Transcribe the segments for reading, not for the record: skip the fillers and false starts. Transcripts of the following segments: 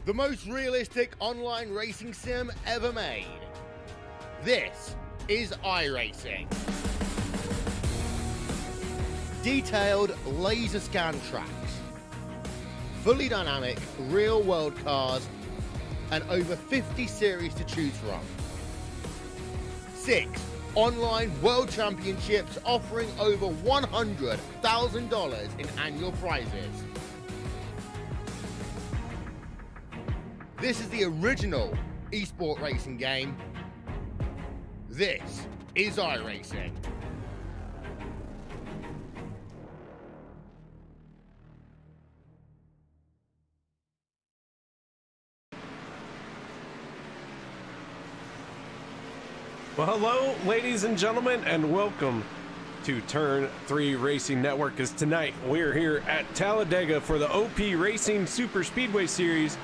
the most realistic online racing sim ever made. This is iRacing. Detailed laser scan tracks, fully dynamic real world cars, and over 50 series to choose from. 6 online world championships offering over $100,000 in annual prizes. This is the original esport racing game. This is iRacing. Well, hello, ladies and gentlemen, and welcome to Turn 3 Racing Network. As tonight we're here at Talladega for the OP Racing Super Speedway Series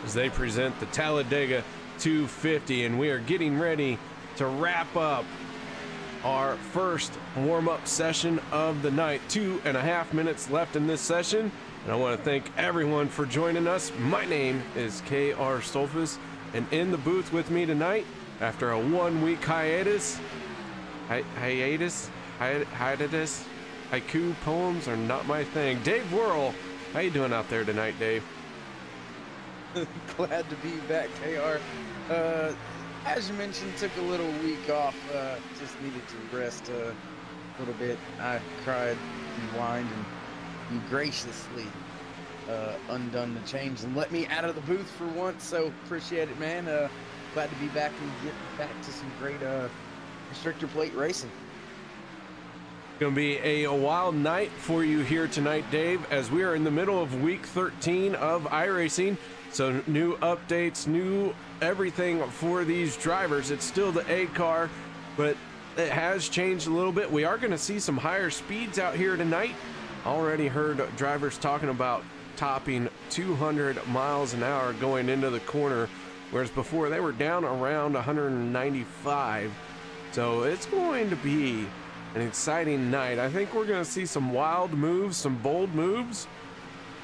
as they present the Talladega 250, and we are getting ready to wrap up our first warm-up session of the night. 2.5 minutes left in this session, and I want to thank everyone for joining us. My name is K.R. Stolfus, and in the booth with me tonight, after a 1-week hiatus, haiku poems are not my thing. Dave Worrell, how you doing out there tonight, Dave? Glad to be back, KR. As you mentioned, took a little week off. Just needed to rest a little bit. I cried and whined, and you graciously undone the change and let me out of the booth for once. So appreciate it, man. Glad to be back and get back to some great restrictor plate racing. Going to be a wild night for you here tonight, Dave, as we are in the middle of week 13 of iRacing. So new updates, new everything for these drivers. It's still the A car, but it has changed a little bit. We are going to see some higher speeds out here tonight. Already heard drivers talking about topping 200 miles an hour going into the corner, whereas before they were down around 195. So it's going to be an exciting night. I think we're going to see some wild moves, some bold moves,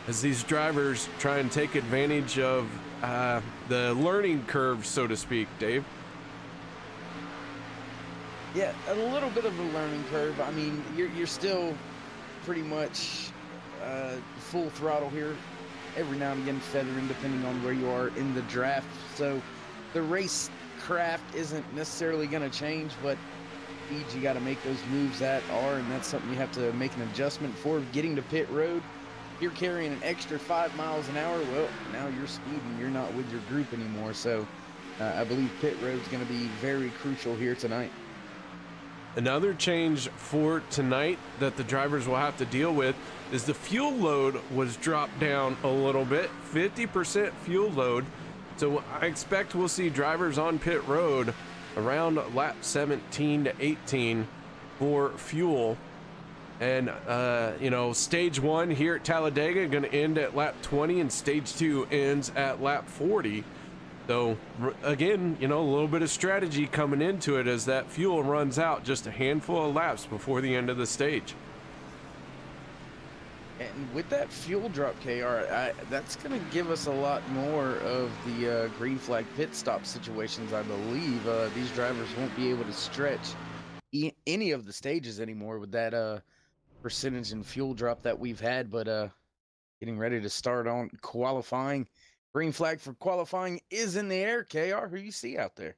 as these drivers try and take advantage of the learning curve, so to speak, Dave. Yeah, a little bit of a learning curve. I mean, you're still pretty much full throttle here. Every now and again feathering depending on where you are in the draft. So the race craft isn't necessarily going to change, but you got to make those moves that are, and that's something you have to make an adjustment for. Getting to pit road, you're carrying an extra 5 miles an hour. Well, now you're speeding. You're not with your group anymore. So I believe pit road is going to be very crucial here tonight. Another change for tonight that the drivers will have to deal with is the fuel load was dropped down a little bit, 50% fuel load. So I expect we'll see drivers on pit road around lap 17 to 18 for fuel. And, you know, stage 1 here at Talladega going to end at lap 20, and stage 2 ends at lap 40. So again, you know, a little bit of strategy coming into it as that fuel runs out just a handful of laps before the end of the stage. And with that fuel drop, KR, that's going to give us a lot more of the green flag pit stop situations, I believe. These drivers won't be able to stretch any of the stages anymore with that percentage in fuel drop that we've had. But getting ready to start on qualifying. Green flag for qualifying is in the air, KR. Who you see out there?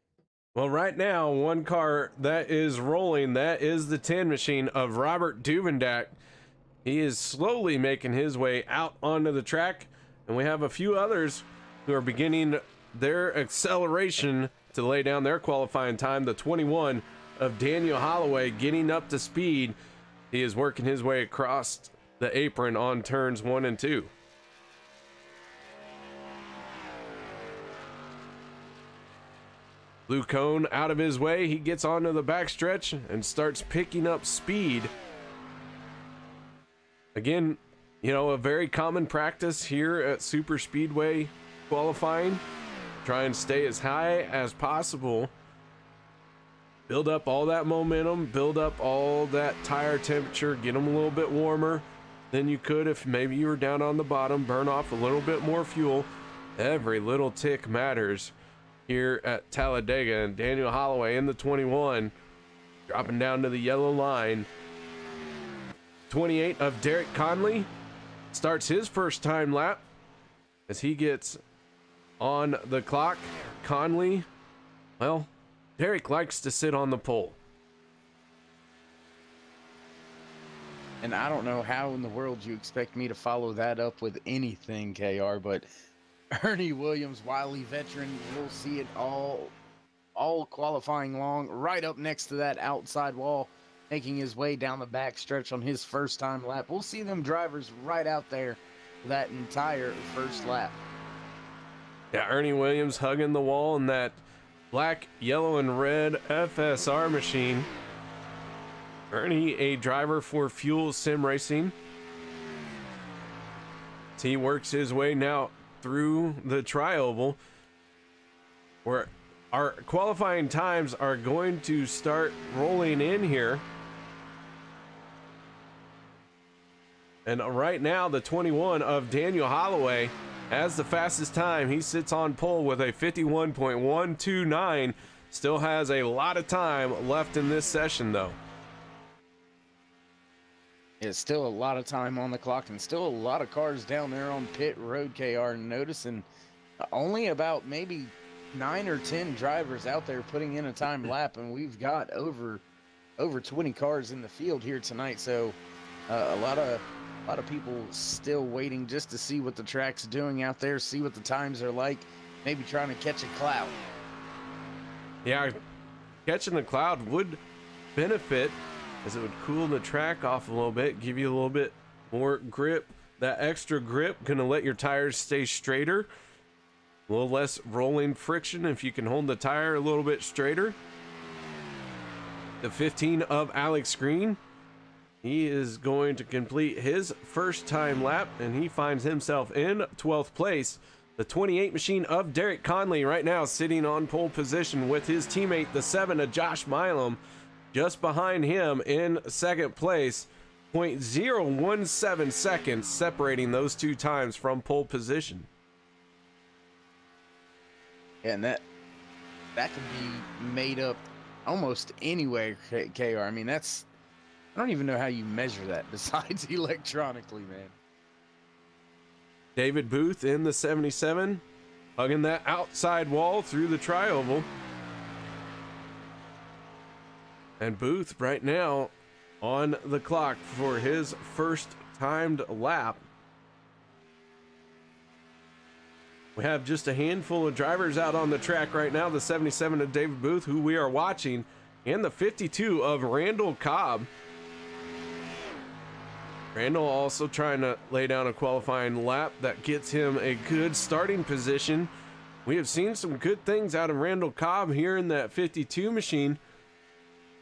Well, right now, one car that is rolling, that is the 10 machine of Robert Duvendak. He is slowly making his way out onto the track, and we have a few others who are beginning their acceleration to lay down their qualifying time. The 21 of Daniel Holloway getting up to speed. He is working his way across the apron on turns 1 and 2. Blue cone out of his way. He gets onto the backstretch and starts picking up speed. Again, you know, a very common practice here at Super Speedway qualifying. Try and stay as high as possible. Build up all that momentum, build up all that tire temperature, get them a little bit warmer than you could if maybe you were down on the bottom, burn off a little bit more fuel. Every little tick matters here at Talladega, and Daniel Holloway in the 21 dropping down to the yellow line. 28 of Derek Conley starts his first time lap as he gets on the clock. Conley, well, Derek likes to sit on the pole. And I don't know how in the world you expect me to follow that up with anything, KR, but Ernie Williams, wily veteran, we'll see it all qualifying long, right up next to that outside wall, making his way down the back stretch on his first time lap. We'll see them drivers right out there that entire first lap. Yeah, Ernie Williams hugging the wall in that black, yellow, and red FSR machine. Ernie, a driver for Fuel Sim Racing. He works his way now through the tri-oval, where our qualifying times are going to start rolling in here. And right now, the 21 of Daniel Holloway has the fastest time. He sits on pole with a 51.129. Still has a lot of time left in this session, though. It's still a lot of time on the clock and still a lot of cars down there on pit road, KR. Noticing only about maybe 9 or 10 drivers out there putting in a time lap, and we've got over 20 cars in the field here tonight. So a lot of people still waiting just to see what the track's doing out there, see what the times are like, maybe trying to catch a cloud. Yeah, catching the cloud would benefit, as it would cool the track off a little bit, give you a little bit more grip. That extra grip gonna let your tires stay straighter, a little less rolling friction if you can hold the tire a little bit straighter. The 15 of Alex Green, he is going to complete his first time lap, and he finds himself in 12th place. The 28 machine of Derek Conley right now sitting on pole position with his teammate, the 7 of Josh Milam, just behind him in second place. 0.017 seconds separating those two times from pole position. And that could be made up almost anyway, KR. I mean, I don't even know how you measure that besides electronically, man. David Booth in the 77, hugging that outside wall through the tri-oval. And Booth right now on the clock for his first timed lap. We have just a handful of drivers out on the track right now. The 77 of David Booth, who we are watching, and the 52 of Randall Cobb. Randall also trying to lay down a qualifying lap that gets him a good starting position. We have seen some good things out of Randall Cobb here in that 52 machine,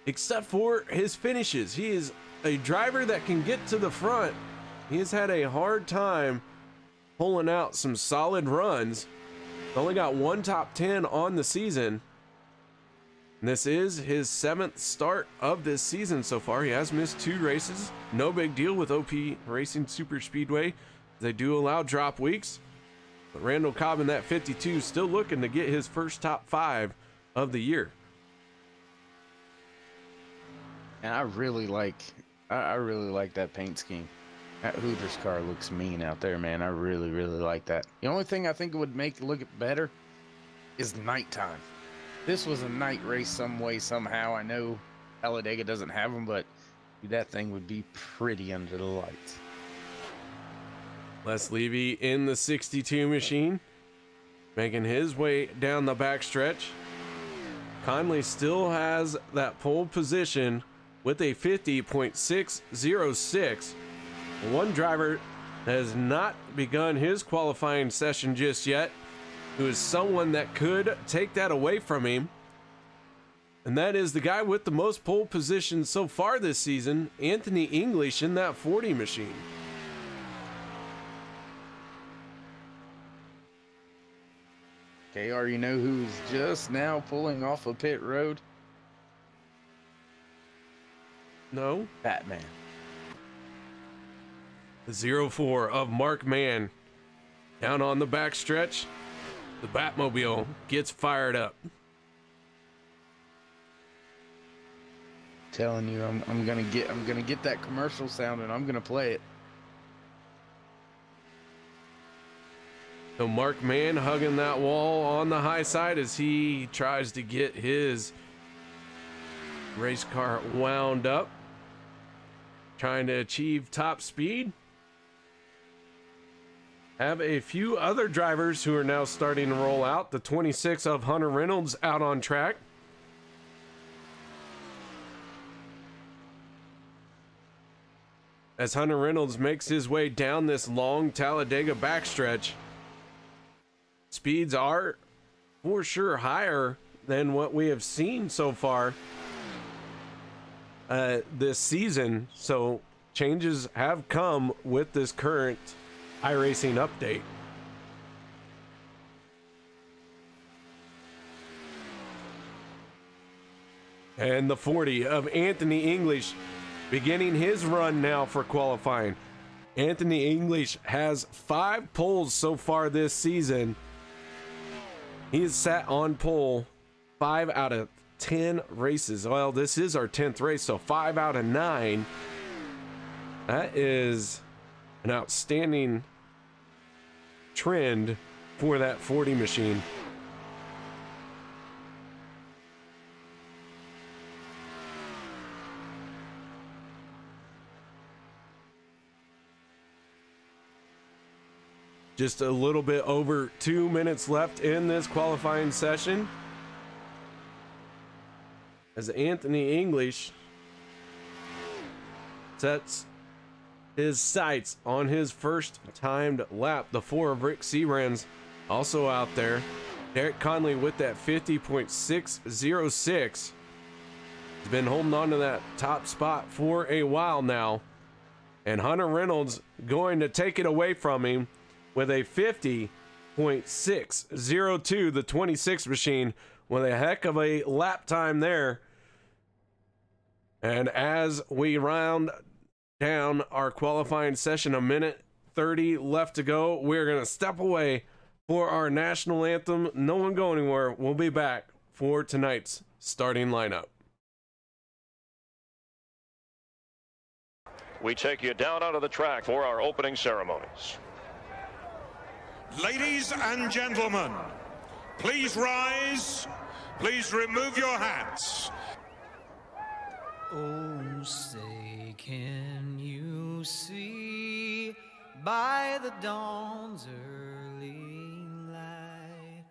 except for his finishes. He is a driver that can get to the front. He has had a hard time pulling out some solid runs. Only got one top 10 on the season. And this is his 7th start of this season so far. He has missed 2 races. No big deal with OP Racing Super Speedway. They do allow drop weeks. But Randall Cobb in that 52 still looking to get his first top 5 of the year. And I really like that paint scheme. That Hooters car looks mean out there, man. I really, really like that. The only thing I think it would make it look better is nighttime. This was a night race some way, somehow. I know Talladega doesn't have them, but that thing would be pretty under the lights. Les Levy in the 62 machine, making his way down the backstretch. Conley still has that pole position with a 50.606. One driver has not begun his qualifying session just yet, who is someone that could take that away from him. And that is the guy with the most pole positions so far this season, Anthony English in that 40 machine. KR, you know who's just now pulling off a pit road? No? Batman. The 04 of Mark Mann down on the backstretch. The Batmobile gets fired up. Telling you, I'm gonna get that commercial sound and I'm gonna play it. So Mark Mann hugging that wall on the high side as he tries to get his race car wound up, trying to achieve top speed. Have a few other drivers who are now starting to roll out. The 26 of Hunter Reynolds out on track. As Hunter Reynolds makes his way down this long Talladega backstretch, speeds are for sure higher than what we have seen so far this season. So changes have come with this current iRacing update. And the 40 of Anthony English beginning his run now for qualifying. Anthony English has 5 poles so far this season. He has sat on pole 5 out of 10 races. Well, this is our 10th race, so 5 out of 9. That is an outstanding trend for that 40 machine. Just a little bit over 2 minutes left in this qualifying session, as Anthony English sets his sights on his first timed lap. The 4 of Rick Seabrand's also out there. Derek Conley with that 50.606. He's been holding on to that top spot for a while now. And Hunter Reynolds going to take it away from him with a 50.602, the 26 machine, with a heck of a lap time there. And as we round down our qualifying session, 1:30 left to go, we're going to step away for our national anthem. No one go anywhere. We'll be back for tonight's starting lineup. We take you down onto the track for our opening ceremonies. Ladies and gentlemen, please rise. Please remove your hats. Oh, say, can you see by the dawn's early light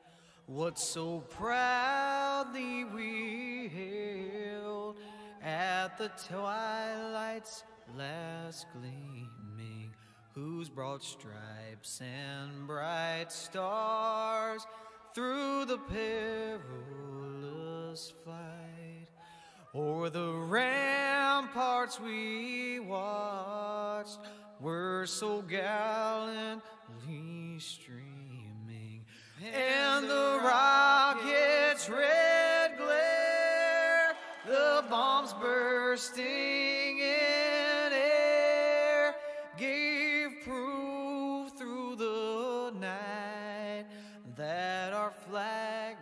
what so proudly we hailed at the twilight's last gleaming, whose broad stripes and bright stars through the perilous fight o'er the ramparts we watched were so gallantly streaming, and the rocket's red glare, the bombs bursting in air, gave proof through the night that our flag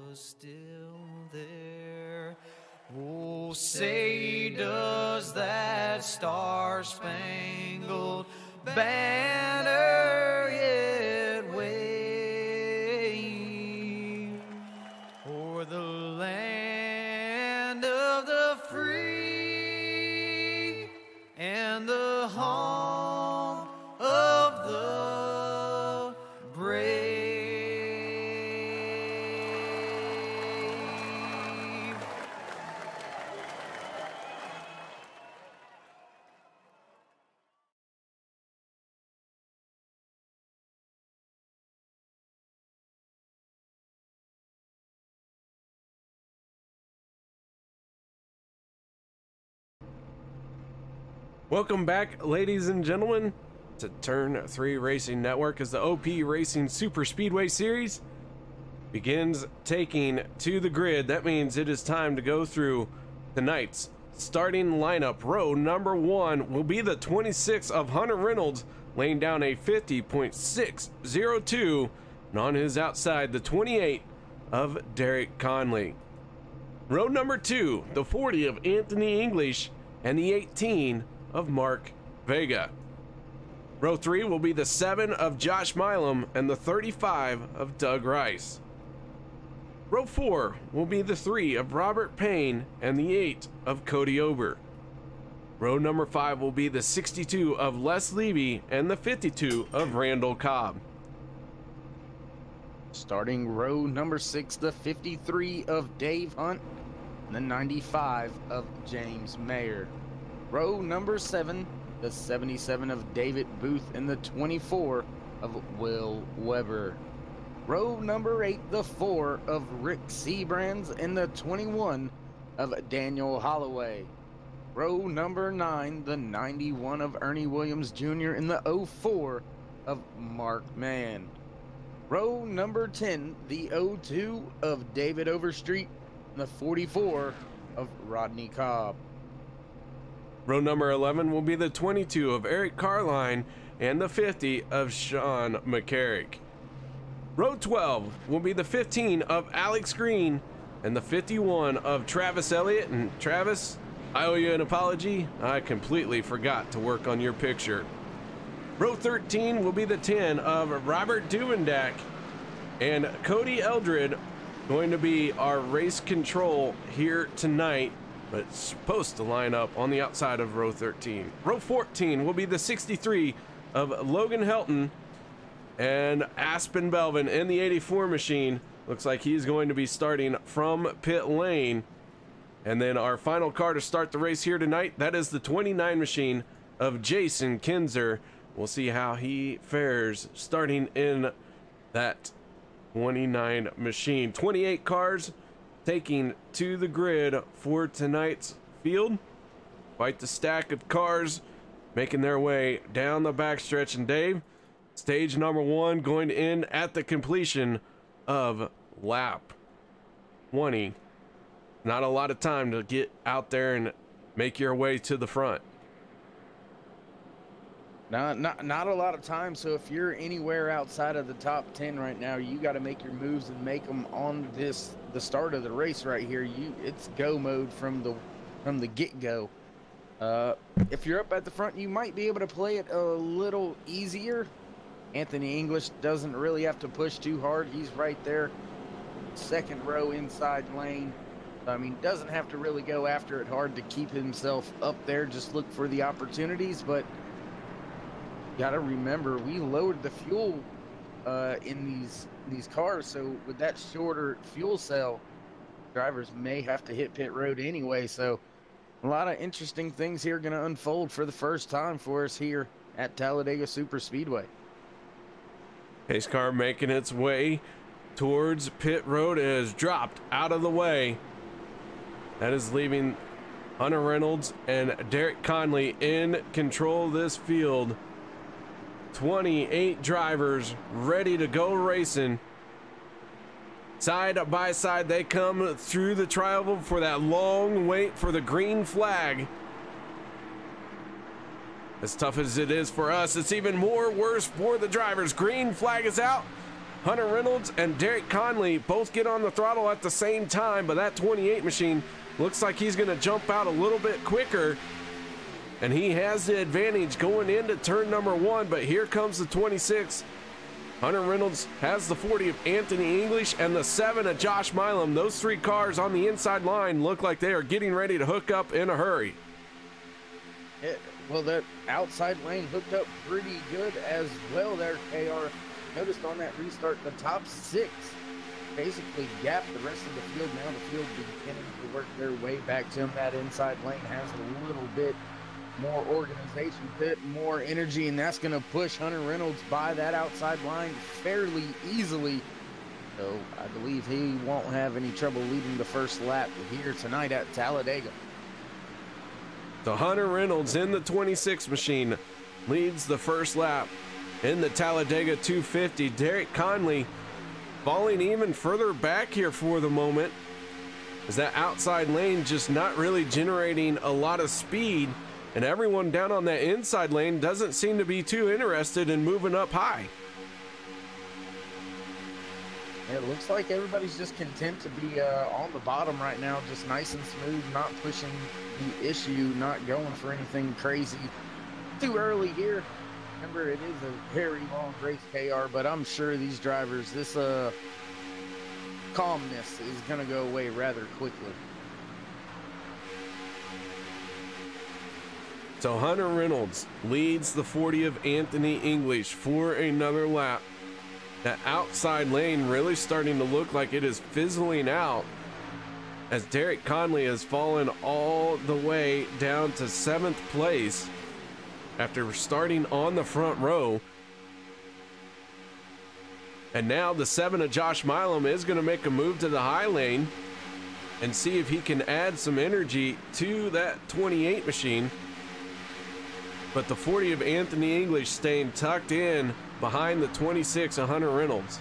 was still there. Oh, say does that star-spangled banner yet wave o'er the land of the free and the home of the brave? Welcome back, ladies and gentlemen, to Turn 3 Racing Network, as the OP Racing Super Speedway Series begins taking to the grid. That means it is time to go through tonight's starting lineup. Row number 1 will be the 26 of Hunter Reynolds, laying down a 50.602, And on his outside, the 28 of Derek Conley. Row number 2, the 40 of Anthony English and the 18 of Mark Vega. Row 3 will be the 7 of Josh Milam and the 35 of Doug Rice. Row 4 will be the 3 of Robert Payne and the 8 of Cody Ober. Row number 5 will be the 62 of Les Levy and the 52 of Randall Cobb. Starting row number 6, the 53 of Dave Hunt, and the 95 of James Mayer. Row number 7, the 77 of David Booth, and the 24 of Will Weber. Row number 8, the 4 of Rick Seabrands, and the 21 of Daniel Holloway. Row number 9, the 91 of Ernie Williams Jr., and the 04 of Mark Mann. Row number 10, the 02 of David Overstreet, and the 44 of Rodney Cobb. Row number 11 will be the 22 of Eric Carline and the 50 of Sean McCarrick. Row 12 will be the 15 of Alex Green and the 51 of Travis Elliott. And Travis, I owe you an apology. I completely forgot to work on your picture. Row 13 will be the 10 of Robert Duvendak and Cody Eldred, going to be our race control here tonight, but it's supposed to line up on the outside of row 13. Row 14 will be the 63 of Logan Helton and Aspen Belvin in the 84 machine. Looks like he's going to be starting from pit lane. And then our final car to start the race here tonight, that is the 29 machine of Jason Kinzer. We'll see how he fares starting in that 29 machine. 28 cars taking to the grid for tonight's field. Quite the stack of cars making their way down the backstretch. And Dave, stage number 1 going in at the completion of lap 20. Not a lot of time to get out there and make your way to the front. Not a lot of time. So if you're anywhere outside of the top 10 right now, you got to make your moves and make them on the start of the race right here. It's go mode from the get-go. If you're up at the front, you might be able to play it a little easier. Anthony English doesn't really have to push too hard. He's right there, second row inside lane. I mean, doesn't have to really go after it hard to keep himself up there. Just look for the opportunities. But got to remember, we lowered the fuel in these cars, so with that shorter fuel cell, drivers may have to hit pit road anyway. So a lot of interesting things here going to unfold for the first time for us here at Talladega Super Speedway. Pace car making its way towards pit road. It has dropped out of the way. That is leaving Hunter Reynolds and Derek Conley in control of this field. 28 drivers ready to go racing. Side by side they come through the tri-oval for that long wait for the green flag. As tough as it is for us, it's even more worse for the drivers. Green flag is out. Hunter Reynolds and Derek Conley both get on the throttle at the same time, but that 28 machine looks like he's going to jump out a little bit quicker, and he has the advantage going into turn number 1. But here comes the 26. Hunter Reynolds has the 40 of Anthony English and the 7 of Josh Milam. Those 3 cars on the inside line look like they are getting ready to hook up in a hurry. Well, that outside lane hooked up pretty good as well there, KR. Noticed on that restart, the top 6 basically gapped the rest of the field. Now the field beginning to work their way back to him. That inside lane has a little bit more organization, bit more energy, and that's going to push Hunter Reynolds by that outside line fairly easily. So I believe he won't have any trouble leading the first lap here tonight at Talladega. So Hunter Reynolds in the 26 machine leads the first lap in the Talladega 250. Derek Conley falling even further back here for the moment, as that outside lane just not really generating a lot of speed, and everyone down on that inside lane doesn't seem to be too interested in moving up high. It looks like everybody's just content to be on the bottom right now, just nice and smooth, not pushing the issue, not going for anything crazy too early here. Remember, it is a very long race, KR, but I'm sure these drivers, this calmness is going to go away rather quickly. So Hunter Reynolds leads the 40 of Anthony English for another lap. That outside lane really starting to look like it is fizzling out, as Derek Conley has fallen all the way down to 7th place after starting on the front row. And now the 7 of Josh Milam is going to make a move to the high lane and see if he can add some energy to that 28 machine. But the 40 of Anthony English staying tucked in behind the 26 of Hunter Reynolds.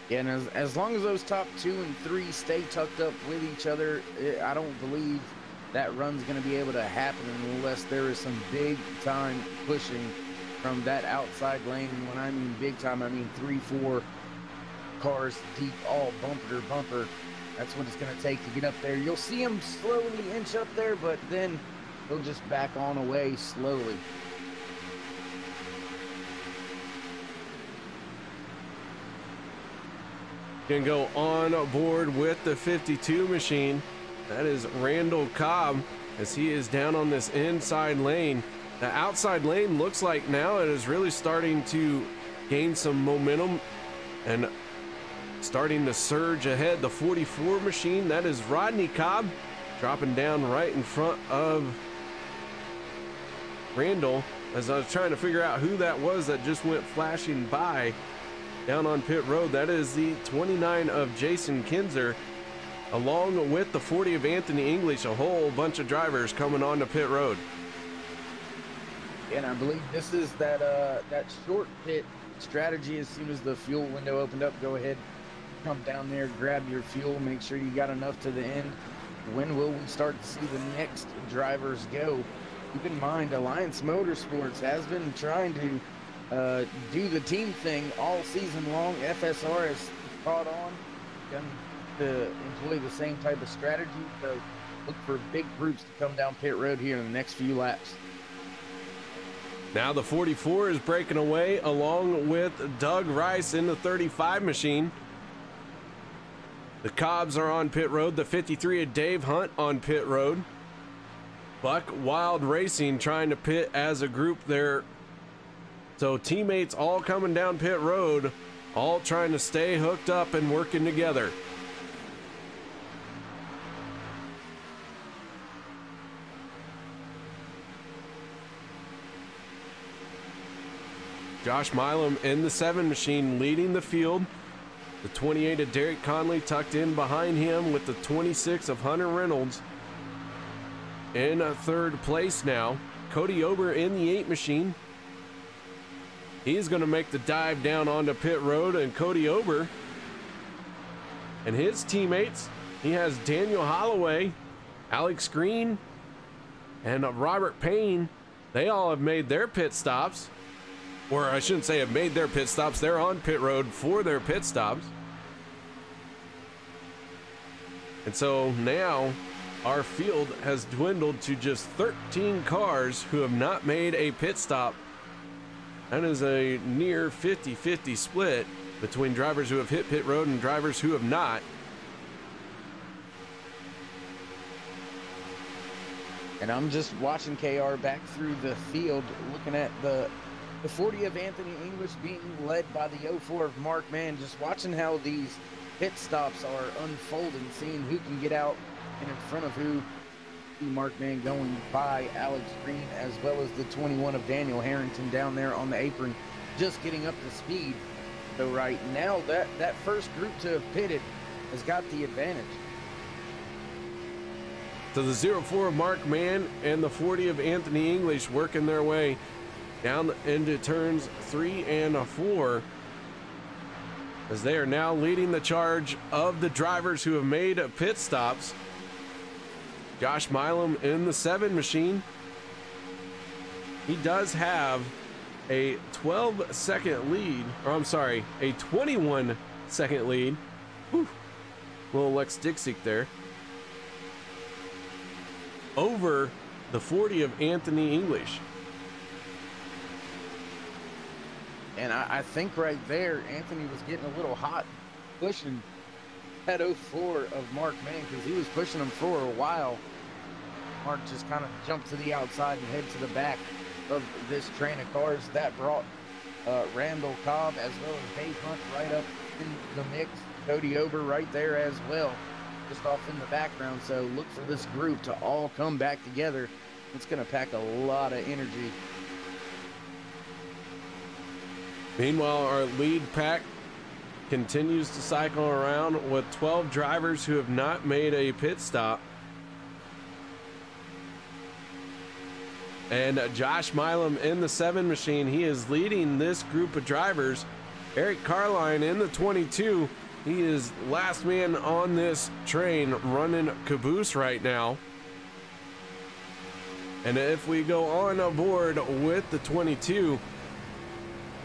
Yeah, and as long as those top 2 and 3 stay tucked up with each other, I don't believe that run's going to be able to happen unless there is some big time pushing from that outside lane. And when I mean big time, I mean 3-4 cars deep, all bumper to bumper. That's what it's going to take to get up there. You'll see them slowly inch up there, but then they'll just back on away slowly. Can go on board with the 52 machine. That is Randall Cobb, as he is down on this inside lane. The outside lane looks like now it is really starting to gain some momentum and starting to surge ahead. The 44 machine, that is Rodney Cobb, dropping down right in front of Randall, as I was trying to figure out who that was that just went flashing by down on pit road. That is the 29 of Jason Kinzer, along with the 40 of Anthony English. A whole bunch of drivers coming on to pit road. And I believe this is that that short pit strategy. As soon as the fuel window opened up, go ahead, come down there, grab your fuel, make sure you got enough to the end. When will we start to see the next drivers go? Keep in mind, Alliance Motorsports has been trying to do the team thing all season long. FSR has caught on, done to employ the same type of strategy. So look for big groups to come down pit road here in the next few laps. Now the 44 is breaking away along with Doug Rice in the 35 machine. The Cobbs are on pit road. The 53 of Dave Hunt on pit road. Buck Wild Racing trying to pit as a group there. So teammates all coming down pit road, all trying to stay hooked up and working together. Josh Milam in the 7 machine leading the field. The 28 of Derek Conley tucked in behind him with the 26 of Hunter Reynolds in 3rd place now. Cody Ober in the 8 machine. He's going to make the dive down onto pit road, and Cody Ober and his teammates, he has Daniel Holloway, Alex Green, and Robert Payne. They all have made their pit stops. Or I shouldn't say have made their pit stops. They're on pit road for their pit stops. And so now our field has dwindled to just 13 cars who have not made a pit stop. That is a near 50-50 split between drivers who have hit pit road and drivers who have not. And I'm just watching KR back through the field, looking at the 40 of Anthony English being led by the 04 of Mark Mann, just watching how these pit stops are unfolding, seeing who can get out and in front of who. Mark Mann going by Alex Green, as well as the 21 of Daniel Harrington down there on the apron, just getting up to speed. So right now, that first group to have pitted has got the advantage. So the 04 of Mark Mann and the 40 of Anthony English working their way down into turns 3 and 4, as they are now leading the charge of the drivers who have made pit stops. Josh Milam in the 7 machine. He does have a 12-second lead, or I'm sorry, a 21-second lead. Whew. Little Lex Dixie there. Over the 40 of Anthony English. And I think right there, Anthony was getting a little hot pushing that 04 of Mark Mann, because he was pushing him for a while. Mark just kind of jumped to the outside and head to the back of this train of cars. That brought Randall Cobb as well as Dave Hunt right up in the mix. Cody Ober right there as well, just off in the background. So look for this group to all come back together. It's going to pack a lot of energy. Meanwhile, our lead pack continues to cycle around with 12 drivers who have not made a pit stop. And Josh Milam in the 7 machine, he is leading this group of drivers. Eric Carline in the 22, he is last man on this train running caboose right now. And if we go on aboard with the 22,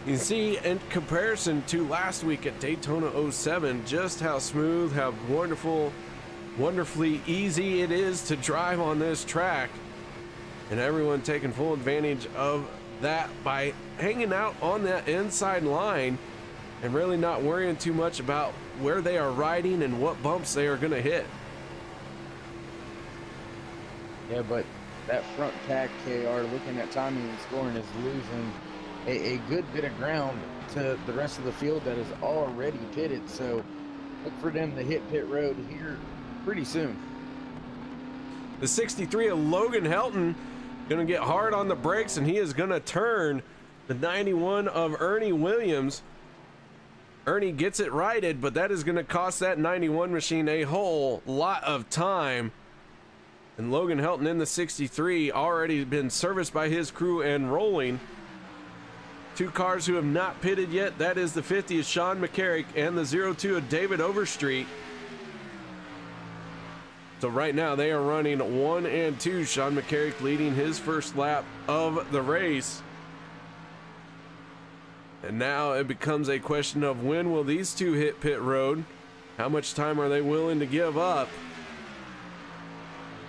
you can see in comparison to last week at Daytona 07 just how smooth, how wonderfully easy it is to drive on this track. And everyone taking full advantage of that by hanging out on that inside line and really not worrying too much about where they are riding and what bumps they are going to hit. Yeah, but that front pack, KR, looking at timing and scoring, is losing a good bit of ground to the rest of the field that is already pitted. So look for them to hit pit road here pretty soon. The 63 of Logan Helton going to get hard on the brakes, and he is going to turn the 91 of Ernie Williams. Ernie gets it righted, but that is going to cost that 91 machine a whole lot of time. And Logan Helton in the 63 already been serviced by his crew and rolling. 2 cars who have not pitted yet. That is the 50 of Sean McCarrick and the 02 of David Overstreet. So right now they are running 1 and 2. Sean McCarrick leading his first lap of the race. And now it becomes a question of when will these two hit pit road? How much time are they willing to give up?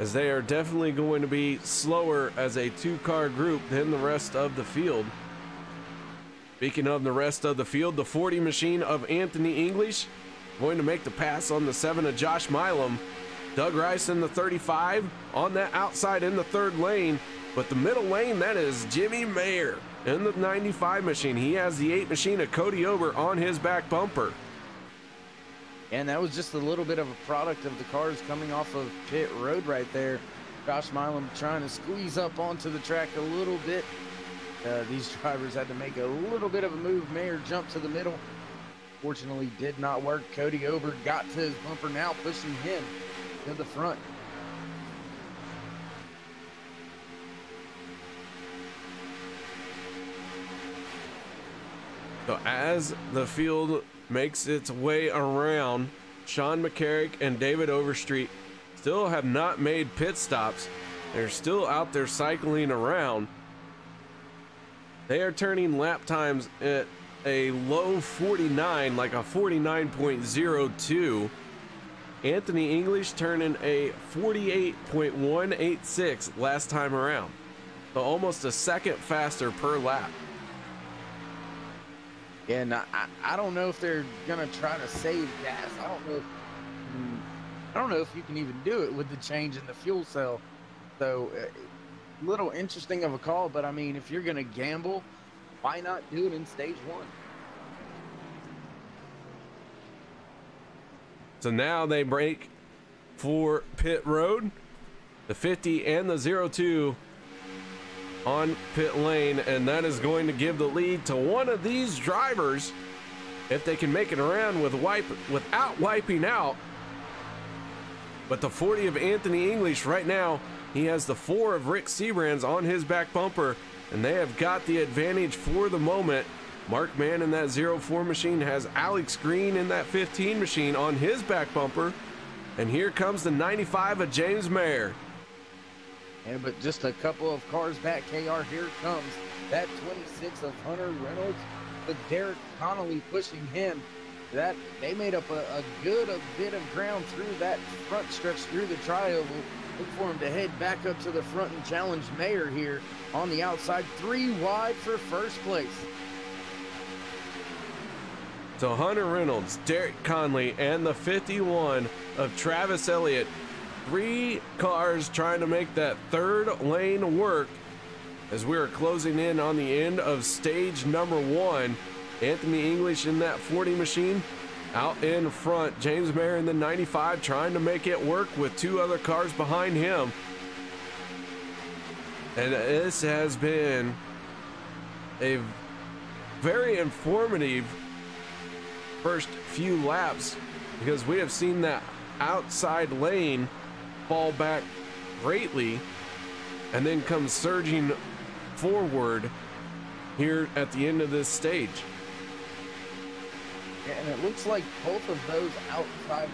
As they are definitely going to be slower as a 2-car group than the rest of the field. Speaking of the rest of the field, the 40 machine of Anthony English going to make the pass on the 7 of Josh Milam. Doug Rice in the 35 on that outside in the 3rd lane, but the middle lane, that is Jimmy Mayer in the 95 machine. He has the 8 machine of Cody Ober on his back bumper. And that was just a little bit of a product of the cars coming off of pit road right there. Josh Milam trying to squeeze up onto the track a little bit. These drivers had to make a little bit of a move. Mayer jumped to the middle. Fortunately, did not work. Cody Ober got to his bumper, now pushing him to the front. So as the field makes its way around, Sean McCarrick and David Overstreet still have not made pit stops. They're still out there cycling around. They are turning lap times at a low 49, like a 49.02. Anthony English turning a 48.186 last time around. So almost a second faster per lap. Yeah, and I don't know if they're gonna try to save gas. I don't know if you can even do it with the change in the fuel cell. So, little interesting of a call, but I mean, if you're gonna gamble, why not do it in stage 1? So now they break for pit road. The 50 and the 02 on pit lane, and that is going to give the lead to one of these drivers if they can make it around without wiping out. But the 40 of Anthony English right now, he has the 4 of Rick Sebrands on his back bumper, and they have got the advantage for the moment. Mark Mann in that 04 machine has Alex Green in that 15 machine on his back bumper, and here comes the 95 of James Mayer. Yeah, but just a couple of cars back, KR, here comes that 26 of Hunter Reynolds, with Derek Connolly pushing him. That they made up a bit of ground through that front stretch through the tri-oval. Look for him to head back up to the front and challenge Mayer here on the outside. 3 wide for first place. So Hunter Reynolds, Derek Conley, and the 51 of Travis Elliott. 3 cars trying to make that third lane work as we're closing in on the end of stage number 1. Anthony English in that 40 machine out in front. James Mayer in the 95 trying to make it work with 2 other cars behind him. And this has been a very informative first few laps, because we have seen that outside lane fall back greatly and then come surging forward here at the end of this stage. Yeah, and it looks like both of those outside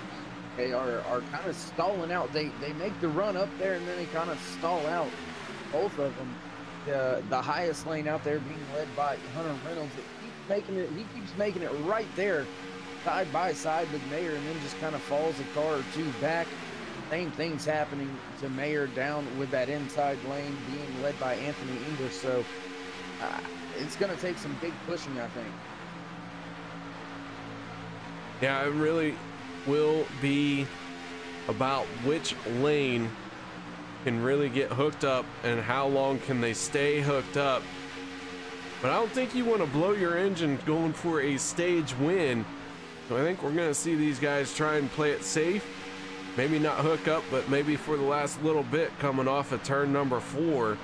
are kind of stalling out. They make the run up there and then they kind of stall out. Both of them. The highest lane out there being led by Hunter Reynolds. He keeps making it right there, side by side with Mayer, and then just kind of falls a car or 2 back. Same thing's happening to Mayer down with that inside lane being led by Anthony English. So it's going to take some big pushing, I think. Yeah, it really will be about which lane can really get hooked up and how long can they stay hooked up. But I don't think you want to blow your engine going for a stage win. So I think we're going to see these guys try and play it safe. Maybe not hook up, but maybe for the last little bit coming off of turn number 4.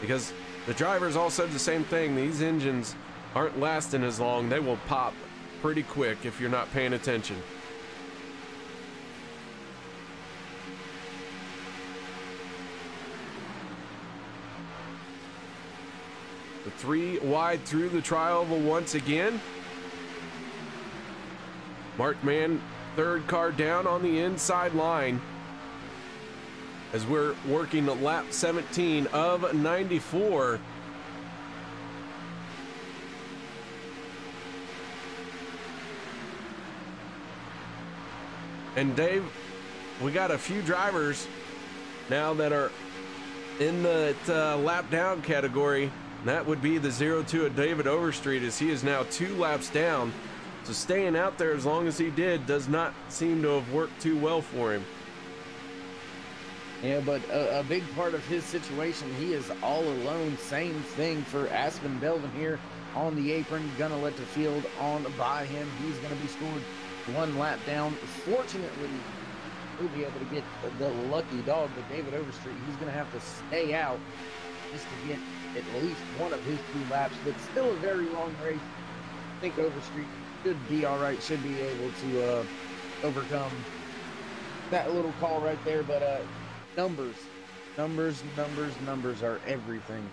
Because the drivers all said the same thing. These engines aren't lasting as long. They will pop pretty quick if you're not paying attention. The 3 wide through the tri-oval once again. Mark Mann, 3rd car down on the inside line as we're working lap 17 of 94. And Dave, we got a few drivers now that are in the lap down category. That would be the 02 of David Overstreet, as he is now 2 laps down. So staying out there as long as he did does not seem to have worked too well for him. Yeah, but a big part of his situation, he is all alone. Same thing for Aspen Belvin here on the apron. Gonna let the field on by him. He's gonna be scored 1 lap down. Fortunately, he'll be able to get the lucky dog, but David Overstreet, he's gonna have to stay out just to get at least one of his 2 laps, but still a very long race. I think Overstreet should be all right, should be able to overcome that little call right there, but numbers are everything.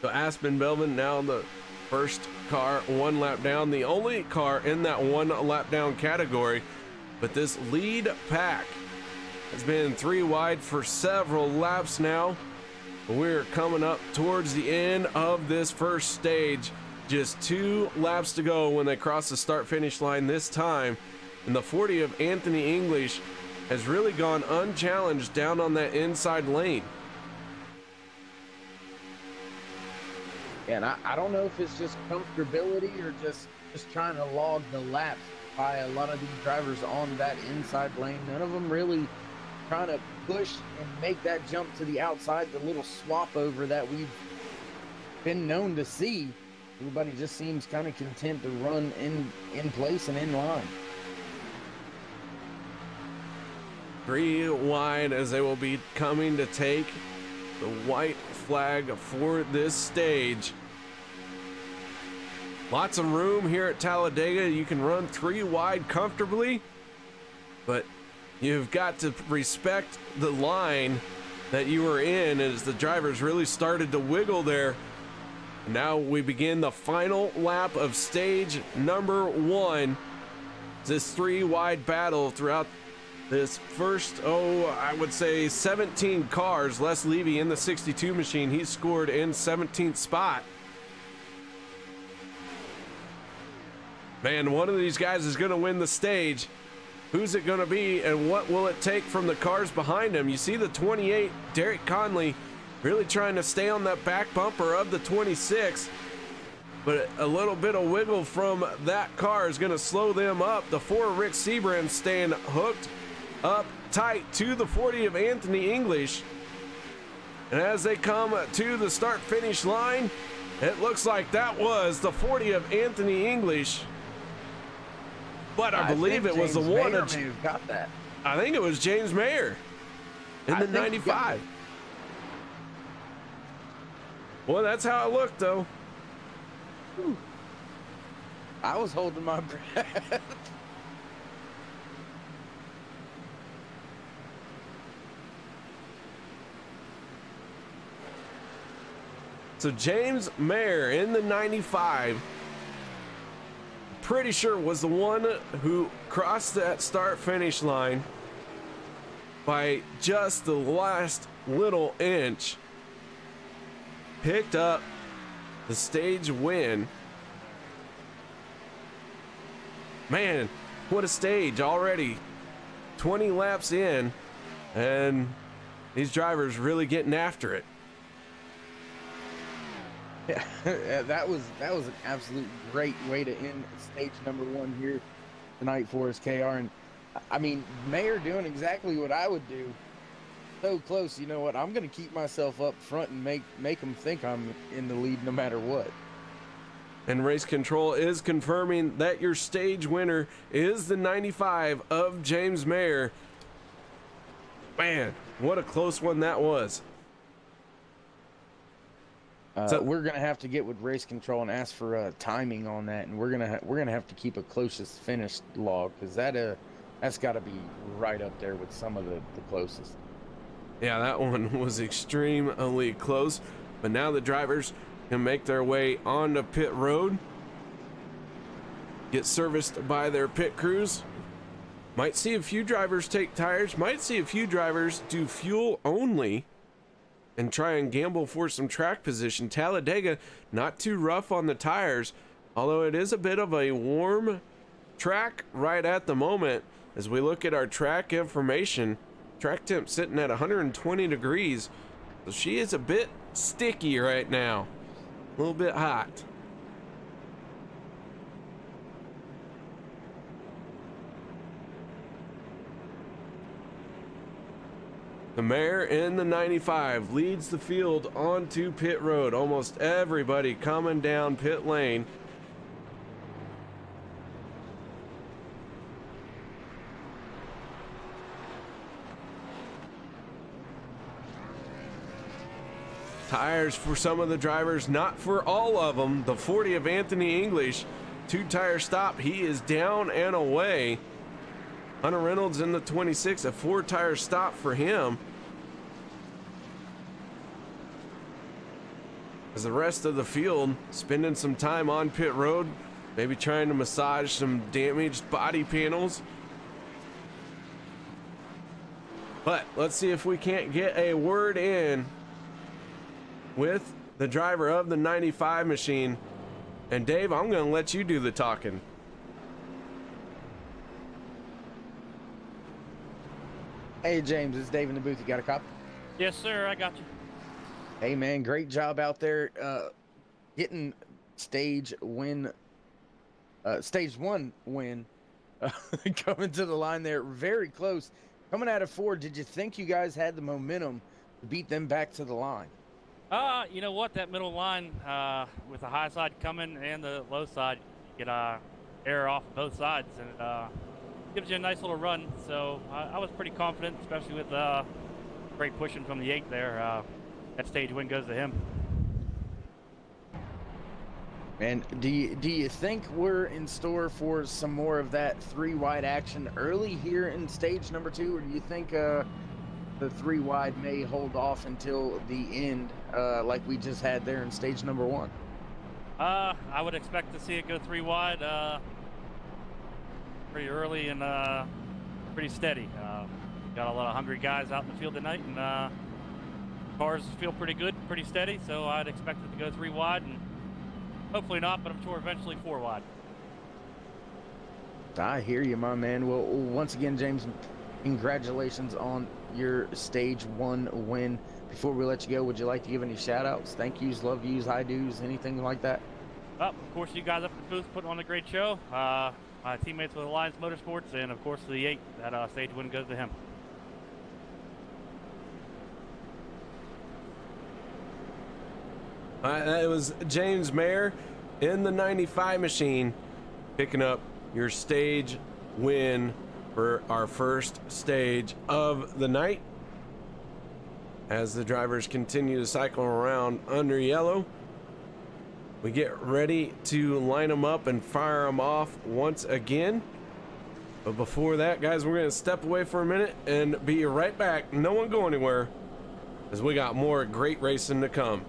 So Aspen Belvin now the first car 1 lap down, the only car in that 1 lap down category, but this lead pack has been 3 wide for several laps now. We're coming up towards the end of this first stage. Just 2 laps to go when they cross the start-finish line this time. And the 40 of Anthony English has really gone unchallenged down on that inside lane. And I don't know if it's just comfortability or just trying to log the laps by a lot of these drivers on that inside lane. None of them really trying to push and make that jump to the outside, the little swap over that we've been known to see. Everybody just seems kind of content to run in place and in line. 3 wide as they will be coming to take the white flag for this stage. Lots of room here at Talladega. You can run 3 wide comfortably, but you've got to respect the line that you were in as the drivers really started to wiggle there. Now we begin the final lap of stage number 1. This 3 wide battle throughout this first, I would say 17 cars. Les Levy in the 62 machine, he scored in 17th spot. Man, one of these guys is going to win the stage. Who's it going to be, and what will it take from the cars behind him? You see the 28, Derek Conley, really trying to stay on that back bumper of the 26, but a little bit of wiggle from that car is going to slow them up. The 4, Rick Seabrand, staying hooked up tight to the 40 of Anthony English. And as they come to the start-finish line, it looks like that was the 40 of Anthony English. But I believe it was the one that got that. I think it was James Mayer in the 95. Well, that's how it looked, though. Whew. I was holding my breath. So James Mayer in the 95, pretty sure was the one who crossed that start-finish line by just the last little inch. Picked up the stage win. Man, what a stage already. 20 laps in, and these drivers really getting after it. Yeah, that was an absolute great way to end stage number 1 here tonight for us, KR. And I mean, Mayer doing exactly what I would do. So close, you know what? I'm going to keep myself up front and make them think I'm in the lead no matter what. And Race Control is confirming that your stage winner is the 95 of James Mayer. Man, what a close one that was. We're gonna have to get with Race Control and ask for timing on that, and we're gonna have to keep a closest finish log, because that's got to be right up there with some of the closest. Yeah, that one was extremely close, but now the drivers can make their way onto pit road, get serviced by their pit crews. Might see a few drivers take tires, might see a few drivers do fuel only and try and gamble for some track position. Talladega, not too rough on the tires, although it is a bit of a warm track right at the moment. As we look at our track information, track temp sitting at 120 degrees, so she is a bit sticky right now, a little bit hot. The Mayer in the 95 leads the field onto pit road. Almost everybody coming down pit lane. Tires for some of the drivers, not for all of them. The 40 of Anthony English, 2-tire stop. He is down and away. Hunter Reynolds in the 26, a 4-tire stop for him. As the rest of the field spending some time on pit road, maybe trying to massage some damaged body panels. But let's see if we can't get a word in with the driver of the 95 machine. And Dave, I'm going to let you do the talking. Hey James, it's Dave in the booth. You got a copy? Yes, sir. I got you. Hey man, great job out there getting stage 1 win. Coming to the line there, very close. Coming out of 4, did you think you guys had the momentum to beat them back to the line? You know what? That middle line with the high side coming and the low side, get air off both sides, and gives you a nice little run. So I was pretty confident, especially with great pushing from the 8 there. That stage win goes to him. And do you think we're in store for some more of that 3-wide action early here in stage number 2, or do you think the 3-wide may hold off until the end, like we just had there in stage number 1? I would expect to see it go 3-wide pretty early in pretty steady. Got a lot of hungry guys out in the field tonight, and cars feel pretty good, pretty steady. So I'd expect it to go 3 wide, and hopefully not, but I'm sure eventually 4 wide. I hear you, my man. Well, once again, James, congratulations on your stage 1 win. Before we let you go, would you like to give any shout outs, thank yous, love yous, hi do's, anything like that? Of course, you guys up at the booth putting on a great show. My teammates with Alliance Motorsports, and of course the 8, that stage win goes to him. It was James Mayer in the 95 machine picking up your stage win for our first stage of the night. As the drivers continue to cycle around under yellow, we get ready to line them up and fire them off once again. But before that, guys, we're going to step away for a minute and be right back. No one go anywhere, as we got more great racing to come.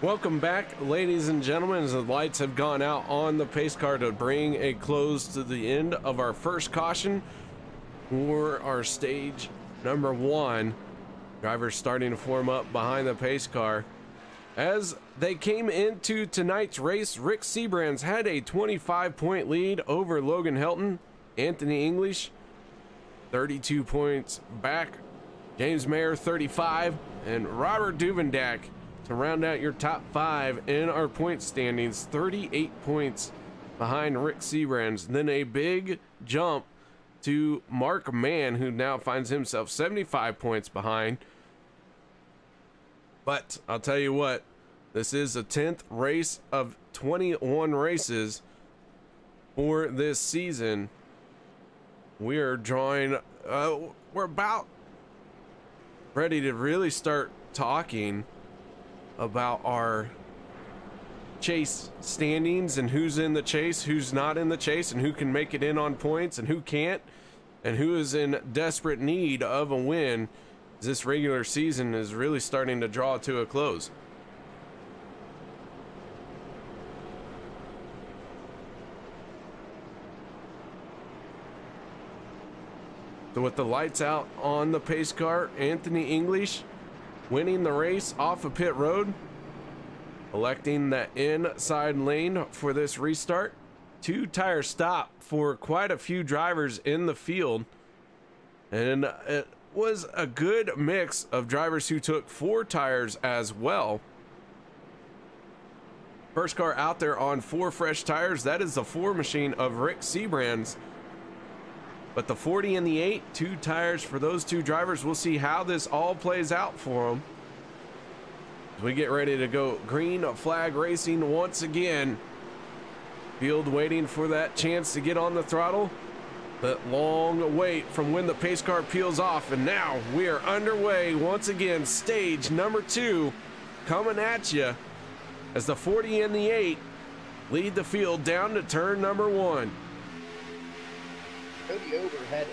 Welcome back, ladies and gentlemen, as the lights have gone out on the pace car to bring a close to the end of our first caution for our stage number 1. Drivers starting to form up behind the pace car. As they came into tonight's race, Rick Seabrands had a 25-point lead over Logan Helton. Anthony English, 32 points back. James Mayer, 35. And Robert Duvendak to round out your top 5 in our point standings, 38 points behind Rick Seabrands. Then a big jump to Mark Mann, who now finds himself 75 points behind. But I'll tell you what, this is the 10th race of 21 races for this season. We are drawing, we're about ready to really start talking about our chase standings and who's in the chase, who's not in the chase, and who can make it in on points and who can't, and who is in desperate need of a win. This regular season is really starting to draw to a close. So with the lights out on the pace car, Anthony English winning the race off of pit road, electing the inside lane for this restart. two-tire stop for quite a few drivers in the field. And it was a good mix of drivers who took 4 tires as well. First car out there on 4 fresh tires, that is the 4 machine of Rick Seabrands. But the 40 and the 8, 2 tires for those 2 drivers. We'll see how this all plays out for them. As we get ready to go green flag racing once again. Field waiting for that chance to get on the throttle. That long wait from when the pace car peels off, and now we are underway once again. Stage number 2 coming at you as the 40 and the 8 lead the field down to turn number 1. Cody Ober had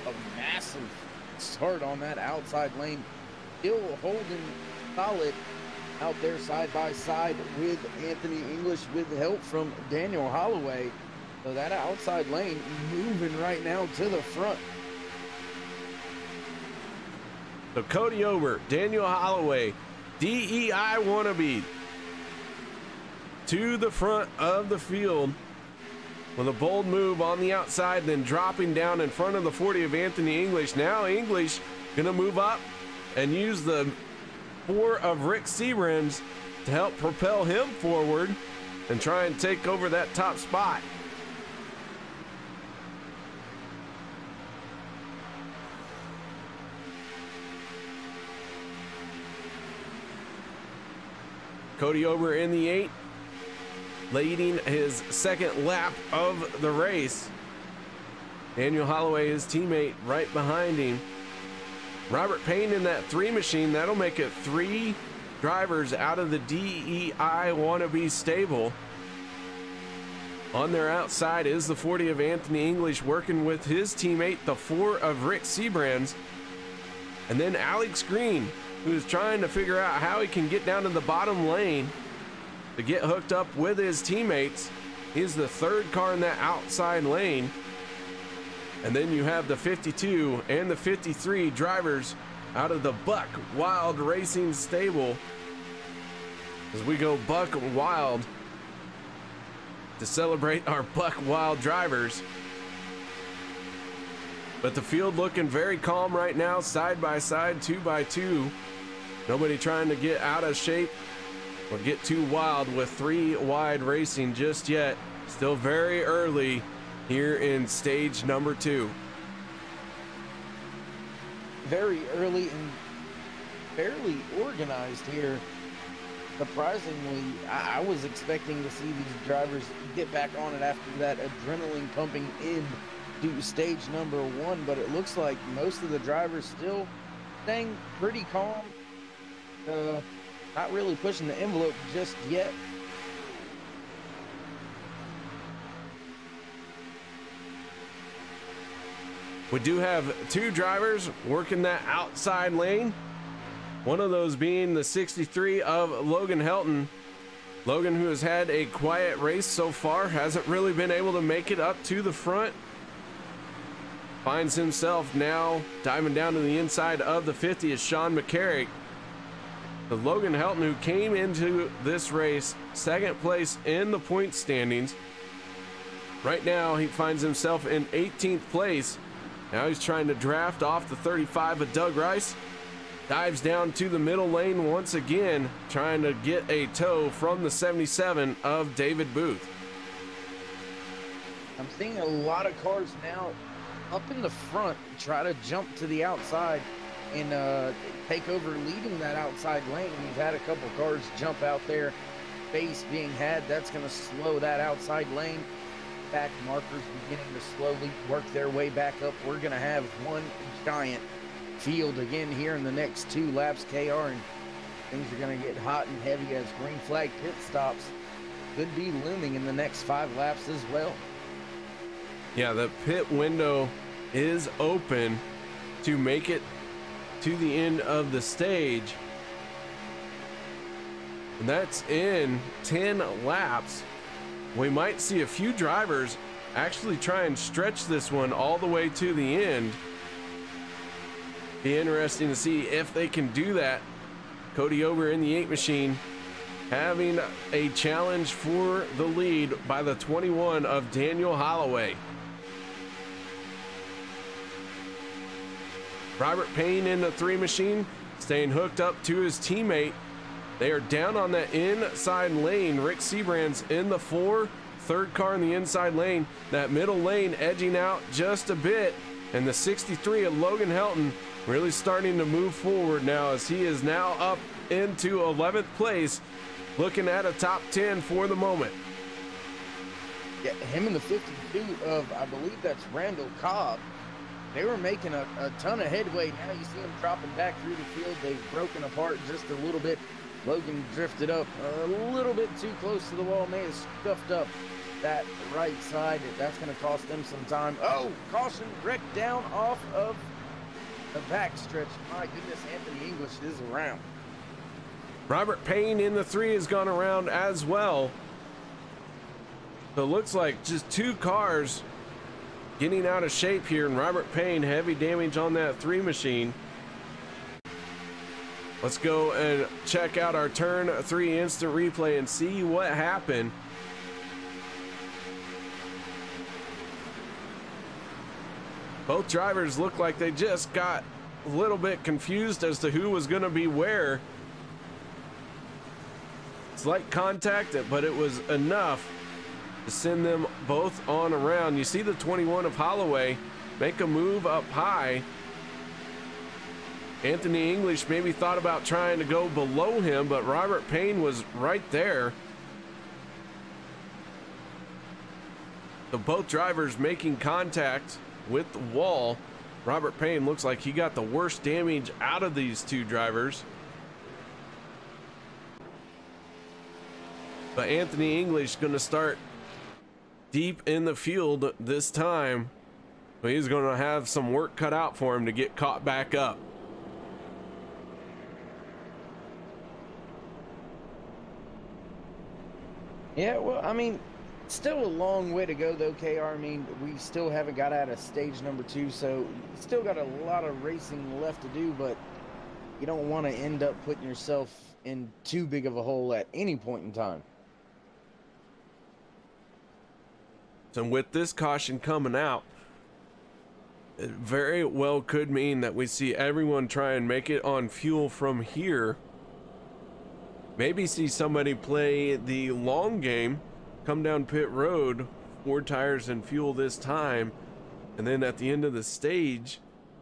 a massive start on that outside lane, still holding solid out there side by side with Anthony English with help from Daniel Holloway. So that outside lane moving right now to the front. So Cody Ober, Daniel Holloway, DEI wannabe to the front of the field with a bold move on the outside, then dropping down in front of the 40 of Anthony English. Now English gonna move up and use the 4 of Rick Seabrands to help propel him forward and try and take over that top spot. Cody Ober in the 8, leading his second lap of the race. Daniel Holloway, his teammate, right behind him. Robert Payne in that 3 machine. That'll make it 3 drivers out of the DEI wannabe stable. On their outside is the 40 of Anthony English working with his teammate, the 4 of Rick Seabrands. And then Alex Green, who's trying to figure out how he can get down to the bottom lane to get hooked up with his teammates. He's the 3rd car in that outside lane. And then you have the 52 and the 53 drivers out of the Buck Wild Racing stable as we go Buck Wild to celebrate our Buck Wild drivers. But the field looking very calm right now, side by side, 2 by 2. Nobody trying to get out of shape or get too wild with 3 wide racing just yet. Still very early here in stage number 2. Very early and fairly organized here. Surprisingly, I was expecting to see these drivers get back on it after that adrenaline pumping in to stage number 1, but it looks like most of the drivers still staying pretty calm. Not really pushing the envelope just yet. We do have 2 drivers working that outside lane. One of those being the 63 of Logan Helton. Logan, who has had a quiet race so far, hasn't really been able to make it up to the front. Finds himself now diving down to the inside of the 50 is Sean McCarrick. The Logan Helton, who came into this race 2nd place in the point standings. Right now, he finds himself in 18th place. Now he's trying to draft off the 35 of Doug Rice. Dives down to the middle lane once again, trying to get a tow from the 77 of David Booth. I'm seeing a lot of cars now up in the front try to jump to the outside and take over leading that outside lane. We've had a couple cars jump out there, space being had. That's going to slow that outside lane. Back markers beginning to slowly work their way back up. We're going to have one giant field again here in the next 2 laps, KR, and things are going to get hot and heavy as green flag pit stops could be looming in the next 5 laps as well. Yeah, the pit window is open to make it to the end of the stage. And that's in 10 laps. We might see a few drivers actually try and stretch this one all the way to the end. Be interesting to see if they can do that. Cody Ober in the 8 machine having a challenge for the lead by the 21 of Daniel Holloway. Robert Payne in the 3 machine, staying hooked up to his teammate. They are down on the inside lane. Rick Seabrand's in the 4, third car in the inside lane. That middle lane edging out just a bit, and the 63 of Logan Helton really starting to move forward now, as he is now up into 11th place, looking at a top 10 for the moment. Yeah, him and the 52 of, I believe that's Randall Cobb, they were making a ton of headway. Now you see them dropping back through the field. They've broken apart just a little bit. Logan drifted up a little bit too close to the wall, may have scuffed up that right side. That's going to cost them some time. Oh, caution, wreck down off of the back stretch. My goodness, Anthony English is around. Robert Payne in the 3 has gone around as well. So it looks like just 2 cars getting out of shape here, and Robert Payne heavy damage on that 3 machine. Let's go and check out our turn 3 instant replay and see what happened. Both drivers look like they just got a little bit confused as to who was going to be where. Slight contact, but it was enough to send them both on around. You see the 21 of Holloway make a move up high. Anthony English maybe thought about trying to go below him, but Robert Payne was right there. So both drivers making contact with the wall. Robert Payne looks like he got the worst damage out of these 2 drivers. But Anthony English going to start deep in the field this time. But he's going to have some work cut out for him to get caught back up. Yeah, well, I mean, still a long way to go, though, KR. I mean, we still haven't got out of stage number 2, so still got a lot of racing left to do, but you don't want to end up putting yourself in too big of a hole at any point in time. And with this caution coming out, it very well could mean that we see everyone try and make it on fuel from here. Maybe see somebody play the long game, come down pit road, 4 tires and fuel this time, and then at the end of the stage,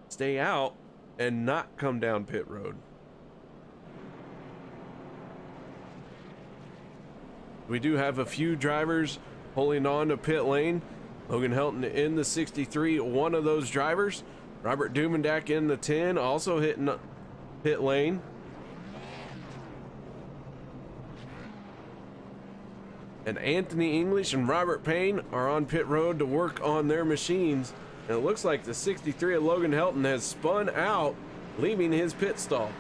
stay out and not come down pit road. We do have a few drivers holding on to pit lane. Logan Helton in the 63, one of those drivers. Robert Dumendak in the 10, also hitting pit lane. And Anthony English and Robert Payne are on pit road to work on their machines. And it looks like the 63 of Logan Helton has spun out, leaving his pit stall.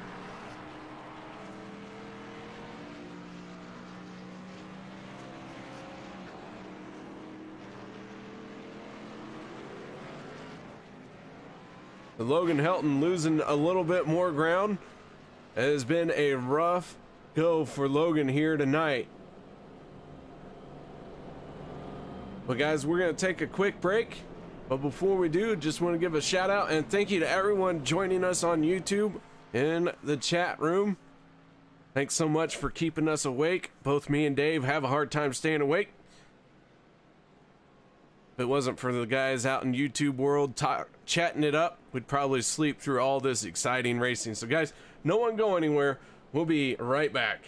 Logan Helton losing a little bit more ground. It has been a rough go for Logan here tonight. But guys, we're going to take a quick break. But before we do, just want to give a shout out and thank you to everyone joining us on YouTube in the chat room. Thanks so much for keeping us awake. Both me and Dave have a hard time staying awake. If it wasn't for the guys out in YouTube world chatting it up, we'd probably sleep through all this exciting racing. So guys, no one go anywhere. We'll be right back.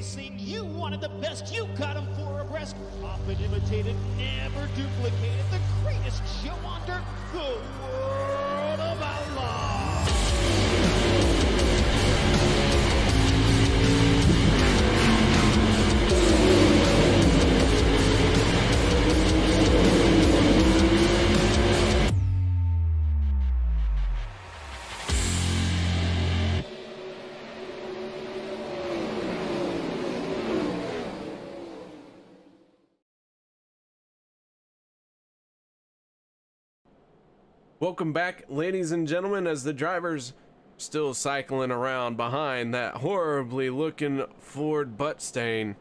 Racing. You wanted the best, you got them 4 abreast. Often imitated, never duplicated. The greatest show on dirt, the World of Outlaws. Welcome back, ladies and gentlemen, as the drivers still cycling around behind that horribly looking Ford butt stain.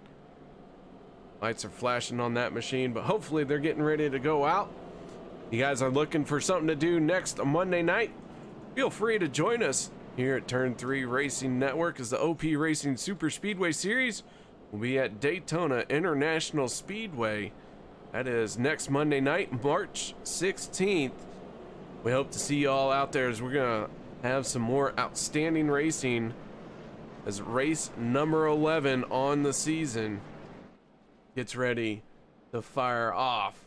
Lights are flashing on that machine, but hopefully they're getting ready to go out. You guys are looking for something to do next Monday night? Feel free to join us here at Turn 3 Racing Network as the OP Racing Super Speedway Series will be at Daytona International Speedway. That is next Monday night, March 16th. We hope to see you all out there as we're gonna have some more outstanding racing as race number 11 on the season gets ready to fire off.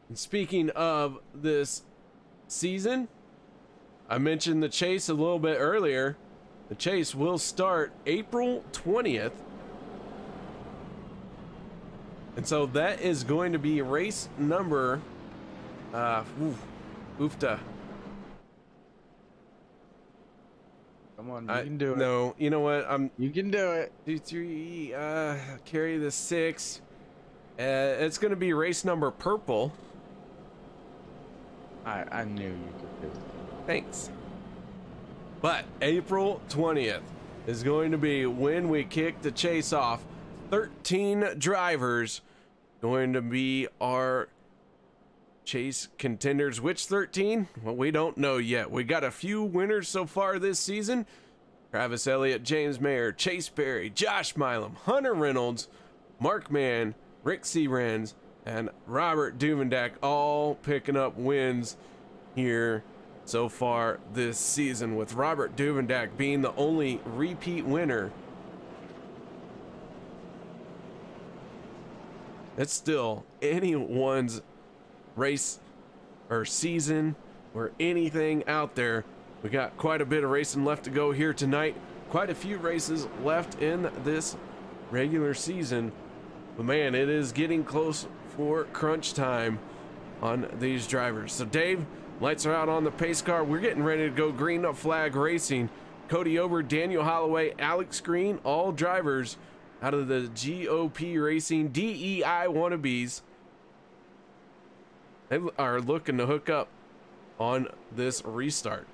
And speaking of this season, I mentioned the chase a little bit earlier. The chase will start April 20th. And so that is going to be race number Oofta. Come on, you can do it. No, you know what? You can do it. 2, 3, carry the 6. It's going to be race number purple. I knew you could do it. Thanks. But April 20th is going to be when we kick the chase off. 13 drivers going to be our chase contenders. Which 13? Well, we don't know yet. We got a few winners so far this season. Travis Elliott, James Mayer, Chase Berry, Josh Milam, Hunter Reynolds, Mark Mann, Rick Seabrans, and Robert Duvendak all picking up wins here so far this season, with Robert Duvendak being the only repeat winner. It's still anyone's race or season or anything out there. We got quite a bit of racing left to go here tonight. Quite a few races left in this regular season. But man, it is getting close for crunch time on these drivers. So Dave, lights are out on the pace car. We're getting ready to go green flag racing. Cody Ober, Daniel Holloway, Alex Green, all drivers out of the GOP Racing DEI wannabes. They are looking to hook up on this restart.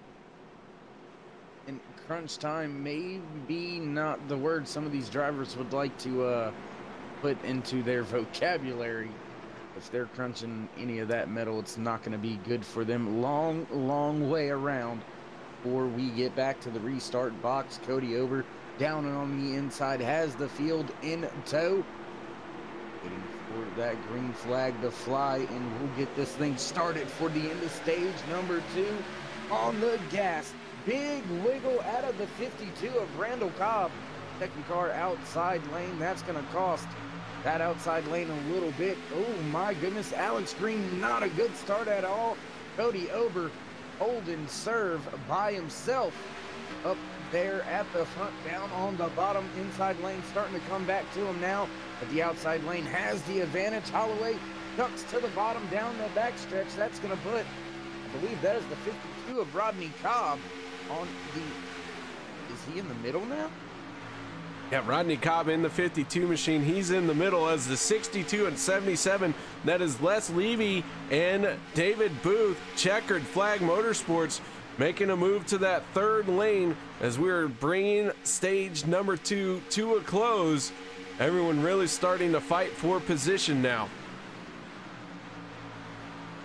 And crunch time may be not the word some of these drivers would like to put into their vocabulary. If they're crunching any of that metal, it's not going to be good for them. Long way around before we get back to the restart box. Cody Ober down and on the inside has the field in tow. Waiting for that green flag to fly, and we'll get this thing started for the end of stage number 2 on the gas. Big wiggle out of the 52 of Randall Cobb. Second car outside lane. That's going to cost that outside lane a little bit. Oh my goodness, Alex Green, not a good start at all. Cody Ober holding serve by himself up there at the front, down on the bottom. Inside lane starting to come back to him now, but the outside lane has the advantage. Holloway ducks to the bottom down the backstretch. That's going to put, I believe that is the 52 of Rodney Cobb on the, is he in the middle now? Yeah, Rodney Cobb in the 52 machine. He's in the middle as the 62 and 77. That is Les Levy and David Booth. Checkered Flag Motorsports making a move to that third lane as we're bringing stage number 2 to a close. Everyone really starting to fight for position now.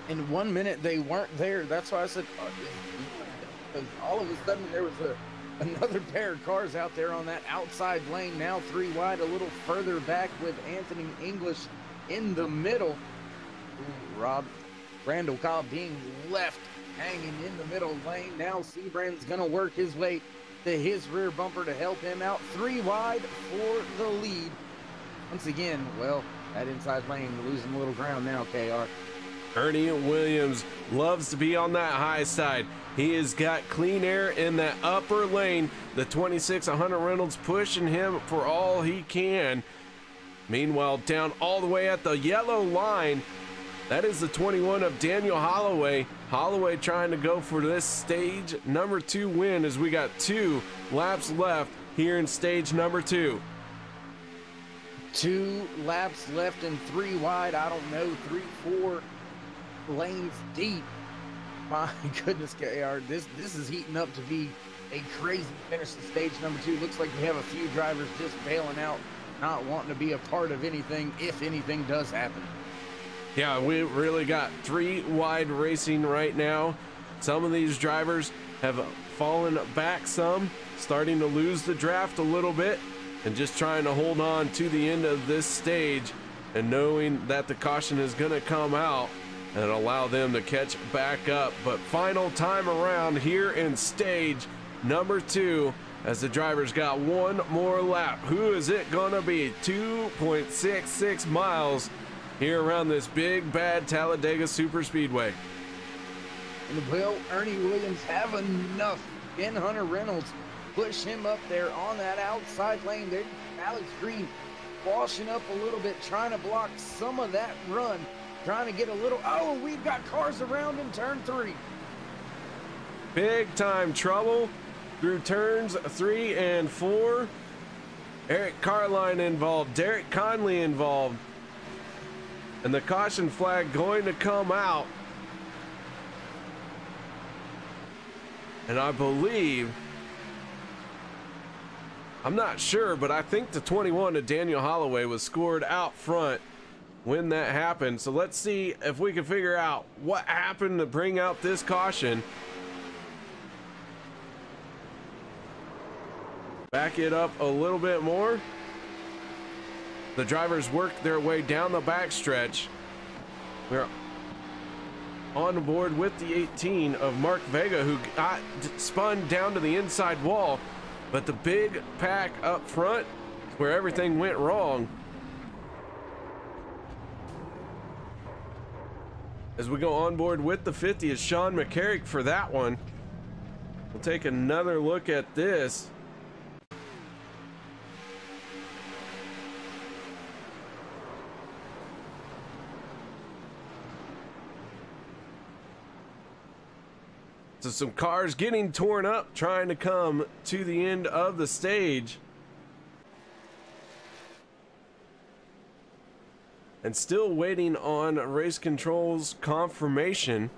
In 1 minute, they weren't there. That's why I said, all of a sudden there was another pair of cars out there on that outside lane. Now 3 wide, a little further back with Anthony English in the middle. Ooh, Randall Cobb being left hanging in the middle lane. Now Seabrand's going to work his way to his rear bumper to help him out. 3 wide for the lead. Once again, well, that inside lane losing a little ground now, KR. Ernie Williams loves to be on that high side. He has got clean air in that upper lane. The 26 Hunter Reynolds pushing him for all he can. Meanwhile, down all the way at the yellow line, that is the 21 of Daniel Holloway. Holloway trying to go for this stage number 2 win as we got 2 laps left here in stage number 2. 2 laps left and 3 wide. I don't know, 3-4 lanes deep. My goodness, KR, this is heating up to be a crazy finish to stage number 2. Looks like we have a few drivers just bailing out, not wanting to be a part of anything if anything does happen. Yeah, we really got 3 wide racing right now. Some of these drivers have fallen back some, starting to lose the draft a little bit, and just trying to hold on to the end of this stage and knowing that the caution is going to come out and allow them to catch back up. But final time around here in stage number 2 as the drivers got 1 more lap. Who is it going to be? 2.66 miles here around this big bad Talladega Super Speedway. And will Ernie Williams have enough? Can Hunter Reynolds push him up there on that outside lane? There, Alex Green washing up a little bit, trying to block some of that run, trying to get a little, oh, we've got cars around in turn 3. Big time trouble through turns 3 and 4. Eric Carline involved, Derek Conley involved, and the caution flag going to come out. And I believe, I'm not sure, but I think the 21 to Daniel Holloway was scored out front when that happened. So let's see if we can figure out what happened to bring out this caution. Back it up a little bit more. The drivers worked their way down the backstretch. We're on board with the 18 of Mark Vega, who got spun down to the inside wall, but the big pack up front is where everything went wrong. As we go on board with the 50 is Sean McCarrick for that one. We'll take another look at this. So some cars getting torn up, trying to come to the end of the stage. And still waiting on race control's confirmation.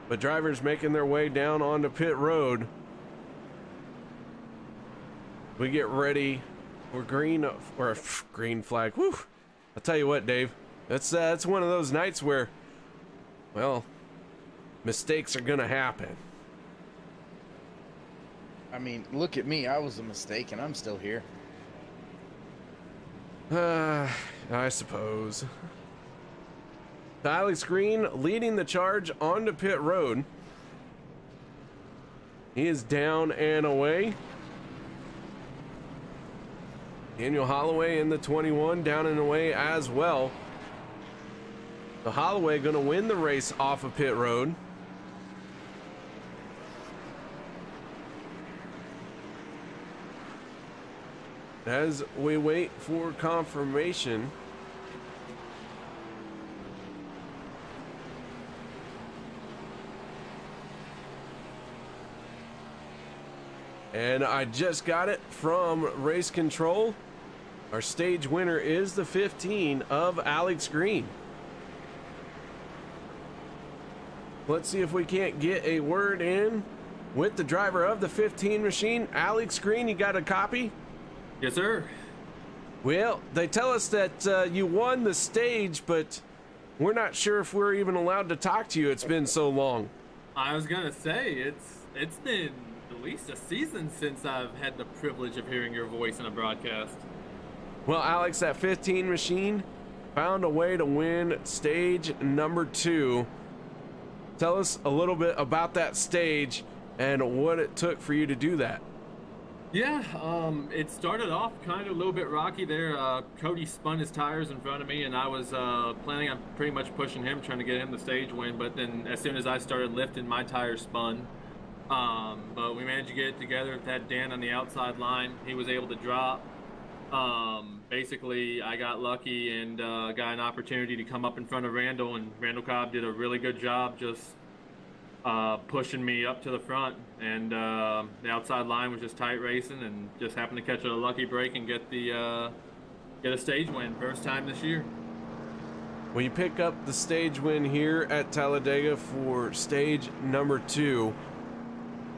But drivers making their way down onto pit road. We get ready for green flag. Whew. I'll tell you what, Dave, that's one of those nights where, well, mistakes are gonna happen. I mean, look at me. I was a mistake and I'm still here. I suppose. Alex Green leading the charge onto pit road. He is down and away. Daniel Holloway in the 21 down and away as well. The Holloway going to win the race off of pit road. As we wait for confirmation. And I just got it from race control. Our stage winner is the 15 of Alex Green. Let's see if we can't get a word in with the driver of the 15 machine. Alex Green, you got a copy? Yes, sir. Well, they tell us that you won the stage, but we're not sure if we're even allowed to talk to you. It's been so long. I was gonna say, it's been at least a season since I've had the privilege of hearing your voice in a broadcast. Well, Alex, that 15 machine found a way to win stage number 2. tell us a little bit about that stage and what it took for you to do that. Yeah, it started off kind of a little bit rocky there. Cody spun his tires in front of me, and I was planning on pretty much pushing him, trying to get him the stage win. But then as soon as I started lifting, my tires spun. But we managed to get it together with that Dan on the outside line. He was able to drop. Basically, I got lucky and got an opportunity to come up in front of Randall, and Randall Cobb did a really good job just pushing me up to the front, and the outside line was just tight racing, and just happened to catch a lucky break and get a stage win, first time this year. Well, you pick up the stage win here at Talladega for stage number 2,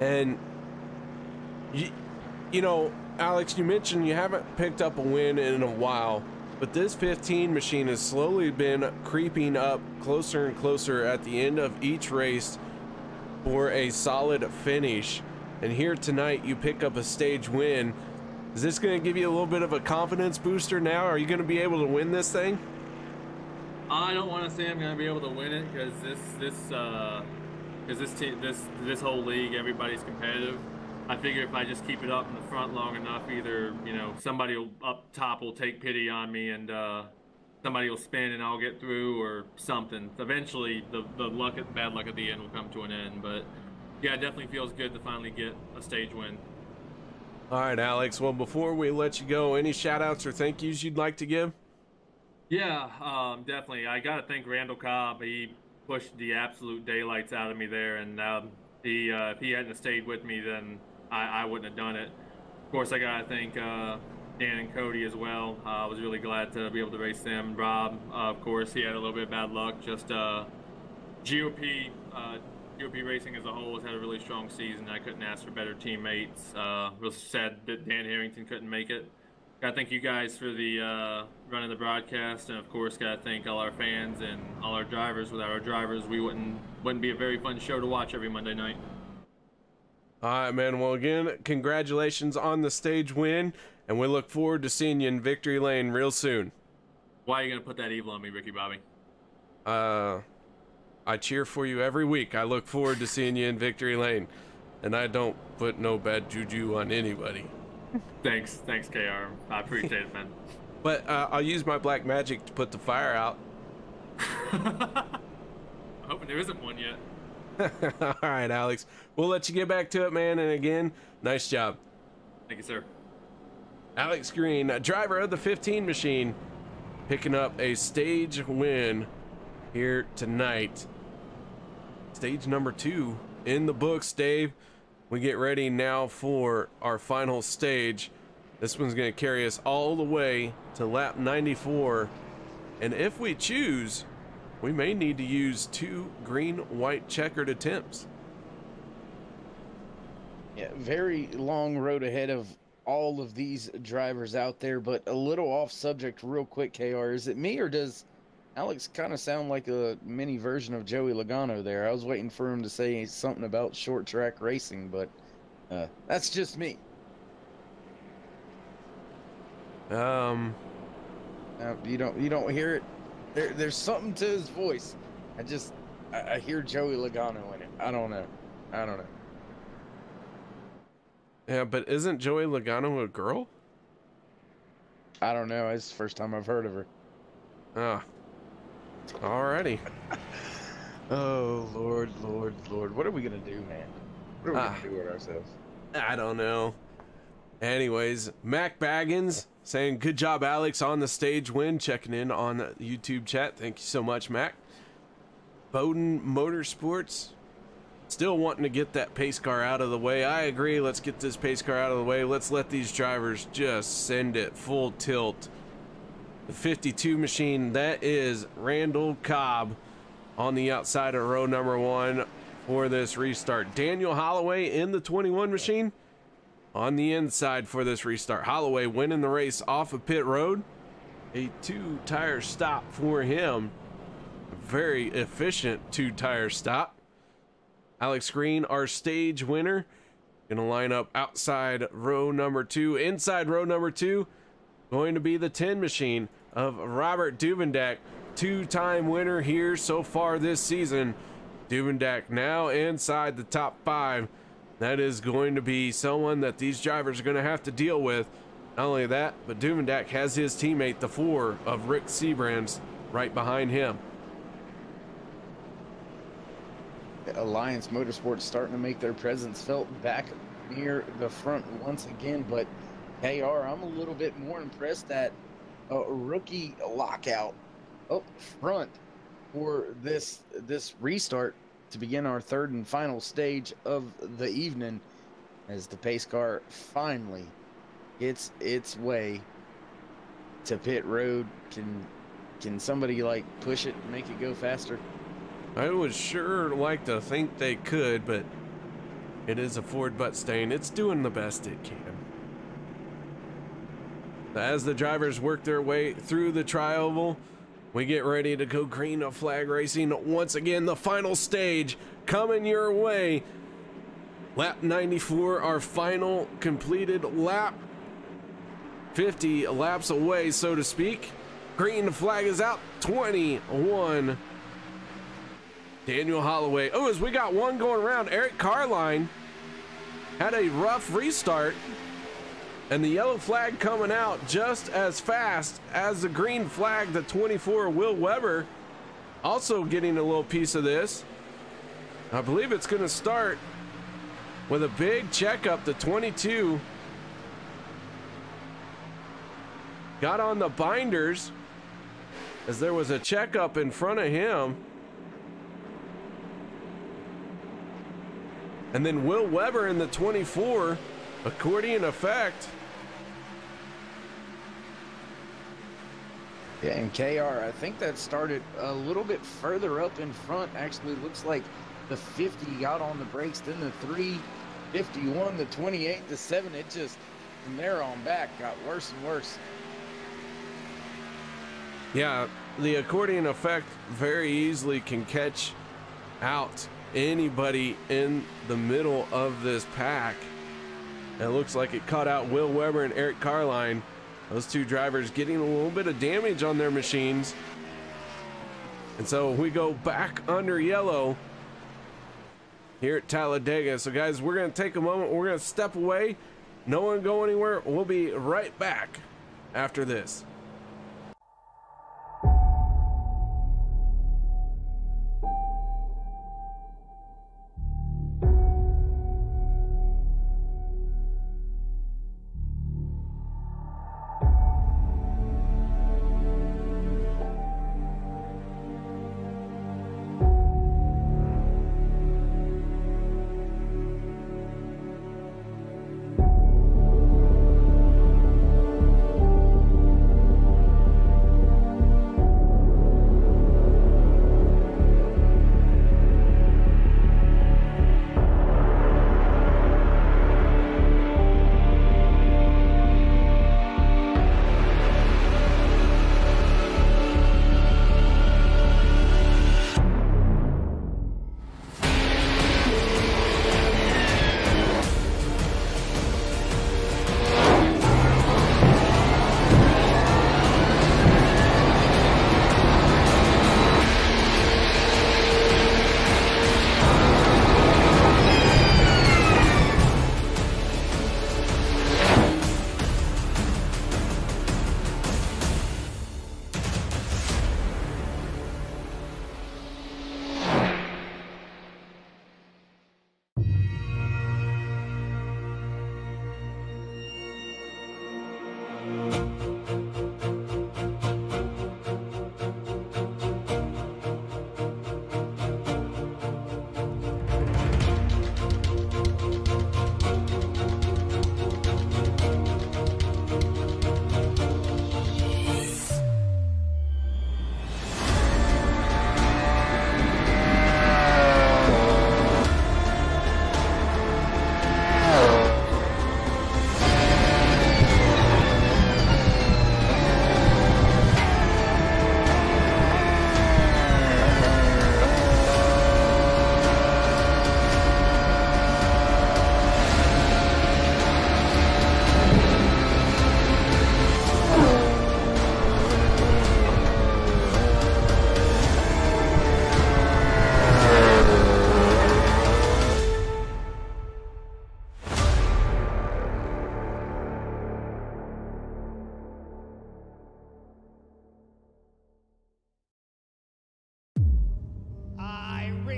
and you know, Alex, you mentioned you haven't picked up a win in a while, but this 15 machine has slowly been creeping up closer and closer at the end of each race for a solid finish. And here tonight you pick up a stage win. Is this going to give you a little bit of a confidence booster now? Are you going to be able to win this thing? I don't want to say I'm going to be able to win it, because this whole league, everybody's competitive. I figure if I just keep it up in the front long enough, either, you know, somebody up top will take pity on me, and somebody will spin and I'll get through, or something. Eventually, the bad luck at the end will come to an end. But yeah, it definitely feels good to finally get a stage win. All right, Alex. Well, before we let you go, any shout outs or thank yous you'd like to give? Yeah, definitely. I got to thank Randall Cobb. He pushed the absolute daylights out of me there, and if he hadn't stayed with me, then I wouldn't have done it. Of course, I got to thank Dan and Cody as well. I was really glad to be able to race them. Rob, of course, he had a little bit of bad luck. Just GOP racing as a whole has had a really strong season. I couldn't ask for better teammates. Real sad that Dan Harrington couldn't make it. Got to thank you guys for the running the broadcast, and of course, got to thank all our fans and all our drivers. Without our drivers, we wouldn't be a very fun show to watch every Monday night. All right, man. Well, again, congratulations on the stage win, and we look forward to seeing you in victory lane real soon. Why are you gonna put that evil on me, Ricky Bobby? I cheer for you every week. I look forward to seeing you in victory lane, and I don't put no bad juju on anybody. Thanks, KR. I appreciate it, man. But I'll use my black magic to put the fire out. I'm hoping there isn't one yet. All right, Alex. We'll let you get back to it, man. And again, nice job. Thank you, sir. Alex Green, driver of the 15 machine, picking up a stage win here tonight. Stage number 2 in the books, Dave. We get ready now for our final stage. This one's going to carry us all the way to lap 94. And if we choose, we may need to use 2 green-white checkered attempts. Yeah, very long road ahead of all of these drivers out there, but a little off subject real quick, KR. Is it me, or does Alex kind of sound like a mini version of Joey Logano there? I was waiting for him to say something about short track racing, but that's just me. You don't hear it? There's something to his voice. I hear Joey Logano in it. I don't know. Yeah, but isn't Joey Logano a girl? I don't know. It's the first time I've heard of her. Alrighty. Oh, Lord. What are we going to do, man? What are we going to do with ourselves? I don't know. Anyways, Mac Baggins saying, good job, Alex, on the stage win. Checking in on the YouTube chat. Thank you so much, Mac. Bowden Motorsports still wanting to get that pace car out of the way. I agree. Let's get this pace car out of the way. Let's let these drivers just send it full tilt. The 52 machine, that is Randall Cobb on the outside of row number 1 for this restart. Daniel Holloway in the 21 machine on the inside for this restart. Holloway winning the race off of pit road. A 2-tire stop for him. Very efficient 2-tire stop. Alex Green, our stage winner, gonna line up outside row number 2. Inside row number 2, going to be the 10 machine of Robert Duvendak, 2-time winner here so far this season Duvendak now inside the top 5. That is going to be someone that these drivers are going to have to deal with. Not only that, but Duvendak has his teammate, the 4 of Rick Seabrands, right behind him. Alliance Motorsports starting to make their presence felt back near the front once again, but KR, I'm a little bit more impressed at a rookie lockout up front for this restart to begin our third and final stage of the evening, as the pace car finally gets its way to pit road. Can somebody like push it and make it go faster? I would sure like to think they could, but it is a Ford Buttstain. It's doing the best it can. As the drivers work their way through the tri-oval, we get ready to go green to flag racing. Once again, the final stage coming your way. Lap 94, our final completed lap. 50 laps away, so to speak. Green flag is out, 21. Daniel Holloway. Oh, as we got one going around, Eric Carline had a rough restart, and the yellow flag coming out just as fast as the green flag. The 24, Will Weber, also getting a little piece of this. I believe it's going to start with a big checkup. The 22 got on the binders as there was a checkup in front of him. And then Will Weber in the 24, accordion effect. Yeah, and KR, I think that started a little bit further up in front. Actually, looks like the 50 got on the brakes, then the 3, 51, the 28, the 7. It just, from there on back, got worse and worse. Yeah, the accordion effect very easily can catch out anybody in the middle of this pack. It looks like it caught out Will Weber and Eric Carline. Those two drivers getting a little bit of damage on their machines. And so we go back under yellow here at Talladega. So guys, we're going to take a moment. We're going to step away. No one go anywhere. We'll be right back after this.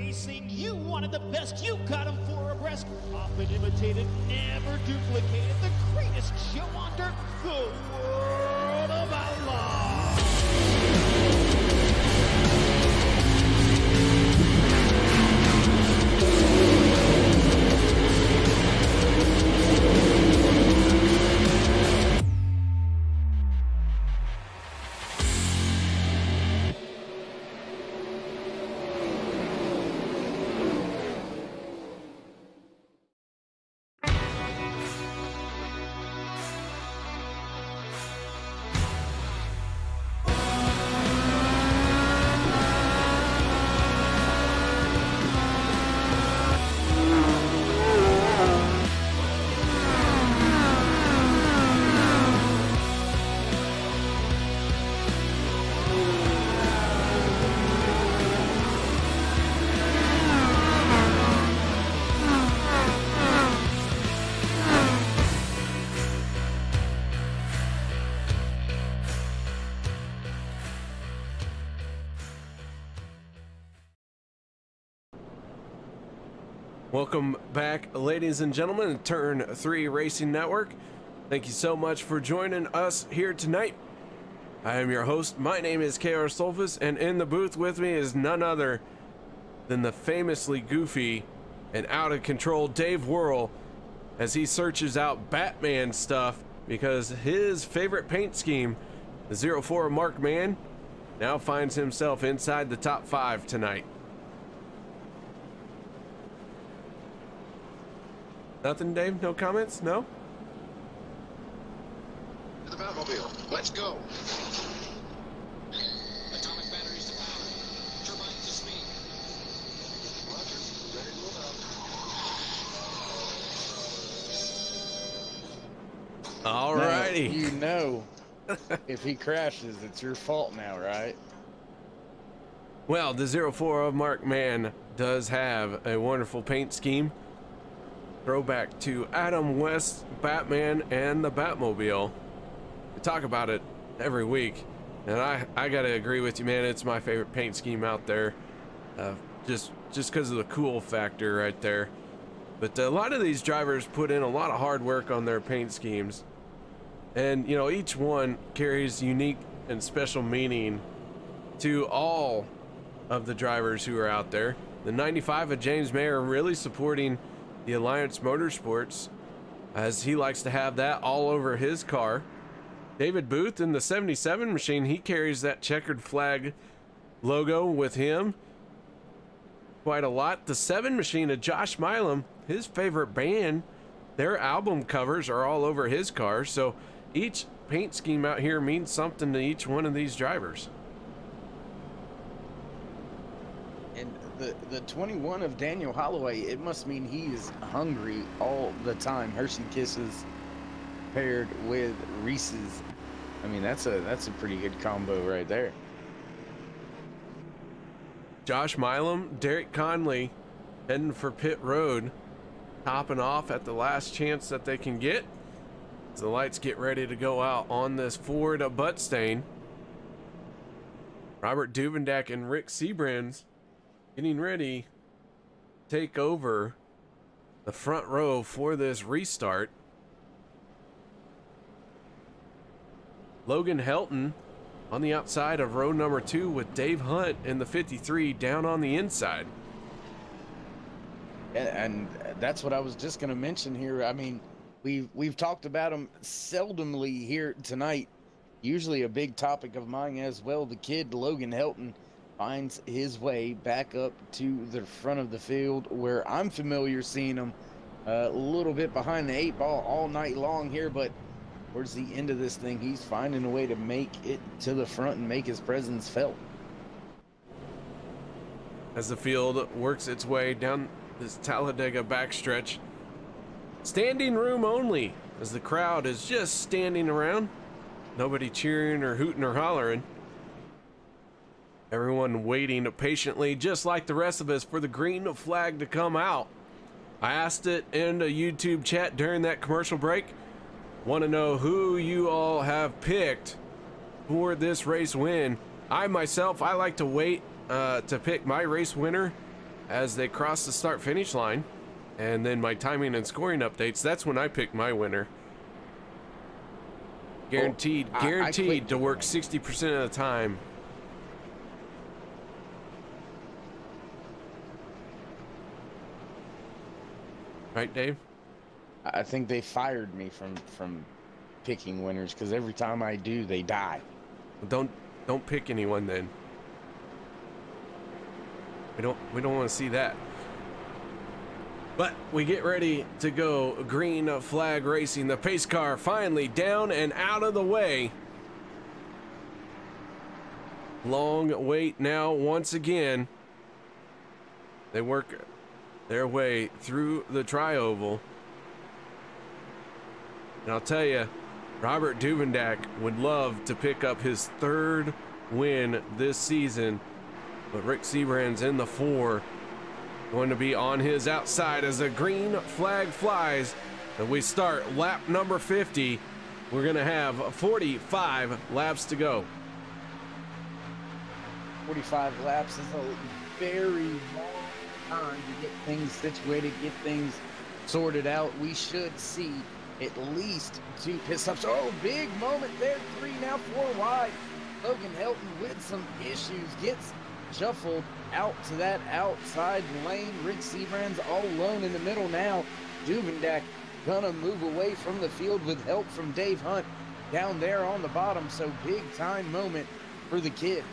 Racing, you wanted the best, you got them 4 abreast. Often imitated, never duplicated. The greatest show on dirt, the World of Outlaws. Welcome back, ladies and gentlemen, to Turn 3 Racing Network. Thank you so much for joining us here tonight. I am your host. My name is KR Stolfus, and in the booth with me is none other than the famously goofy and out of control Dave Worrell, as he searches out Batman stuff because his favorite paint scheme, the 04 Mark Man, now finds himself inside the top 5 tonight. Nothing, Dave? No comments? No? To the Batmobile. Let's go. Atomic batteries to power. Turbines to speed. Roger. Ready to move out. Alrighty. Now, you know, if he crashes, it's your fault now, right? Well, the 04 of Mark Man does have a wonderful paint scheme. Throwback to Adam West's Batman and the Batmobile. We talk about it every week, and I gotta agree with you, man. It's my favorite paint scheme out there, just because of the cool factor right there. But a lot of these drivers put in a lot of hard work on their paint schemes, and you know, each one carries unique and special meaning to all of the drivers who are out there. The 95 of James Mayer really supporting the Alliance Motorsports, as he likes to have that all over his car. David Booth in the 77 machine, he carries that checkered flag logo with him quite a lot. The 7 machine of Josh Milam, his favorite band, their album covers are all over his car. So each paint scheme out here means something to each one of these drivers. And the 21 of Daniel Holloway, it must mean he is hungry all the time. Hershey Kisses paired with Reese's. I mean, that's a pretty good combo right there. Josh Milam, Derek Conley heading for pit road, topping off at the last chance that they can get as the lights get ready to go out on this Ford Buttstain. Robert Duvendak and Rick Seabrands getting ready to take over the front row for this restart. Logan Helton on the outside of row number 2 with Dave Hunt in the 53 down on the inside. And that's what I was just going to mention here. I mean, we've talked about him seldomly here tonight. Usually a big topic of mine as well. The kid Logan Helton finds his way back up to the front of the field, where I'm familiar seeing him a little bit behind the 8 ball all night long here, but towards the end of this thing, he's finding a way to make it to the front and make his presence felt. As the field works its way down this Talladega backstretch, standing room only, as the crowd is just standing around, nobody cheering or hooting or hollering. Everyone waiting patiently, just like the rest of us, for the green flag to come out. I asked it in a YouTube chat during that commercial break. Want to know who you all have picked for this race win. I myself, I like to wait to pick my race winner as they cross the start finish line. And then my timing and scoring updates, that's when I pick my winner. Guaranteed to work 60% of the time. Right, Dave? I think they fired me from picking winners because every time I do, they die. Don't pick anyone then. We don't want to see that. But we get ready to go green flag racing. The pace car finally down and out of the way. Long wait now once again. They work their way through the tri-oval. And I'll tell you, Robert Duvendak would love to pick up his third win this season. But Rick Seabrand's in the 4. Going to be on his outside as the green flag flies. And we start lap number 50. We're going to have 45 laps to go. 45 laps is a very long time to get things situated, get things sorted out. We should see at least 2 pit stops. Oh, big moment there. 3 now, 4 wide. Logan Helton with some issues gets shuffled out to that outside lane. Rick Seabrand's all alone in the middle now. Duvendak gonna move away from the field with help from Dave Hunt down there on the bottom. So big time moment for the kid.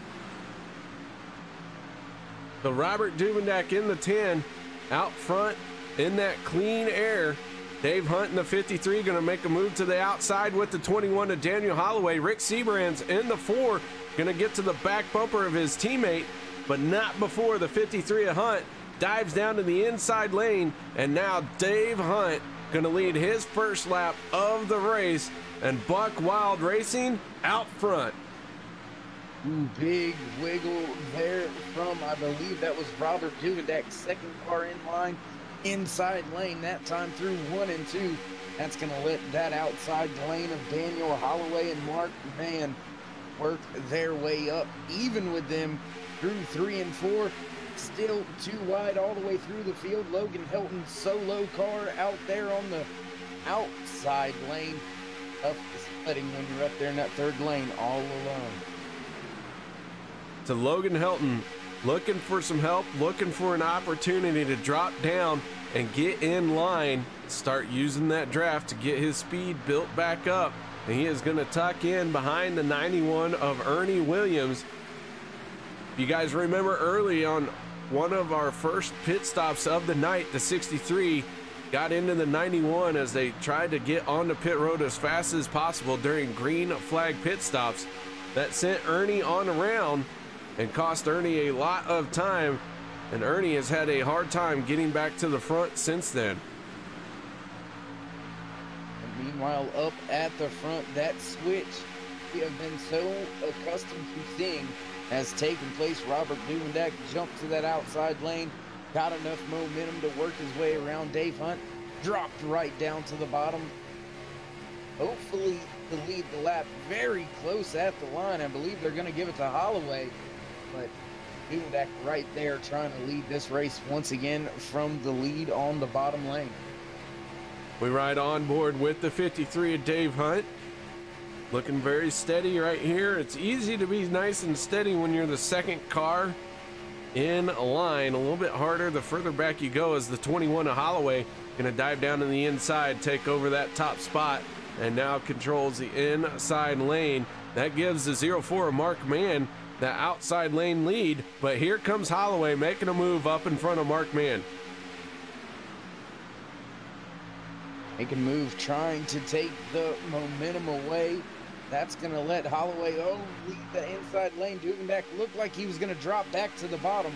So Robert Duvendak in the 10 out front in that clean air. Dave Hunt in the 53 going to make a move to the outside with the 21 to Daniel Holloway. Rick Seabrand's in the 4, going to get to the back bumper of his teammate, but not before the 53 of Hunt dives down to the inside lane. And now Dave Hunt going to lead his first lap of the race, and Buck Wild Racing out front. Ooh, big wiggle there from, I believe that was Robert Duvendak's second car in line. Inside lane that time through 1 and 2. That's going to let that outside lane of Daniel Holloway and Mark Mann work their way up, even with them through 3 and 4. Still 2 wide all the way through the field. Logan Helton's solo car out there on the outside lane. Tough sledding when you're up there in that third lane all alone. To Logan Helton, looking for some help, looking for an opportunity to drop down and get in line, start using that draft to get his speed built back up. And he is going to tuck in behind the 91 of Ernie Williams. You guys remember early on one of our first pit stops of the night, the 63 got into the 91 as they tried to get on the pit road as fast as possible during green flag pit stops. That sent Ernie on around and cost Ernie a lot of time, and Ernie has had a hard time getting back to the front since then. And meanwhile, up at the front, that switch we have been so accustomed to seeing has taken place. Robert Duvendak jumped to that outside lane, got enough momentum to work his way around Dave Hunt, dropped right down to the bottom. Hopefully to lead the lap very close at the line. I believe they're going to give it to Holloway, but Duvendak right there trying to lead this race once again from the lead on the bottom lane. We ride on board with the 53 of Dave Hunt. Looking very steady right here. It's easy to be nice and steady when you're the second car in a line. A little bit harder the further back you go, as the 21 of Holloway going to dive down to the inside, take over that top spot, and now controls the inside lane. That gives the 04 of Mark Mann the outside lane lead, but here comes Holloway making a move up in front of Mark Mann. Making a move, trying to take the momentum away. That's going to let Holloway lead the inside lane. Duvendak looked like he was going to drop back to the bottom.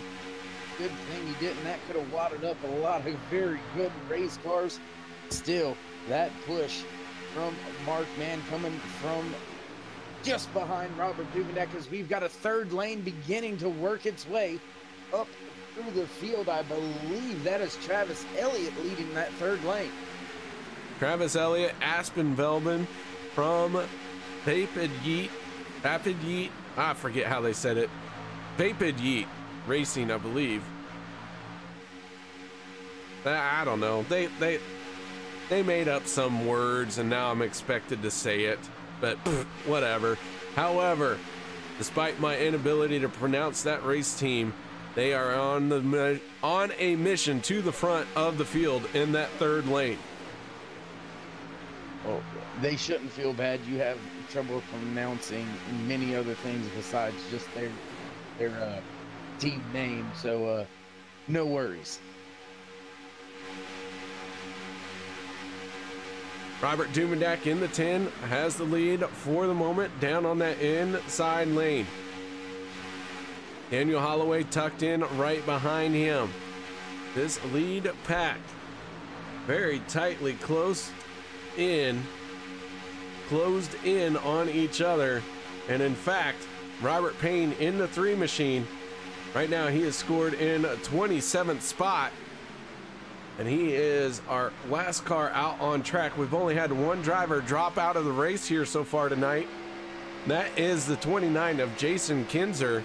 Good thing he didn't. That could have wadded up a lot of very good race cars. Still, that push from Mark Mann coming from just behind Robert Duvendak, as we've got a third lane beginning to work its way up through the field. I believe that is Travis Elliott leading that third lane. Travis Elliott, Aspen Velbin from Vapid Yeet, I forget how they said it. Vapid Yeet Racing, I believe. I don't know. They made up some words, and now I'm expected to say it, but whatever. However, despite my inability to pronounce that race team, they are on a mission to the front of the field in that third lane. Well, they shouldn't feel bad. You have trouble pronouncing many other things besides just their team name, so no worries. Robert Dumendak in the 10 has the lead for the moment down on that inside lane. Daniel Holloway tucked in right behind him. This lead packed very tightly closed in on each other. And in fact, Robert Payne in the 3 machine. Right now he is scored in 27th spot. And he is our last car out on track. We've only had one driver drop out of the race here so far tonight. That is the 29 of Jason Kinzer.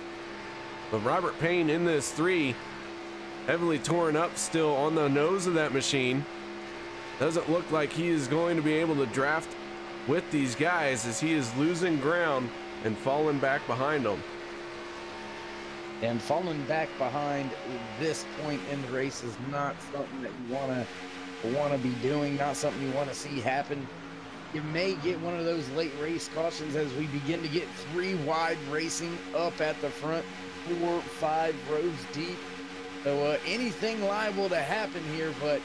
But Robert Payne in this 3, heavily torn up still on the nose of that machine. Doesn't look like he is going to be able to draft with these guys as he is losing ground and falling back behind them. And falling back behind this point in the race is not something that you want to be doing, not something you want to see happen. You may get one of those late race cautions as we begin to get 3 wide racing up at the front, 4, 5 rows deep. So anything liable to happen here, but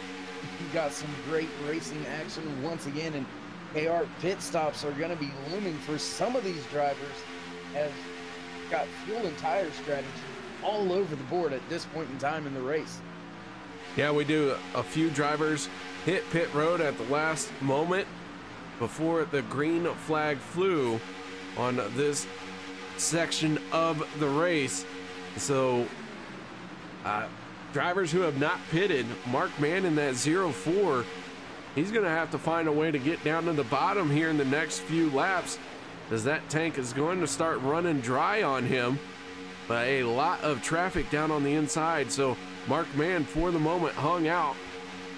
you got some great racing action once again, and KR pit stops are going to be looming for some of these drivers as got fuel and tire strategy all over the board at this point in time in the race. Yeah, we do. A few drivers hit pit road at the last moment before the green flag flew on this section of the race. So drivers who have not pitted, Mark Mann in that 04, he's going to have to find a way to get down to the bottom here in the next few laps, as that tank is going to start running dry on him. But a lot of traffic down on the inside, so Mark Mann for the moment hung out.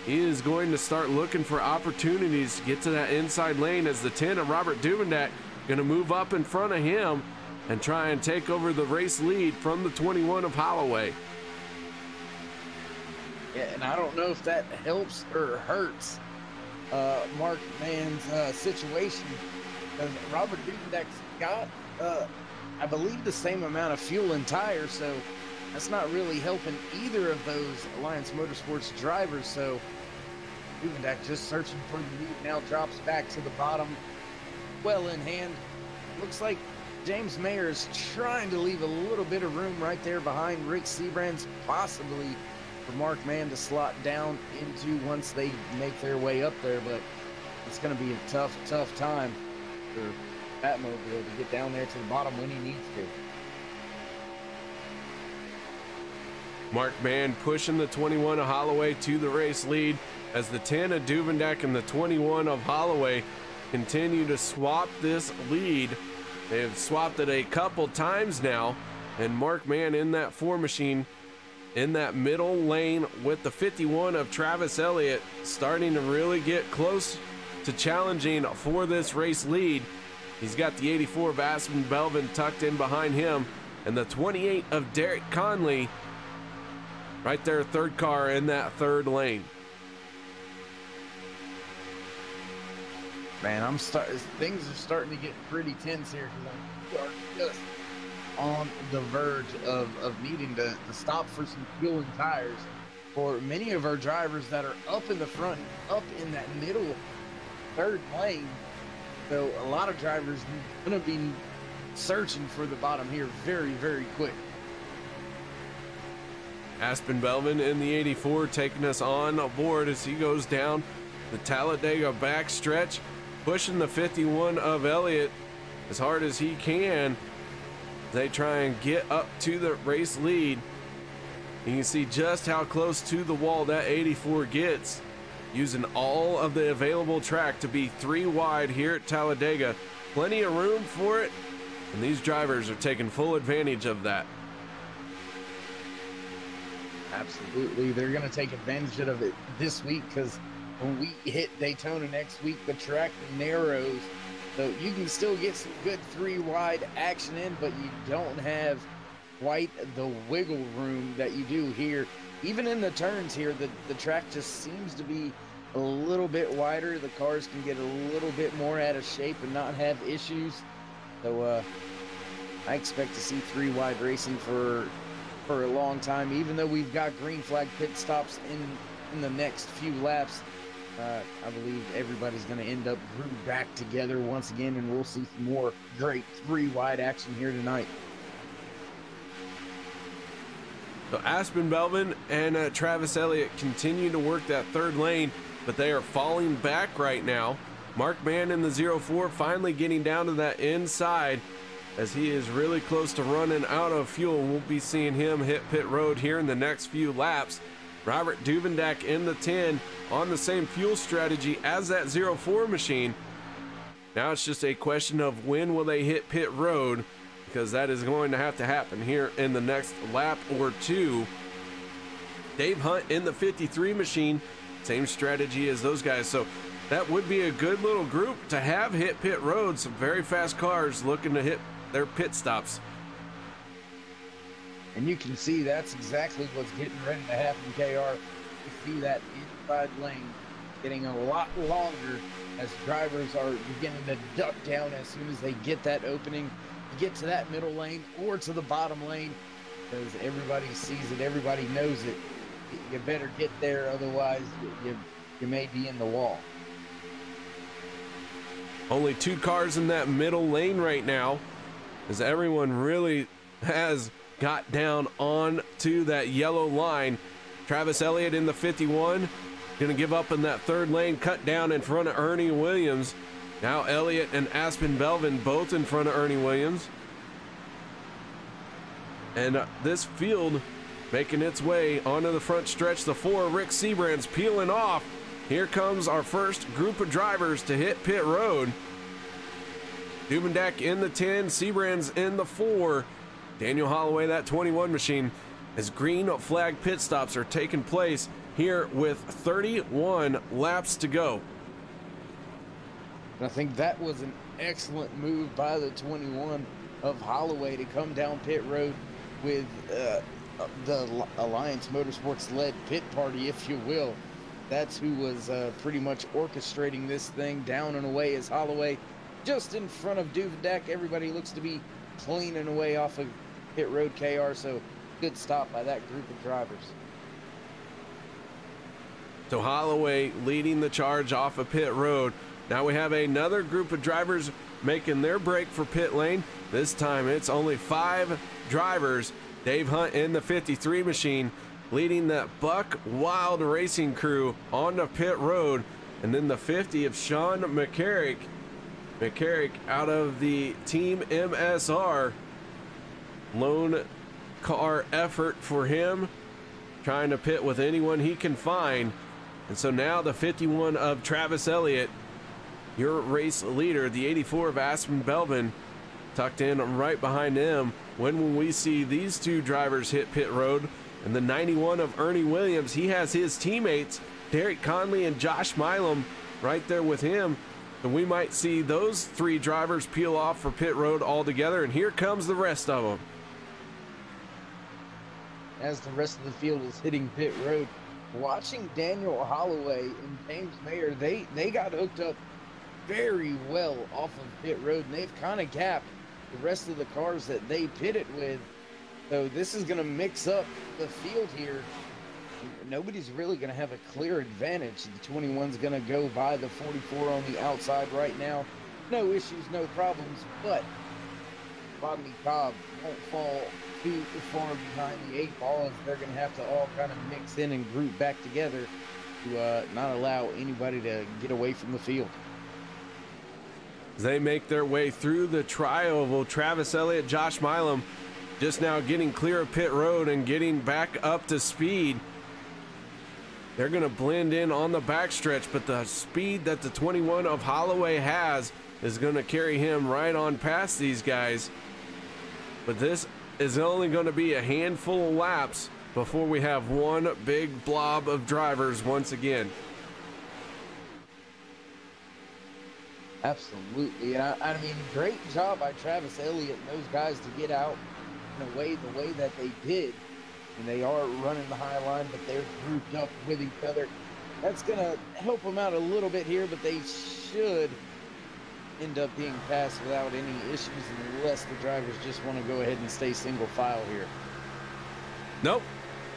He is going to start looking for opportunities to get to that inside lane, as the 10 of Robert Duvendak going to move up in front of him and try and take over the race lead from the 21 of Holloway. Yeah, and I don't know if that helps or hurts Mark Mann's situation, because Robert Duvendak's got, I believe, the same amount of fuel and tires, so that's not really helping either of those Alliance Motorsports drivers. So Duvendak just searching for the lead, now drops back to the bottom, well in hand. Looks like James Mayer is trying to leave a little bit of room right there behind Rick Seabrands, possibly for Mark Mann to slot down into once they make their way up there, but it's going to be a tough time for Batmobile to get down there to the bottom when he needs to. Mark Mann pushing the 21 of Holloway to the race lead, as the 10 of Duvendak and the 21 of Holloway continue to swap this lead. They have swapped it a couple times now, and Mark Mann in that 4 machine in that middle lane with the 51 of Travis Elliott starting to really get close to challenging for this race lead. He's got the 84 of Aspen Belvin tucked in behind him, and the 28 of Derek Conley right there, third car in that third lane. Man, things are starting to get pretty tense here, because we are just on the verge of needing to stop for some fuel and tires for many of our drivers that are up in the front, up in that middle third lane. So a lot of drivers are going to be searching for the bottom here very, very quick. Aspen Belvin in the 84 taking us on board as he goes down the Talladega backstretch, pushing the 51 of Elliott as hard as he can. They try and get up to the race lead. You can see just how close to the wall that 84 gets, using all of the available track to be 3 wide here at Talladega. Plenty of room for it, and these drivers are taking full advantage of that. Absolutely. They're going to take advantage of it this week because when we hit Daytona next week, the track narrows. So you can still get some good 3-wide action in, but you don't have quite the wiggle room that you do here. Even in the turns here, the track just seems to be a little bit wider. The cars can get a little bit more out of shape and not have issues. So I expect to see 3-wide racing for a long time, even though we've got green flag pit stops in the next few laps. I believe everybody's going to end up grouped back together once again, and we'll see some more great 3-wide action here tonight. So Aspen Belvin and Travis Elliott continue to work that third lane, but they are falling back right now. Mark Mann in the 04 finally getting down to that inside as he is really close to running out of fuel. We'll be seeing him hit pit road here in the next few laps. Robert Duvendak in the 10 on the same fuel strategy as that 04 machine. Now it's just a question of when will they hit pit road, because that is going to have to happen here in the next lap or two. Dave Hunt in the 53 machine, same strategy as those guys. So that would be a good little group to have hit pit road. Some very fast cars looking to hit their pit stops. And you can see that's exactly what's getting ready to happen, KR. You see that inside lane getting a lot longer as drivers are beginning to duck down as soon as they get that opening to get to that middle lane or to the bottom lane, because everybody sees it, everybody knows it. You better get there, otherwise you may be in the wall. Only 2 cars in that middle lane right now, as everyone really has got down on to that yellow line. Travis Elliott in the 51 gonna give up in that third lane, cut down in front of Ernie Williams. Now Elliott and Aspen Belvin both in front of Ernie Williams. And this field making its way onto the front stretch. The 4, Rick Seabrand's peeling off. Here comes our first group of drivers to hit pit road. Duvendak in the 10, Seabrand's in the 4. Daniel Holloway, that 21 machine, as green flag pit stops are taking place here with 31 laps to go. I think that was an excellent move by the 21 of Holloway to come down pit road with the Alliance Motorsports led pit party, if you will. That's who was pretty much orchestrating this thing. Down and away is Holloway, just in front of Duvendak. Everybody looks to be cleaning away off of pit road, KR, so good stop by that group of drivers. So Holloway leading the charge off of pit road. Now we have another group of drivers making their break for pit lane. This time it's only 5 drivers. Dave Hunt in the 53 machine leading that Buck Wild Racing crew onto pit road. And then the 50 of Sean McCarrick. McCarrick out of the Team MSR. Lone car effort for him, trying to pit with anyone he can find. And so now the 51 of Travis Elliott, your race leader, the 84 of Aspen Belvin, tucked in right behind him. When will we see these 2 drivers hit pit road? And the 91 of Ernie Williams, he has his teammates, Derek Conley and Josh Milam, right there with him. And we might see those 3 drivers peel off for pit road altogether. And here comes the rest of them. As the rest of the field is hitting pit road, watching Daniel Holloway and James Mayer, they got hooked up very well off of pit road, and they've kind of gapped the rest of the cars that they pitted with. So this is going to mix up the field here. Nobody's really going to have a clear advantage. The 21's going to go by the 44 on the outside right now. No issues, no problems, but Bodley Cobb won't fall too far behind the 8 ball, as they're going to have to all kind of mix in and group back together to not allow anybody to get away from the field. They make their way through the tri-oval. Travis Elliott, Josh Milam just now getting clear of pit road and getting back up to speed. They're going to blend in on the backstretch, but the speed that the 21 of Holloway has is going to carry him right on past these guys. But this is only going to be a handful of laps before we have one big blob of drivers once again. Absolutely. I mean, great job by Travis Elliott and those guys to get out in the way that they did. And they are running the high line, but they're grouped up with each other. That's going to help them out a little bit here, but they should end up being passed without any issues unless the drivers just want to go ahead and stay single file here. Nope,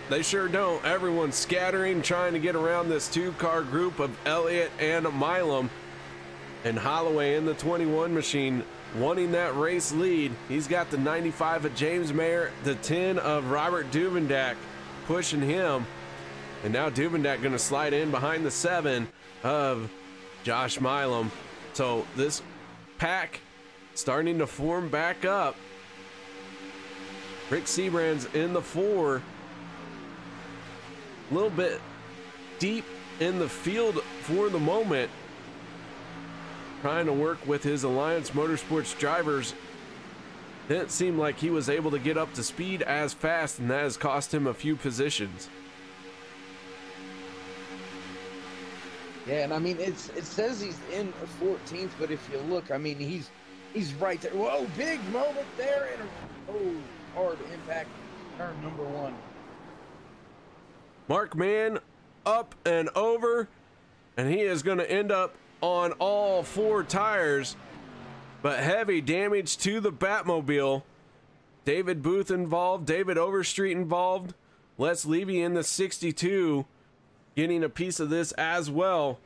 they sure don't. Everyone's scattering, trying to get around this two-car group of Elliott and Milam. And Holloway in the 21 machine wanting that race lead. He's got the 95 of James Mayer, the 10 of Robert Duvendak pushing him. And now Duvendak going to slide in behind the 7 of Josh Milam. So this pack starting to form back up. Rick Seabrand's in the 4. A little bit deep in the field for the moment. Trying to work with his Alliance Motorsports drivers. Didn't seem like he was able to get up to speed as fast, and that has cost him a few positions. Yeah, and I mean, it says he's in 14th, but if you look, I mean, he's right there. Whoa, big moment there, and hard impact, turn number 1. Mark Mann up and over, and he is going to end up on all 4 tires, but heavy damage to the Batmobile. David Booth involved, David Overstreet involved, Les Levy in the 62 getting a piece of this as well.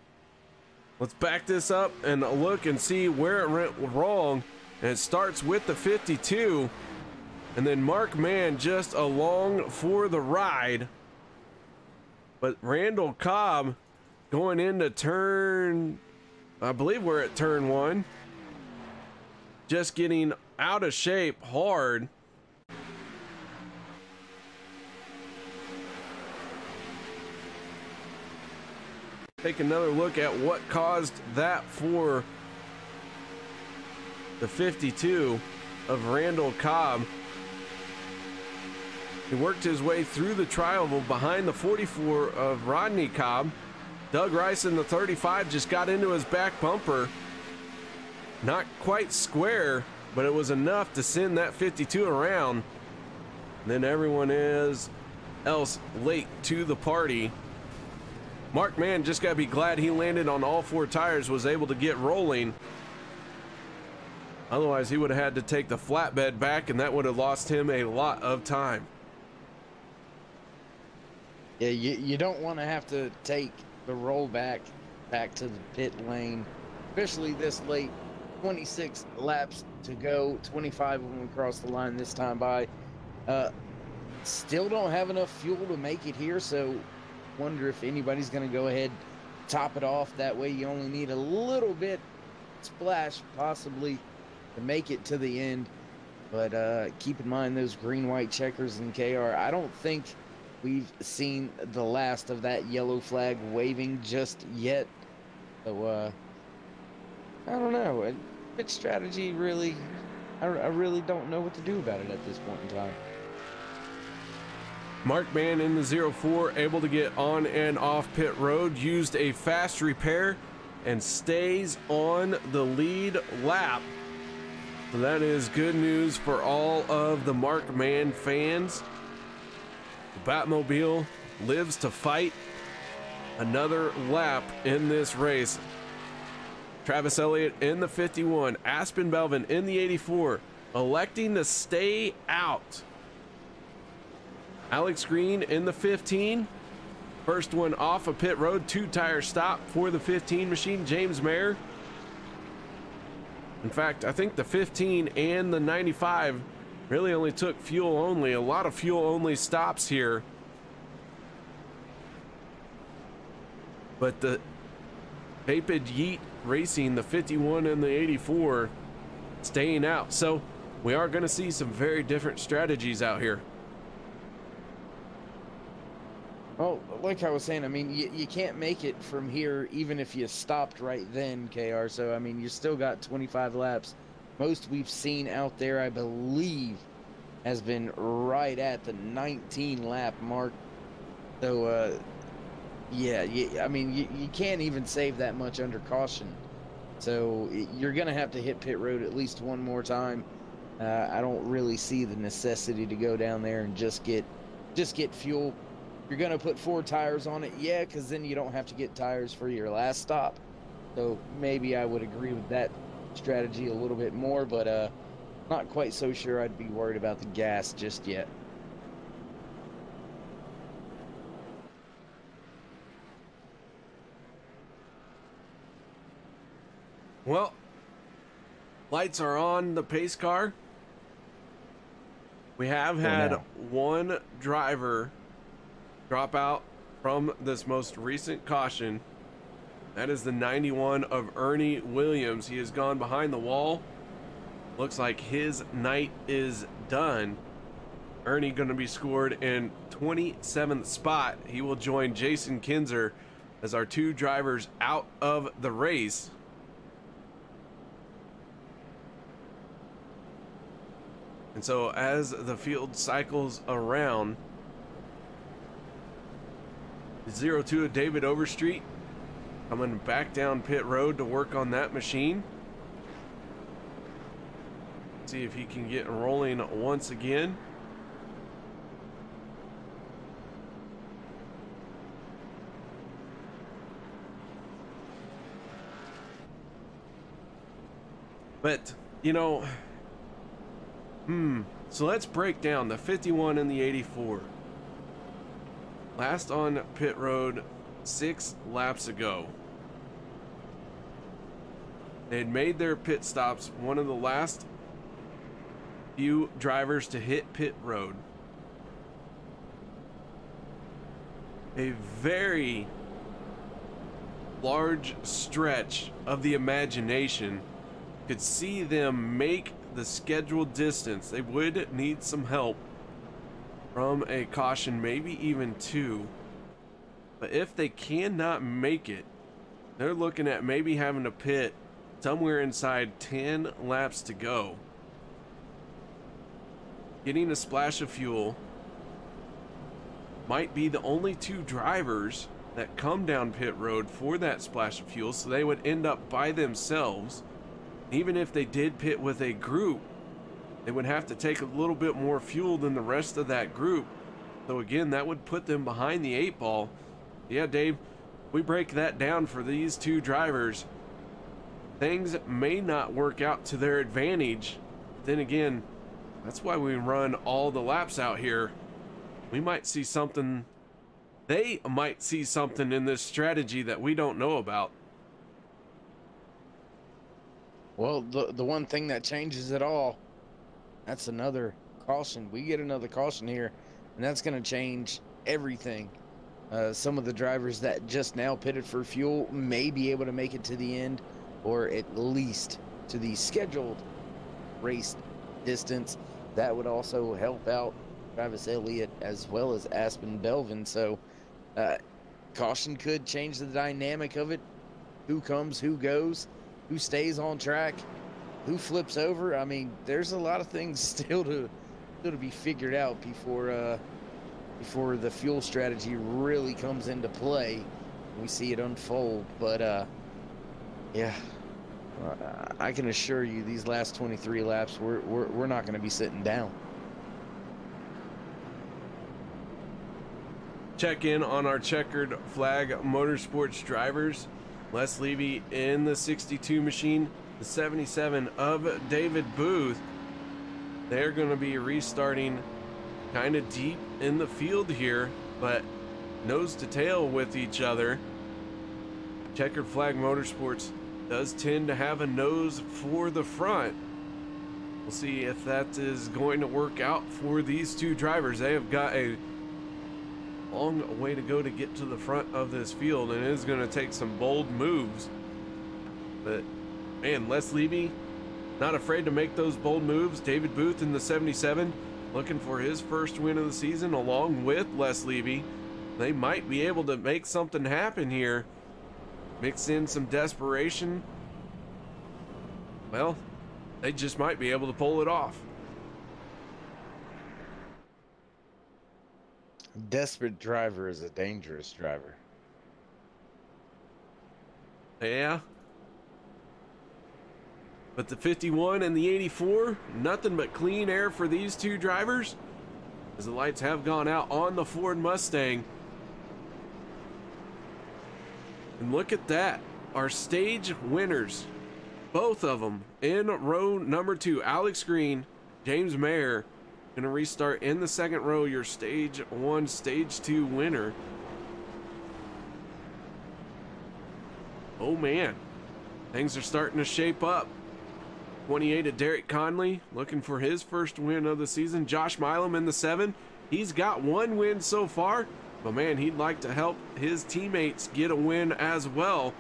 Let's back this up and look and see where it went wrong. And it starts with the 52, and then Mark Mann just along for the ride. But Randall Cobb going into turn, I believe we're at turn 1, just getting out of shape hard. Take another look at what caused that for the 52 of Randall Cobb. He worked his way through the tri-oval behind the 44 of Rodney Cobb. Doug Rice in the 35 just got into his back bumper. Not quite square, but it was enough to send that 52 around. And then everyone else late to the party. Mark Mann just got to be glad he landed on all 4 tires, was able to get rolling. Otherwise, he would have had to take the flatbed back, and that would have lost him a lot of time. Yeah, you don't want to have to take the rollback back to the pit lane, especially this late. 26 laps to go, 25 when we cross the line this time by. Still don't have enough fuel to make it here, so wonder if anybody's going to go ahead, top it off. That way you only need a little bit splash possibly to make it to the end. But keep in mind those green-white checkers in KR. I don't think we've seen the last of that yellow flag waving just yet. So I don't know. Pit strategy really, I really don't know what to do about it at this point in time. Mark Mann in the 04, able to get on and off pit road, used a fast repair and stays on the lead lap. So that is good news for all of the Mark Mann fans. The Batmobile lives to fight another lap in this race. Travis Elliott in the 51, Aspen Belvin in the 84, electing to stay out. Alex Green in the 15, first one off of pit road, 2-tire stop for the 15 machine, James Mayer. In fact, I think the 15 and the 95 really only took fuel only, a lot of fuel only stops here. But the Vapid Yeet Racing, the 51 and the 84, staying out. So we are going to see some very different strategies out here. Well, like I was saying, I mean, you can't make it from here even if you stopped right then, KR. So, I mean, you still got 25 laps. Most we've seen out there, I believe, has been right at the 19 lap mark. So, yeah, I mean, you can't even save that much under caution. So you're going to have to hit pit road at least one more time. I don't really see the necessity to go down there and just get fuel. You're going to put 4 tires on it, yeah, because then you don't have to get tires for your last stop. So maybe I would agree with that strategy a little bit more, but not quite so sure I'd be worried about the gas just yet. Well, lights are on the pace car. We have had one driver drop out from this most recent caution. That is the 91 of Ernie Williams. He has gone behind the wall. Looks like his night is done. Ernie going to be scored in 27th spot. He will join Jason Kinzer as our 2 drivers out of the race. And so as the field cycles around, 02 of David Overstreet coming back down pit road to work on that machine. See if he can get rolling once again. But, you know, so let's break down the 51 and the 84. Last on pit road 6 laps ago. They had made their pit stops, one of the last few drivers to hit pit road. A very large stretch of the imagination could see them make the scheduled distance. They would need some help from a caution, maybe even 2. But if they cannot make it, they're looking at maybe having to pit somewhere inside 10 laps to go. Getting a splash of fuel might be the only 2 drivers that come down pit road for that splash of fuel, so they would end up by themselves. Even if they did pit with a group, they would have to take a little bit more fuel than the rest of that group. So again, that would put them behind the 8 ball. Yeah, Dave, we break that down for these 2 drivers. Things may not work out to their advantage. Then again, that's why we run all the laps out here. We might see something, they might see something in this strategy that we don't know about. Well, the one thing that changes it all, that's another caution. We get another caution here, and that's going to change everything. Some of the drivers that just now pitted for fuel may be able to make it to the end, or at least to the scheduled race distance. That would also help out Travis Elliott as well as Aspen Belvin. So caution could change the dynamic of it. Who comes, who goes, who stays on track, who flips over. I mean, there's a lot of things still to be figured out before the fuel strategy really comes into play. We see it unfold. But yeah, I can assure you these last 23 laps, we're not going to be sitting down. Check in on our checkered flag motorsports drivers. Les Levy in the 62 machine, the 77 of David Booth. They're going to be restarting kind of deep in the field here, but nose to tail with each other. Checkered flag motorsports does tend to have a nose for the front. We'll see if that is going to work out for these 2 drivers. They have got a long way to go to get to the front of this field, and it is going to take some bold moves. But man, Les Levy not afraid to make those bold moves. David Booth in the 77 looking for his first win of the season along with Les Levy. They might be able to make something happen here. Mix in some desperation. Well, they just might be able to pull it off. Desperate driver is a dangerous driver. Yeah. But the 51 and the 84, nothing but clean air for these two drivers, as the lights have gone out on the Ford Mustang. And look at that. Our stage winners, both of them in row number 2. Alex Green, James Mayer, going to restart in the second row, your stage 1, stage 2 winner. Oh man, things are starting to shape up. 28 of Derek Conley looking for his first win of the season. Josh Milam in the 7. He's got 1 win so far, but man, he'd like to help his teammates get a win as well.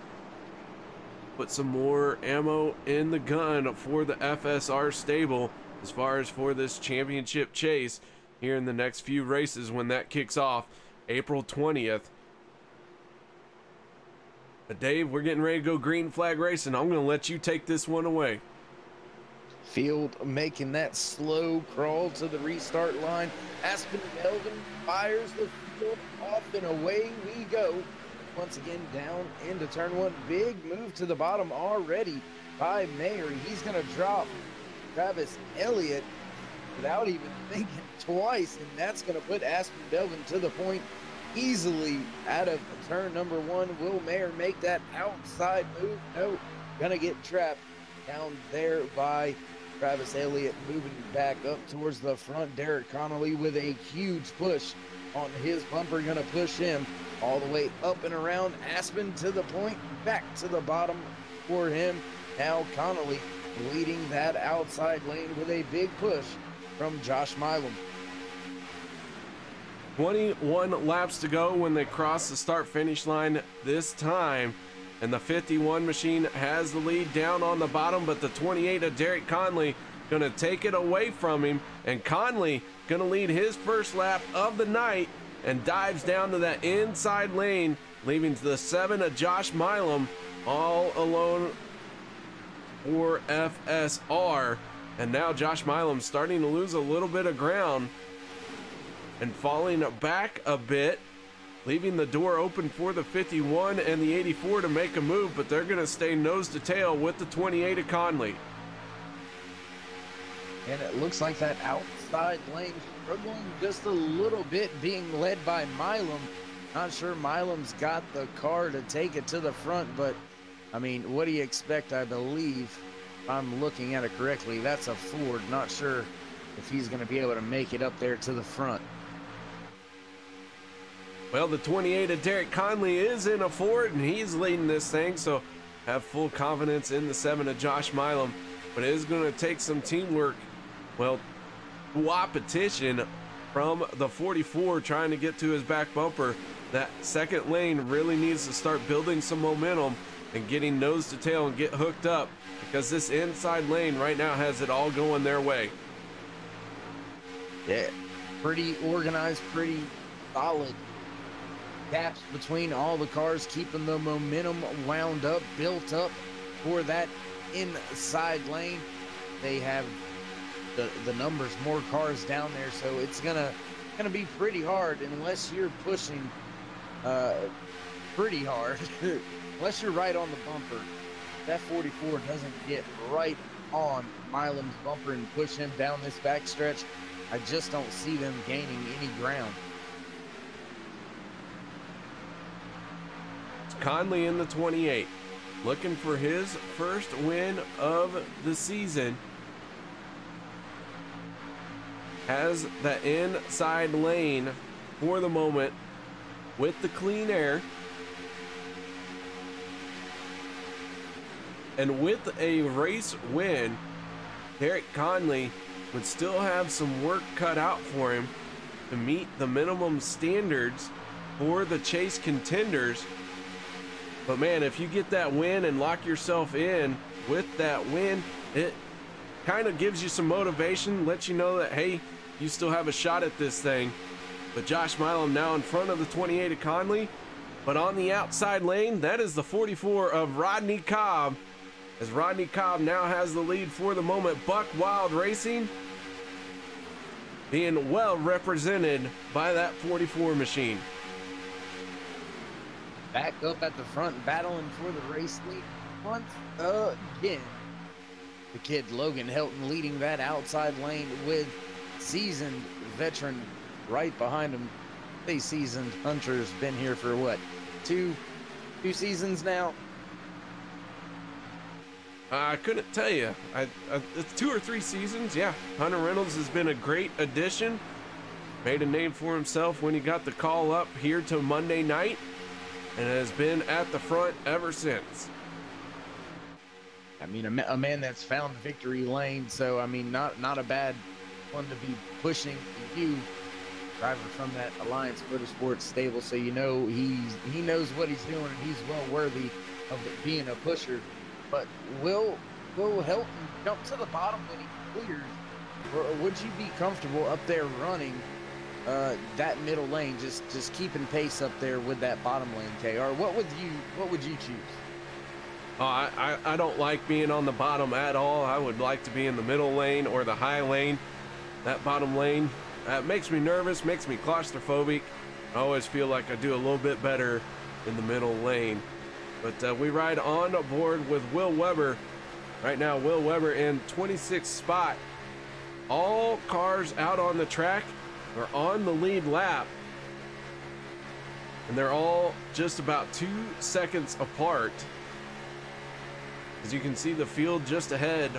Put some more ammo in the gun for the FSR stable as far as for this championship chase here in the next few races when that kicks off April 20th. But Dave, we're getting ready to go green flag racing. I'm going to let you take this one away. Field making that slow crawl to the restart line. Aspen Delvin fires the field off and away we go. Once again down into turn 1. Big move to the bottom already by Mayer. He's going to drop Travis Elliott without even thinking twice, and that's going to put Aspen Delvin to the point easily out of turn number 1. Will Mayer make that outside move? No, going to get trapped down there by Travis Elliott, moving back up towards the front. Derek Connolly with a huge push on his bumper, going to push him all the way up and around. Aspen to the point, back to the bottom for him. Now Connolly leading that outside lane with a big push from Josh Milam. 21 laps to go when they cross the start-finish line this time. And the 51 machine has the lead down on the bottom, but the 28 of Derek Conley going to take it away from him. And Conley going to lead his first lap of the night and dives down to that inside lane, leaving the 7 of Josh Milam all alone for FSR. And now Josh Milam starting to lose a little bit of ground and falling back a bit, leaving the door open for the 51 and the 84 to make a move, but they're going to stay nose to tail with the 28 of Conley. And it looks like that outside lane struggling just a little bit, being led by Milam. Not sure Milam's got the car to take it to the front, but I mean, what do you expect? I believe, if I'm looking at it correctly, that's a Ford. Not sure if he's going to be able to make it up there to the front. Well, the 28 of Derek Conley is in a Ford, and he's leading this thing, so have full confidence in the 7 of Josh Milam. But it is going to take some teamwork, well, competition from the 44 trying to get to his back bumper. That second lane really needs to start building some momentum and getting nose to tail and get hooked up, because this inside lane right now has it all going their way. Yeah, pretty organized, pretty solid gaps between all the cars, keeping the momentum wound up, built up for that inside lane. They have the numbers, more cars down there, so it's gonna be pretty hard unless you're pushing pretty hard. Unless you're right on the bumper. That 44 doesn't get right on Milam's bumper and push him down this backstretch, I just don't see them gaining any ground. Conley in the 28, looking for his first win of the season. Has that inside lane for the moment with the clean air. And with a race win, Derek Conley would still have some work cut out for him to meet the minimum standards for the chase contenders. But man, if you get that win and lock yourself in with that win, it kind of gives you some motivation, lets you know that, hey, you still have a shot at this thing. But Josh Milam now in front of the 28 of Conley, but on the outside lane, that is the 44 of Rodney Cobb, as Rodney Cobb now has the lead for the moment. Buck Wild Racing being well represented by that 44 machine. Back up at the front, battling for the race lead once again. The kid Logan Helton leading that outside lane with seasoned veteran right behind him. They seasoned Hunter's been here for what, two seasons now? I couldn't tell you. It's 2 or 3 seasons. Yeah, Hunter Reynolds has been a great addition. Made a name for himself when he got the call up here to Monday night, and has been at the front ever since. I mean, a man that's found victory lane, so I mean, not a bad one to be pushing you, driver from that Alliance Motorsports stable. So you know he knows what he's doing, and he's well worthy of being a pusher. But will Helton jump to the bottom when he clears, or would you be comfortable up there running that middle lane, just keeping pace up there with that bottom lane, KR? What would you choose? Oh, I don't like being on the bottom at all. I would like to be in the middle lane or the high lane. That bottom lane makes me nervous, makes me claustrophobic. I always feel like I do a little bit better in the middle lane. But we ride on board with Will Weber. Right now, Will Weber in 26th spot. All cars out on the track are on the lead lap. And they're all just about 2 seconds apart. As you can see, the field just ahead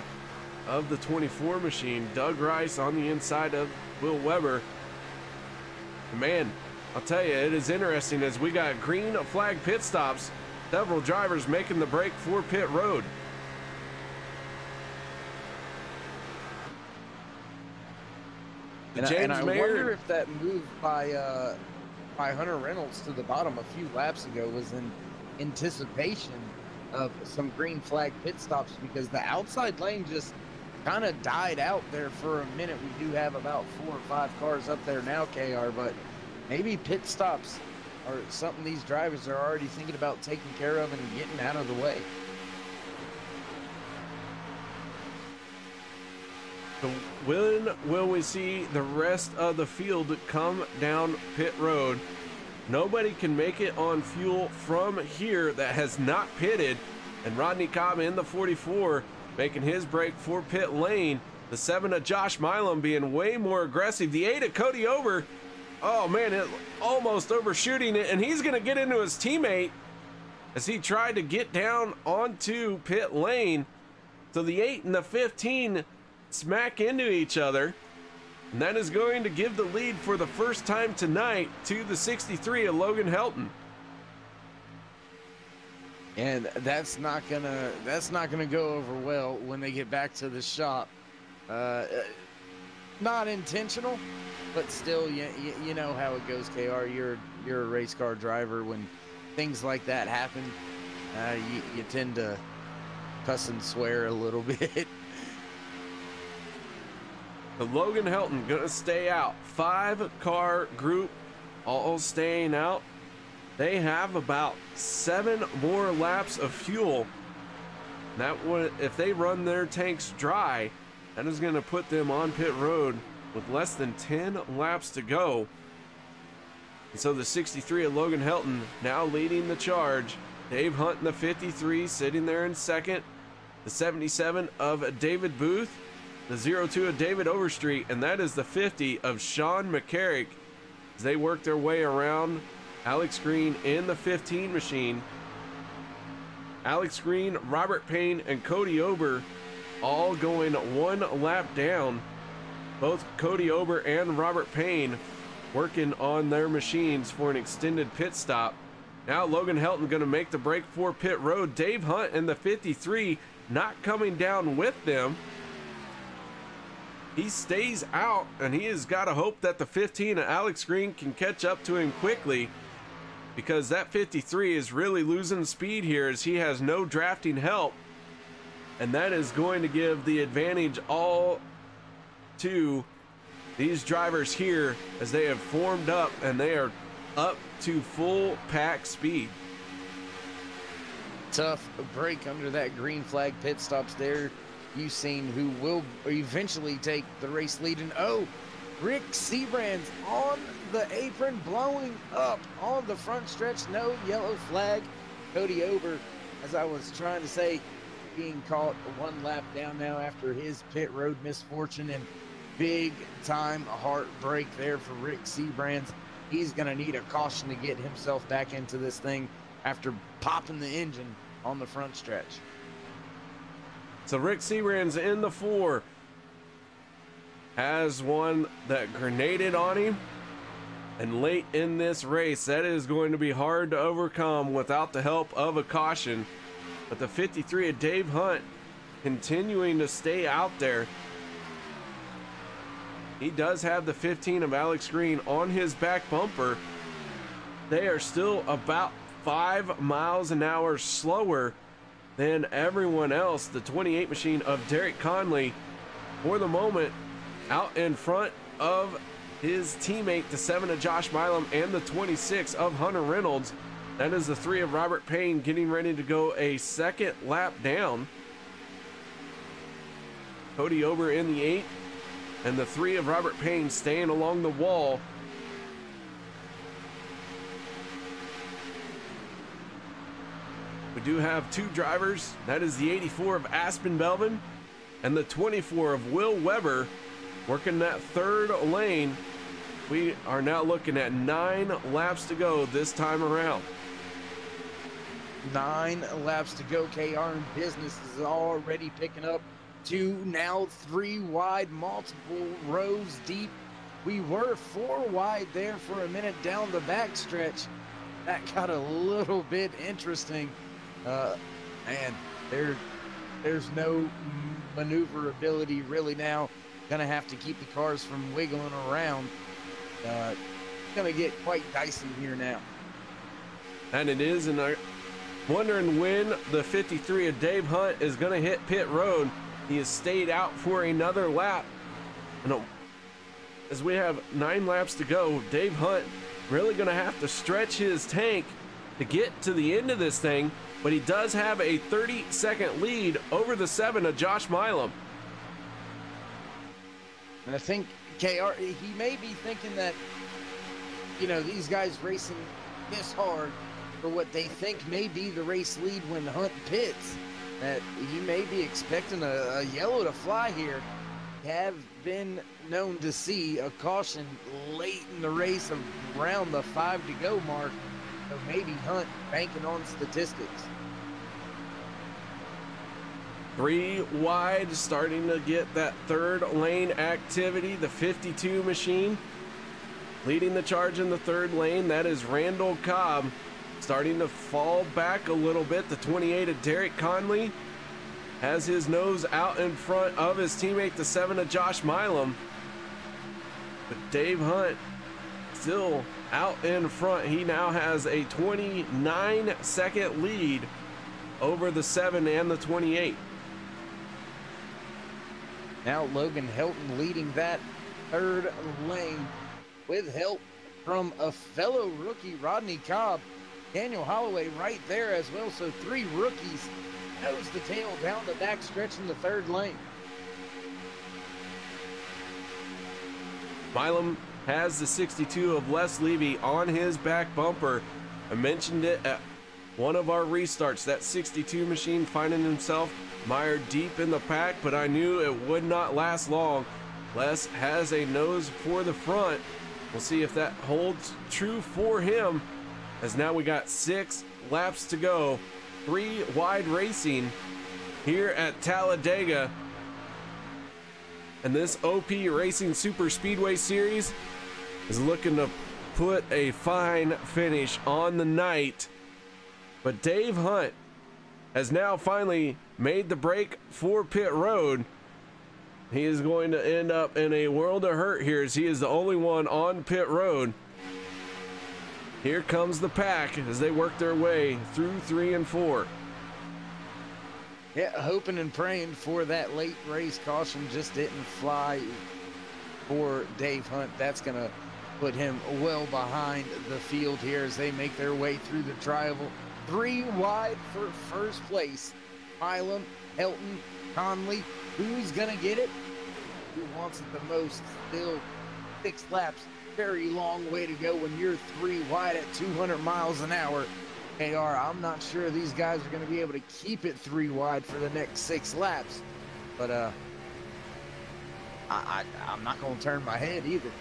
of the 24 machine. Doug Rice on the inside of Will Weber. And man, I'll tell you, it is interesting as we got green flag pit stops. Several drivers making the break for pit road. And I wonder if that move by Hunter Reynolds to the bottom a few laps ago was in anticipation of some green flag pit stops, because the outside lane just kind of died out there for a minute. We do have about 4 or 5 cars up there now, KR, but maybe pit stops are something these drivers are already thinking about taking care of and getting out of the way. So when will we see the rest of the field come down pit road? Nobody can make it on fuel from here that has not pitted. And Rodney Cobb in the 44 making his break for pit lane. The 7 of Josh Milam being way more aggressive. The 8 of Cody Ober, oh man, it almost overshooting it, and he's going to get into his teammate as he tried to get down onto pit lane. So the 8 and the 15 smack into each other, and that is going to give the lead for the first time tonight to the 63 of Logan Helton. And that's not gonna go over well when they get back to the shop. Not intentional, but still, you know how it goes, KR. You're a race car driver. When things like that happen, you tend to cuss and swear a little bit. The Logan Helton gonna stay out. 5-car group all staying out. They have about 7 more laps of fuel. That would, if they run their tanks dry, that is going to put them on pit road with less than 10 laps to go. And so the 63 of Logan Helton now leading the charge. Dave Hunt in the 53 sitting there in second. The 77 of David Booth. The 02 of David Overstreet. And that is the 50 of Sean McCarrick as they work their way around Alex Green in the 15 machine. Alex Green, Robert Payne, and Cody Ober all going 1 lap down. Both Cody Ober and Robert Payne working on their machines for an extended pit stop. Now Logan Helton going to make the break for pit road. Dave Hunt in the 53 not coming down with them. He stays out, and he has got to hope that the 15 of Alex Green can catch up to him quickly, because that 53 is really losing speed here as he has no drafting help, and that is going to give the advantage all to these drivers here as they have formed up and they are up to full pack speed. Tough break under that green flag pit stops there. You've seen who will eventually take the race lead, and oh, Rick Seabrand's on the apron, blowing up on the front stretch. No yellow flag. Cody Ober, as I was trying to say, being caught one lap down now after his pit road misfortune, and big time heartbreak there for Rick Seabrand. He's going to need a caution to get himself back into this thing after popping the engine on the front stretch. So Rick Seabrand's in the 4. Has one that grenaded on him. And late in this race, that is going to be hard to overcome without the help of a caution. But the 53 of Dave Hunt continuing to stay out there. He does have the 15 of Alex Green on his back bumper. They are still about 5 miles an hour slower than everyone else. The 28 machine of Derek Conley, for the moment, out in front of his teammate, the 7 of Josh Milam, and the 26 of Hunter Reynolds. That is the 3 of Robert Payne getting ready to go a second lap down. Cody Ober in the 8, and the 3 of Robert Payne staying along the wall. We do have 2 drivers. That is the 84 of Aspen Belvin and the 24 of Will Weber working that 3rd lane. We are now looking at 9 laps to go this time around. 9 laps to go. KR in business is already picking up 2, now 3 wide, multiple rows deep. We were 4 wide there for a minute down the back stretch. That got a little bit interesting. And there's no maneuverability really now. Gonna have to keep the cars from wiggling around. Gonna get quite dicey here now. And it is, and I'm wondering when the 53 of Dave Hunt is gonna hit pit road. He has stayed out for another lap. And as we have 9 laps to go, Dave Hunt really gonna have to stretch his tank to get to the end of this thing, but he does have a 30-second lead over the 7 of Josh Milam. And I think KR, he may be thinking that, you know, these guys racing this hard for what they think may be the race lead when Hunt pits, that you may be expecting a yellow to fly here. Have been known to see a caution late in the race around the 5 to go mark. So maybe Hunt banking on statistics. 3 wide, starting to get that 3rd lane activity. The 52 machine leading the charge in the 3rd lane. That is Randall Cobb, starting to fall back a little bit. The 28 of Derek Conley has his nose out in front of his teammate, the 7 of Josh Milam. But Dave Hunt still out in front. He now has a 29-second lead over the 7 and the 28. Now Logan Helton leading that 3rd lane with help from a fellow rookie, Rodney Cobb. Daniel Holloway right there as well. So 3 rookies nose to tail down the back stretch in the 3rd lane. Milam has the 62 of Les Levy on his back bumper. I mentioned it at one of our restarts, that 62 machine finding himself mired deep in the pack, but I knew it would not last long. Les has a nose for the front. We'll see if that holds true for him, as now we got 6 laps to go. 3 wide racing here at Talladega. And this OP Racing Super Speedway Series is looking to put a fine finish on the night. But Dave Hunt has now finally made the break for pit road. He is going to end up in a world of hurt here, as he is the only one on pit road. Here comes the pack as they work their way through 3 and 4. Yeah, hoping and praying for that late race caution just didn't fly for Dave Hunt. That's going to put him well behind the field here as they make their way through the tri-oval. 3 wide for first place. Milam, Helton, Conley. Who's going to get it? Who wants it the most? Still 6 laps. Very long way to go when you're 3 wide at 200 miles an hour. KR, I'm not sure these guys are going to be able to keep it 3 wide for the next 6 laps. But I'm not going to turn my head either.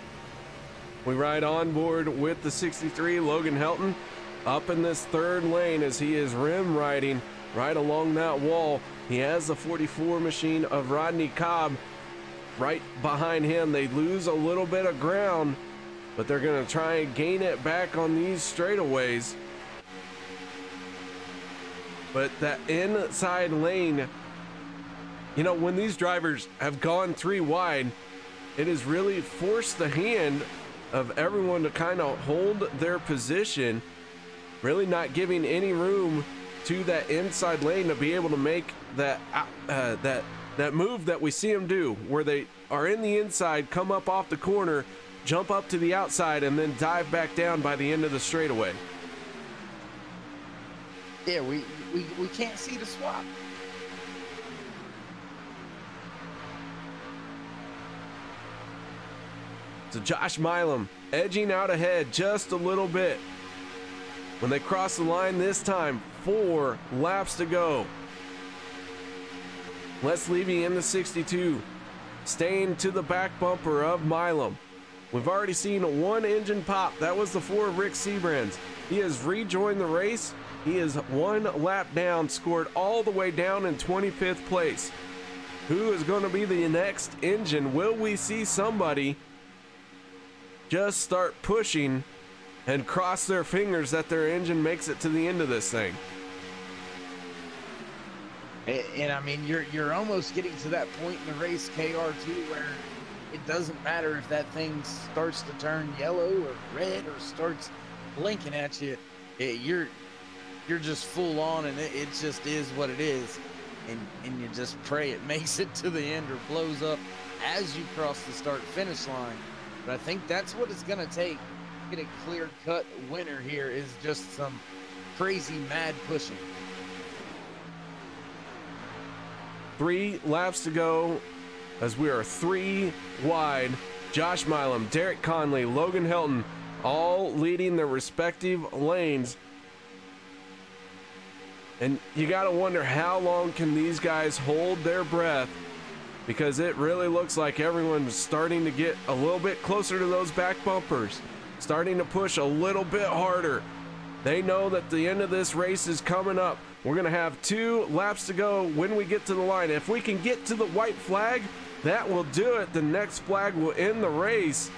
We ride on board with the 63, Logan Helton, up in this 3rd lane as he is rim riding right along that wall. He has the 44 machine of Rodney Cobb right behind him. They lose a little bit of ground, but they're going to try and gain it back on these straightaways. But that inside lane, you know, when these drivers have gone 3 wide, it has really forced the hand of everyone to kind of hold their position, really not giving any room to that inside lane to be able to make that that move that we see them do, where they are in the inside, come up off the corner, jump up to the outside, and then dive back down by the end of the straightaway. Yeah, we can't see the swap. So Josh Milam edging out ahead just a little bit. When they cross the line this time, 4 laps to go. Les Levy in the 62, staying to the back bumper of Milam. We've already seen 1 engine pop. That was the 4 of Rick Seabrands. He has rejoined the race. He is 1 lap down, scored all the way down in 25th place. Who is going to be the next engine? Will we see somebody just start pushing and cross their fingers that their engine makes it to the end of this thing? And I mean, you're almost getting to that point in the race, KR, too, where it doesn't matter if that thing starts to turn yellow or red or starts blinking at you. You're just full on, and it just is what it is. And you just pray it makes it to the end or blows up as you cross the start-finish line. But I think that's what it's going to take to get a clear-cut winner here, is just some crazy mad pushing. 3 laps to go as we are 3 wide. Josh Milam, Derek Conley, Logan Helton, all leading their respective lanes. And you got to wonder, how long can these guys hold their breath? Because it really looks like everyone's starting to get a little bit closer to those back bumpers, starting to push a little bit harder. They know that the end of this race is coming up. We're going to have 2 laps to go when we get to the line. If we can get to the white flag, that will do it. The next flag will end the race.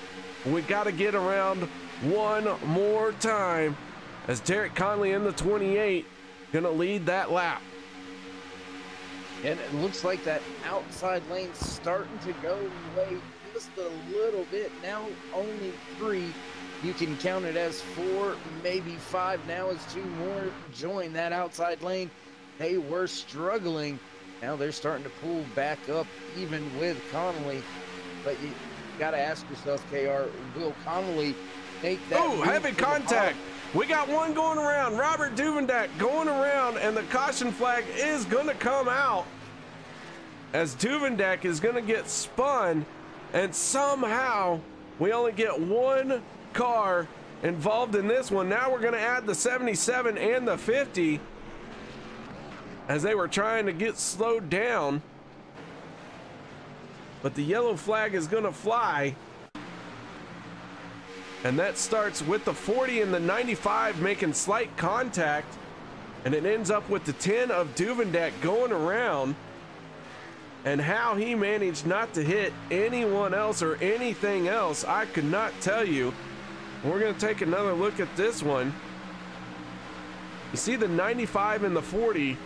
We got to get around one more time as Derek Conley in the 28 going to lead that lap. And it looks like that outside lane's starting to go away just a little bit. Now only 3. You can count it as 4, maybe 5 now as 2 more join that outside lane. They were struggling. Now they're starting to pull back up even with Connolly. But you got to ask yourself, KR, will Connolly make that? Oh, heavy contact. We got one going around. Robert Duvendak going around, and the caution flag is going to come out as Duvendak is going to get spun, and somehow we only get 1 car involved in this one. Now we're going to add the 77 and the 50 as they were trying to get slowed down, but the yellow flag is going to fly, and that starts with the 40 and the 95 making slight contact, and it ends up with the 10 of Duvendak going around. And how he managed not to hit anyone else or anything else, I could not tell you. We're going to take another look at this one. You see the 95 and the 40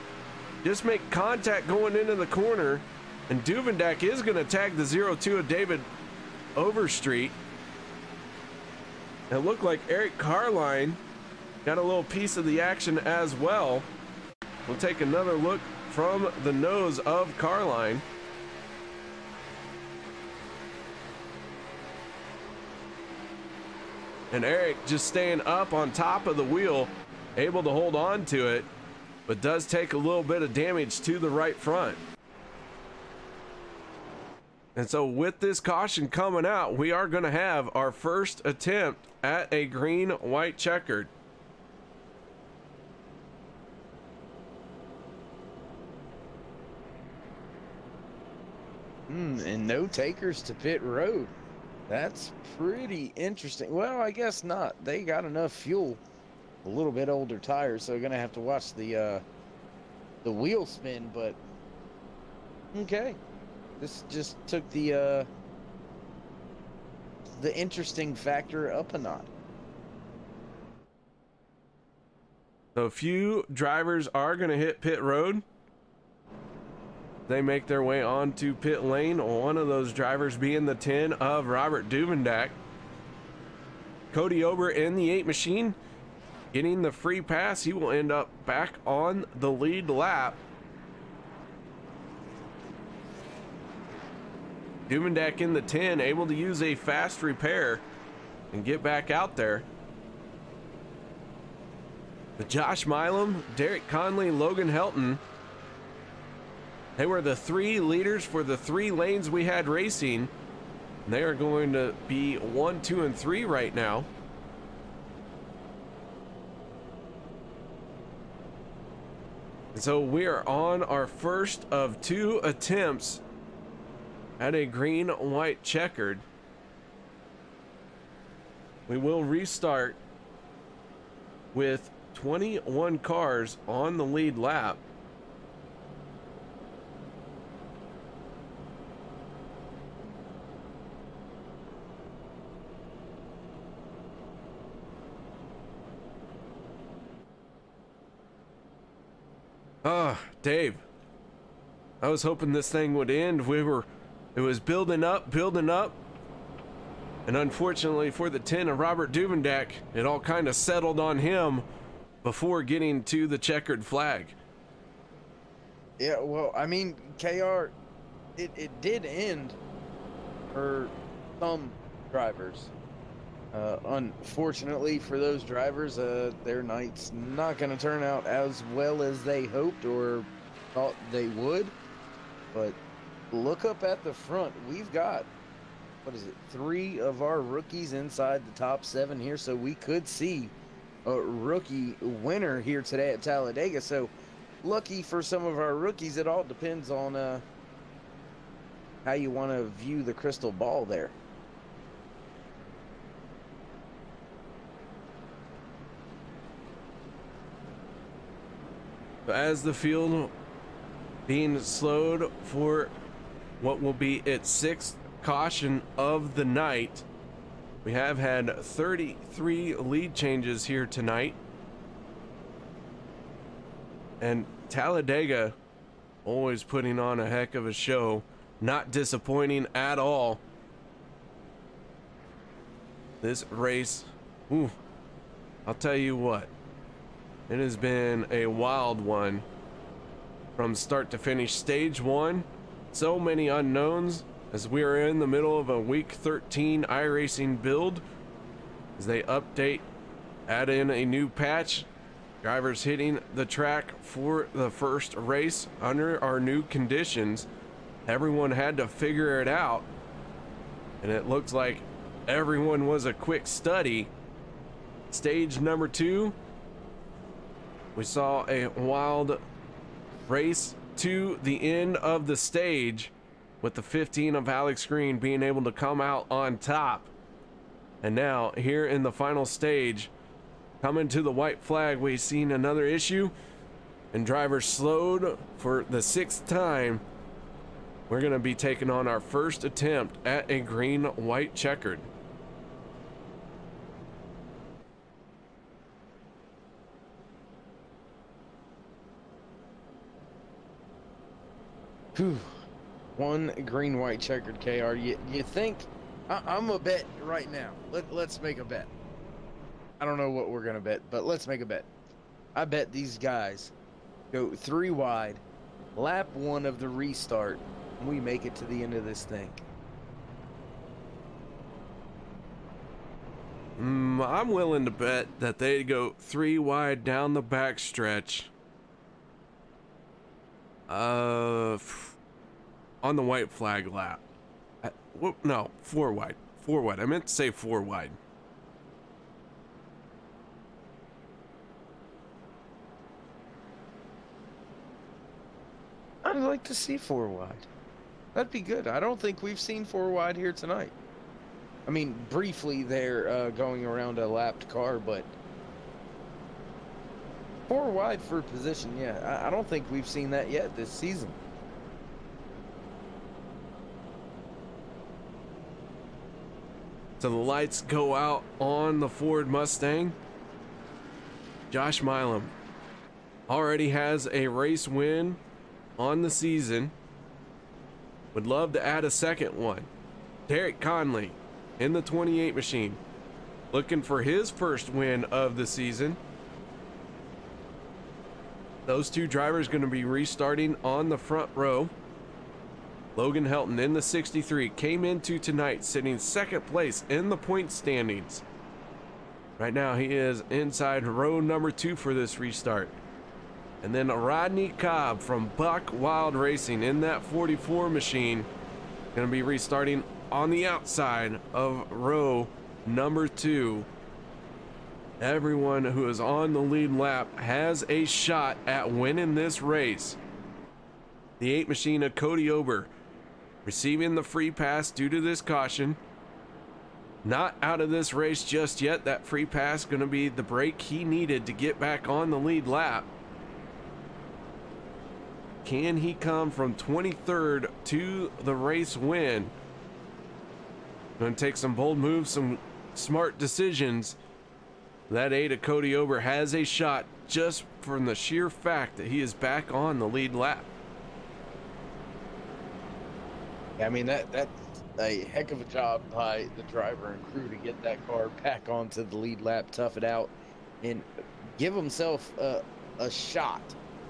just make contact going into the corner, and Duvendak is going to tag the 02 of David Overstreet. It looked like Eric Carline got a little piece of the action as well. We'll take another look from the nose of Carline. And Eric just staying up on top of the wheel, able to hold on to it, but does take a little bit of damage to the right front. And so with this caution coming out, we are going to have our first attempt at a green, white checkered. And no takers to pit road. That's pretty interesting. Well, I guess not. They got enough fuel. A little bit older tires, so they're gonna have to watch the wheel spin. But okay, this just took the interesting factor up a notch. So a few drivers are going to hit pit road. They make their way onto pit lane. One of those drivers being the 10 of Robert Duvendak. Cody Ober in the 8 machine getting the free pass. He will end up back on the lead lap. Duvendak in the 10 able to use a fast repair and get back out there. But Josh Milam, Derek Conley, Logan Helton, they were the 3 leaders for the 3 lanes we had racing. They are going to be 1, 2, and 3 right now. And so we are on our first of 2 attempts at a green, white checkered. We will restart with 21 cars on the lead lap. Dave, I was hoping this thing would end. It was building up, and unfortunately for the 10 of Robert Duvendak, it all kind of settled on him before getting to the checkered flag. Yeah, well, I mean, KR, it did end for some drivers. Unfortunately for those drivers, their night's not going to turn out as well as they hoped or thought they would. But look up at the front. We've got, 3 of our rookies inside the top 7 here, so we could see a rookie winner here today at Talladega. So lucky for some of our rookies. It all depends on how you want to view the crystal ball there. As the field being slowed for what will be its 6th caution of the night, we have had 33 lead changes here tonight, and Talladega always putting on a heck of a show, not disappointing at all. This race, I'll tell you what, it has been a wild one from start to finish. Stage 1, so many unknowns as we are in the middle of a week 13 iRacing build. As they update, add in a new patch, drivers hitting the track for the first race under our new conditions. Everyone had to figure it out, and it looks like everyone was a quick study. Stage number 2, we saw a wild race to the end of the stage with the 15 of Alex Green being able to come out on top. And now here in the final stage, coming to the white flag, we've seen another issue and drivers slowed for the 6th time. We're going to be taking on our first attempt at a green, white checkered. Whew. One green, white checkered, KR. You think I'm a bet right now. Let's make a bet. I don't know what we're gonna bet, but let's make a bet. I bet these guys go 3 wide, lap 1 of the restart, and we make it to the end of this thing. I'm willing to bet that they go 3 wide down the back stretch. On the white flag lap. No, 4 wide. 4 wide. I meant to say 4 wide. I'd like to see 4 wide. That'd be good. I don't think we've seen 4 wide here tonight. I mean, briefly they're going around a lapped car, but 4 wide for position, yeah. I don't think we've seen that yet this season. So the lights go out on the Ford Mustang. Josh Milam already has a race win on the season. Would love to add a second one. Derek Conley in the 28 machine, looking for his first win of the season. Those two drivers going to be restarting on the front row. Logan Helton in the 63 came into tonight sitting second place in the point standings. Right now he is inside row number 2 for this restart. And then Rodney Cobb from Buck Wild Racing in that 44 machine, going to be restarting on the outside of row number 2. Everyone who is on the lead lap has a shot at winning this race. The 8 machine of Cody Ober receiving the free pass due to this caution. Not out of this race just yet. That free pass going to be the break he needed to get back on the lead lap. Can he come from 23rd to the race win? Going to take some bold moves, some smart decisions. That 8 of Cody Ober has a shot just from the sheer fact that he is back on the lead lap. I mean, that's a heck of a job by the driver and crew to get that car back onto the lead lap, tough it out, and give himself a shot.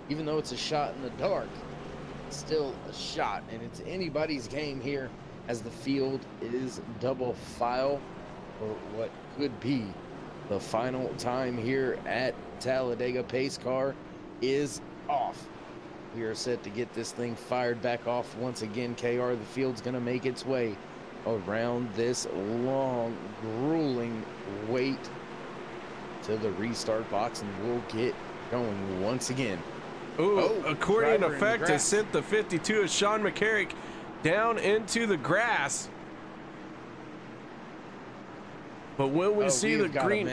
Even though it's a shot in the dark, it's still a shot, and it's anybody's game here as the field is double file for what could be the final time here at Talladega. Pace car is off. We are set to get this thing fired back off once again. KR, the field's going to make its way around this long, grueling wait to the restart box, and we'll get going once again. Ooh, accordion effect has sent the 52 of Sean McCarrick down into the grass. But when we see the green,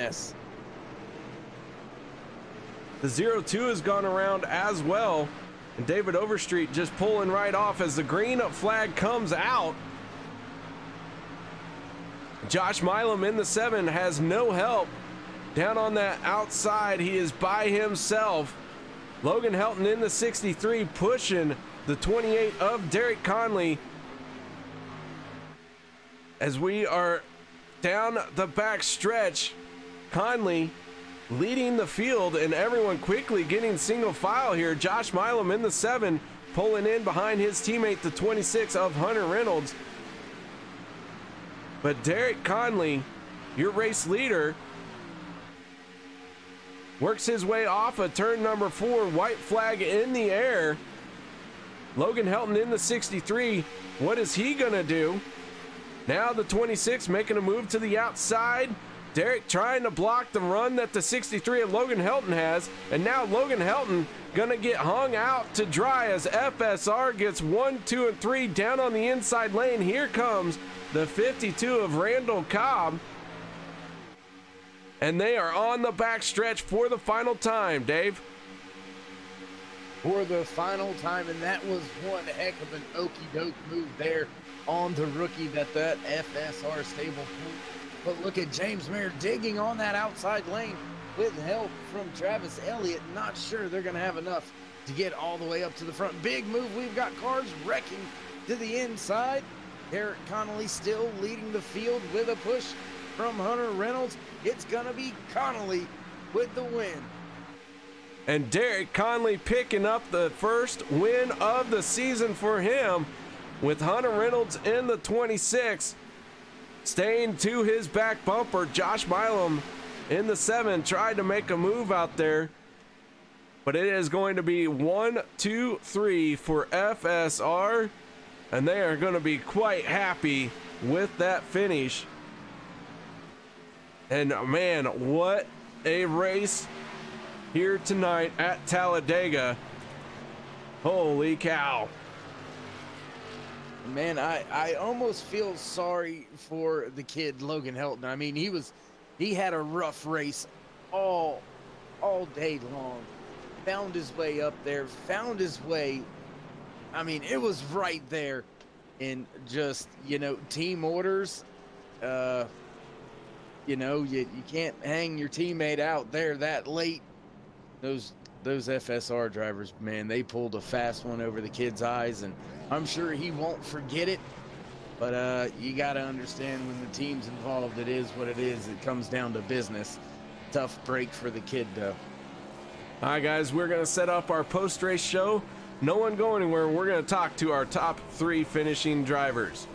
the 02 has gone around as well. And David Overstreet just pulling right off as the green flag comes out. Josh Milam in the 7 has no help. Down on that outside, he is by himself. Logan Helton in the 63 pushing the 28 of Derek Conley. As we are down the back stretch, Conley leading the field and everyone quickly getting single file here. Josh Milam in the 7 pulling in behind his teammate, the 26 of Hunter Reynolds. But Derek Conley, your race leader, works his way off of turn number 4, white flag in the air. Logan Helton in the 63, what is he gonna do? Now the 26 making a move to the outside. Derek trying to block the run that the 63 of Logan Helton has, and now Logan Helton gonna get hung out to dry as FSR gets 1, 2, and 3 down on the inside lane. Here comes the 52 of Randall Cobb, and they are on the back stretch for the final time, Dave. For the final time, and that was one heck of an okey-doke move there on the rookie that FSR stable pulled. But look at James Mayer digging on that outside lane with help from Travis Elliott. Not sure they're going to have enough to get all the way up to the front. Big move. We've got cars wrecking to the inside. Derek Connolly still leading the field with a push from Hunter Reynolds. It's going to be Connolly with the win. And Derek Conley picking up the first win of the season for him, with Hunter Reynolds in the 26. Staying to his back bumper. Josh Milam in the 7 tried to make a move out there, but it is going to be 1, 2, 3 for FSR and they are going to be quite happy with that finish. And man, what a race here tonight at Talladega. Holy cow. Man, I almost feel sorry for the kid, Logan Helton. I mean, he had a rough race all day long. Found his way up there, found his way. I mean, it was right there. And just, you know, team orders, you know, you can't hang your teammate out there that late. Those FSR drivers, man, they pulled a fast one over the kid's eyes, and I'm sure he won't forget it. But you got to understand, when the team's involved, it is what it is. It comes down to business. Tough break for the kid, though. All right, guys, we're going to set up our post-race show. No one go anywhere. We're going to talk to our top 3 finishing drivers.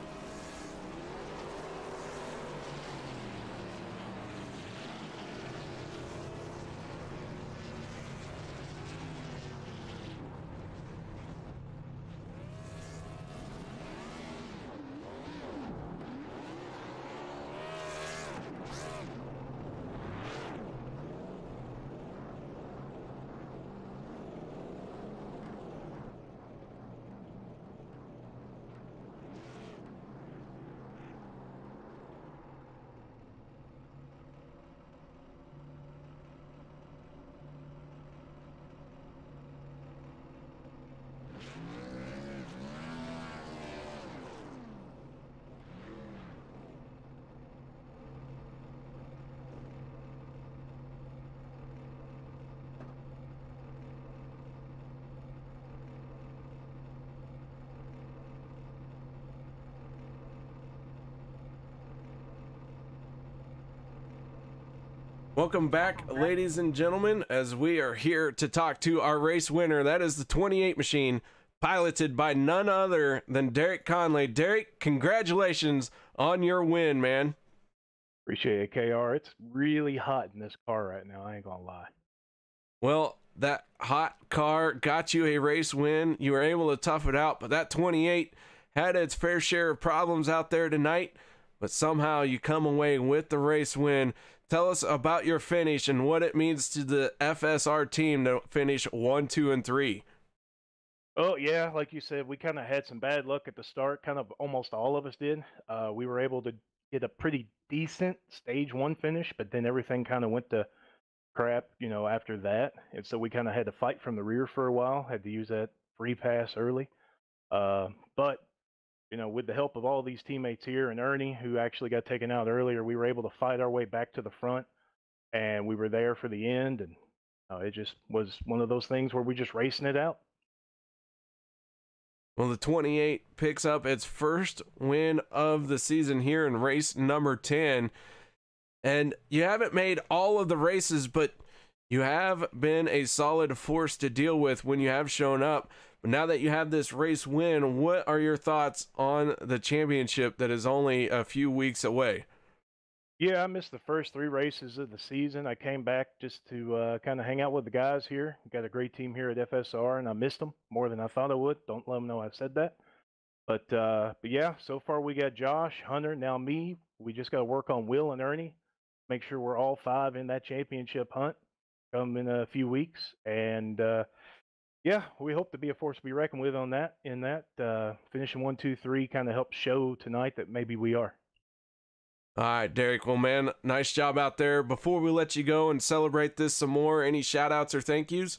Welcome back, ladies and gentlemen, as we are here to talk to our race winner. That is the 28 machine, piloted by none other than Derek Conley. Derek, congratulations on your win, man. Appreciate it, KR. It's really hot in this car right now, I ain't gonna lie. Well, that hot car got you a race win. You were able to tough it out, but that 28 had its fair share of problems out there tonight, but somehow you come away with the race win. Tell us about your finish and what it means to the FSR team to finish 1, 2, and 3. Oh, yeah, like you said, we kind of had some bad luck at the start. Kind of almost all of us did. We were able to get a pretty decent stage 1 finish, but then everything kind of went to crap, you know, after that. And so we kind of had to fight from the rear for a while, had to use that free pass early. But you know, with the help of all these teammates here and Ernie, who actually got taken out earlier, we were able to fight our way back to the front, and we were there for the end. And it just was one of those things where we're just racing it out. Well, the 28 picks up its first win of the season here in race number 10. And you haven't made all of the races, but you have been a solid force to deal with when you have shown up. But now that you have this race win, what are your thoughts on the championship that is only a few weeks away? Yeah, I missed the first 3 races of the season. I came back just to kind of hang out with the guys here. Got a great team here at FSR, and I missed them more than I thought I would. Don't let them know I said that. But yeah, so far we got Josh, Hunter, now me. We just got to work on Will and Ernie, make sure we're all 5 in that championship hunt come in a few weeks. And yeah, we hope to be a force to be reckoned with on that. In that, finishing 1, 2, 3 kind of helps show tonight that maybe we are. All right, Derek. Well, man, nice job out there. Before we let you go and celebrate this some more, any shout outs or thank yous?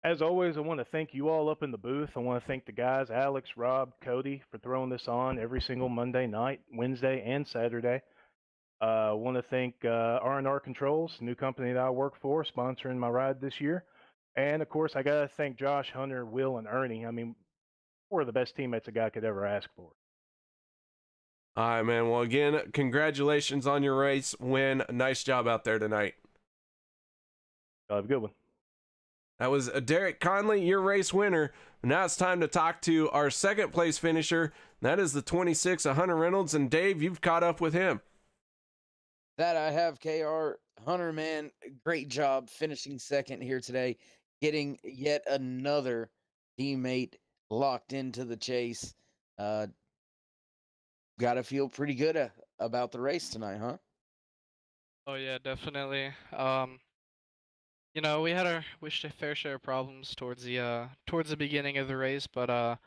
As always, I want to thank you all up in the booth. I want to thank the guys, Alex, Rob, Cody, for throwing this on every single Monday night, Wednesday, and Saturday. I want to thank R&R Controls, new company that I work for, sponsoring my ride this year. And, of course, I got to thank Josh, Hunter, Will, and Ernie. I mean, we're the best teammates a guy could ever ask for. All right, man. Well, again, congratulations on your race win. Nice job out there tonight. Have a good one. That was Derek Conley, your race winner. Now it's time to talk to our second place finisher. That is the 26, Hunter Reynolds. And Dave, you've caught up with him. That I have, KR. Hunter, man, great job finishing second here today, getting yet another teammate locked into the chase. Got to feel pretty good about the race tonight, huh? Oh yeah, definitely. We had our fair share of problems towards the beginning of the race, but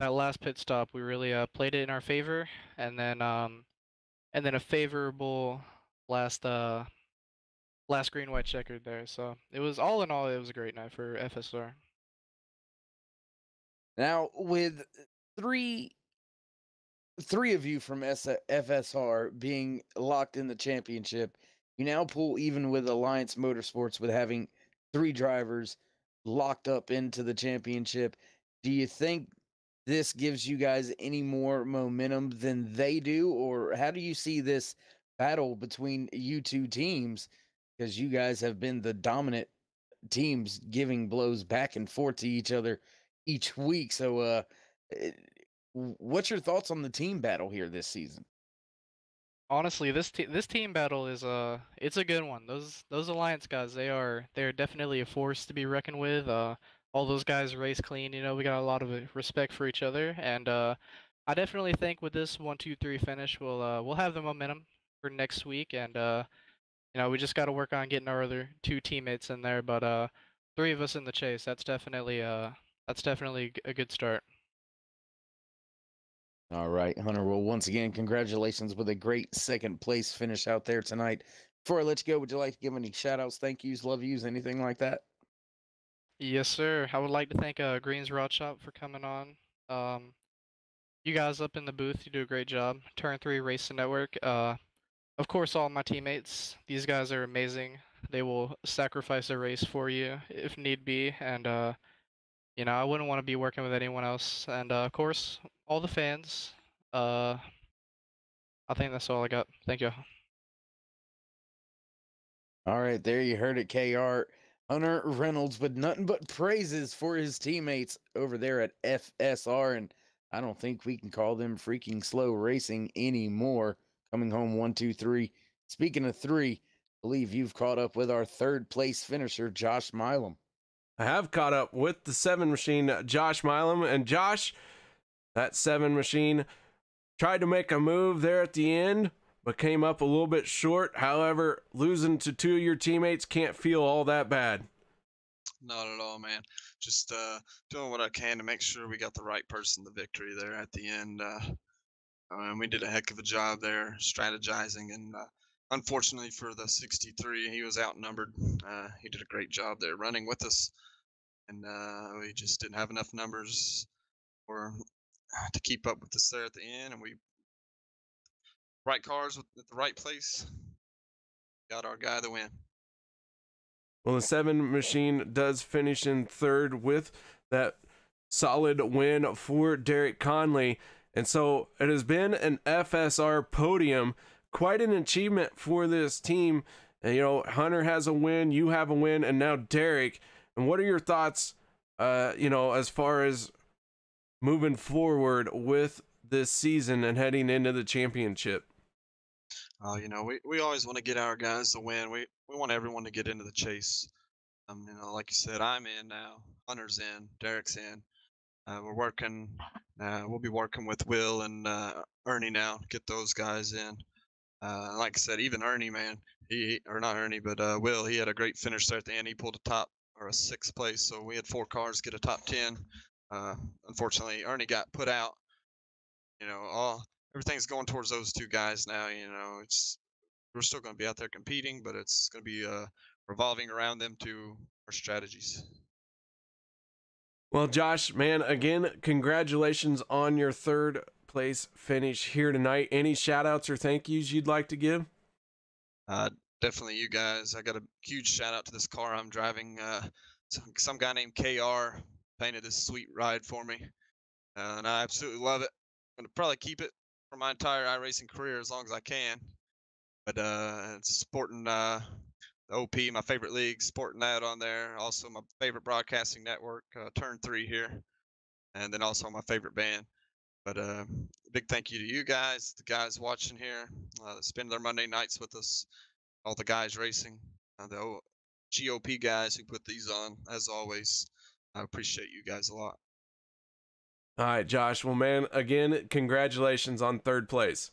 that last pit stop we really played it in our favor, and then a favorable last last green white checkered there. So it was all in all, it was a great night for FSR. Now with three of you from FSR being locked in the championship, you now pull even with Alliance Motorsports with having 3 drivers locked up into the championship. Do you think this gives you guys any more momentum than they do, or how do you see this battle between you two teams? Because you guys have been the dominant teams, giving blows back and forth to each other each week. So, eh, what's your thoughts on the team battle here this season? Honestly, this team battle is it's a good one. Those Alliance guys, they're definitely a force to be reckoned with. All those guys race clean. We got a lot of respect for each other, and I definitely think with this 1-2-3 finish, we'll have the momentum for next week, and we just got to work on getting our other 2 teammates in there. But 3 of us in the chase, that's definitely a good start. All right, Hunter. Well, once again, congratulations with a great second place finish out there tonight. Before I let you go, would you like to give any shout outs, thank yous, love yous, anything like that? Yes, sir. I would like to thank Green's Rod Shop for coming on. You guys up in the booth, you do a great job. Turn 3 Racing Network. Of course, all my teammates. These guys are amazing. They will sacrifice a race for you if need be, and I wouldn't want to be working with anyone else. And of course, all the fans. I think that's all I got. Thank you. All right, there you heard it, KR. Hunter Reynolds with nothing but praises for his teammates over there at FSR, and I don't think we can call them freaking slow racing anymore. Coming home 1-2-3. Speaking of 3, I believe you've caught up with our 3rd place finisher, Josh Milam. I have caught up with the 7 machine, Josh Milam, and Josh, that 7 machine tried to make a move there at the end, but came up a little bit short. However, losing to 2 of your teammates can't feel all that bad. Not at all, man. Just doing what I can to make sure we got the right person the victory there at the end. And we did a heck of a job there strategizing, and unfortunately for the 63, he was outnumbered. He did a great job there running with us, and we just didn't have enough numbers to keep up with us there at the end, and we right cars at the right place got our guy the win. Well, the 7 machine does finish in 3rd with that solid win for Derek Conley. And so it has been an FSR podium, quite an achievement for this team. And, Hunter has a win, you have a win, and now Derek. And what are your thoughts, as far as moving forward with this season and heading into the championship? We always want to get our guys to win. We want everyone to get into the chase. Like you said, I'm in now. Hunter's in. Derek's in. We're working. We'll be working with Will and Ernie now to get those guys in. Like I said, even Ernie, man, not Ernie, but Will, he had a great finish there at the end. He pulled a top or a 6th place, so we had 4 cars get a top 10. Unfortunately, Ernie got put out. Everything's going towards those 2 guys now. We're still going to be out there competing, but it's going to be revolving around them 2 our strategies. Well, Josh, man, again, congratulations on your 3rd place finish here tonight. Any shout outs or thank yous you'd like to give? Definitely you guys. I got a huge shout out to this car I'm driving. Some guy named KR painted this sweet ride for me, and I absolutely love it. I'm going to probably keep it for my entire iRacing career as long as I can. But it's sporting the OP, my favorite league, sporting that on there. Also my favorite broadcasting network, Turn 3 here. And then also my favorite band. But big thank you to you guys, the guys watching here, that spend their Monday nights with us, all the guys racing, the GOP guys who put these on, as always. I appreciate you guys a lot. All right, Josh. Well, man, again, congratulations on third place.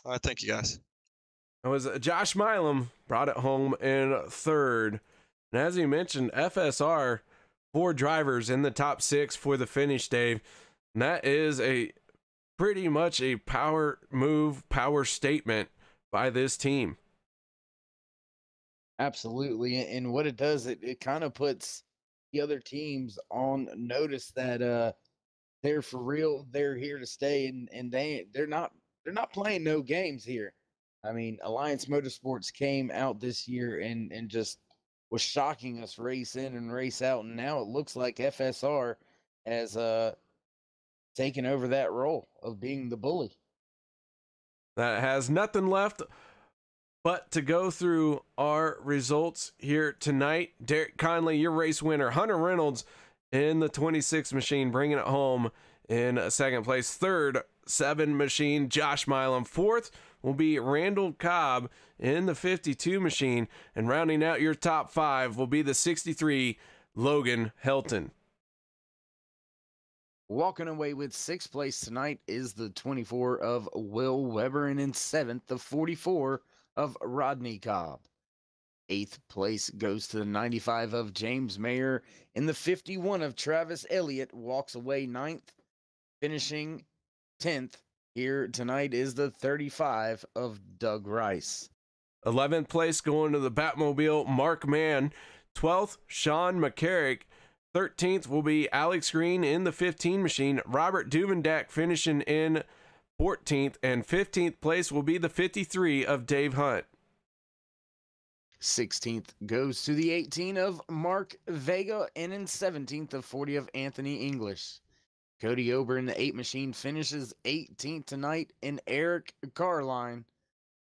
All right, thank you, guys. It was Josh Milam brought it home in third. And as you mentioned, FSR, 4 drivers in the top 6 for the finish, Dave. And that is a pretty much a power move, power statement by this team. Absolutely. And what it does, it kind of puts the other teams on notice that they're for real, they're here to stay, and they're not playing no games here. I mean, Alliance Motorsports came out this year and just was shocking us race in and race out, and now it looks like FSR has taken over that role of being the bully. That has nothing left but to go through our results here tonight. Derek Conley, your race winner. Hunter Reynolds in the 26 machine, bringing it home in second place. Third, 7 machine, Josh Milam. Fourth will be Randall Cobb in the 52 machine. And rounding out your top 5 will be the 63, Logan Helton. Walking away with 6th place tonight is the 24 of Will Weber, and in 7th, the 44 of Rodney Cobb. 8th place goes to the 95 of James Mayer, and the 51 of Travis Elliott walks away 9th. Finishing 10th here tonight is the 35 of Doug Rice. 11th place going to the Batmobile, Mark Mann. 12th, Sean McCarrick. 13th will be Alex Green in the 15 machine. Robert Duvendak finishing in 14th, and 15th place will be the 53 of Dave Hunt. 16th goes to the 18 of Mark Vega, and in 17th, the 40 of Anthony English. Cody Ober in the 8 machine finishes 18th tonight, and Eric Carline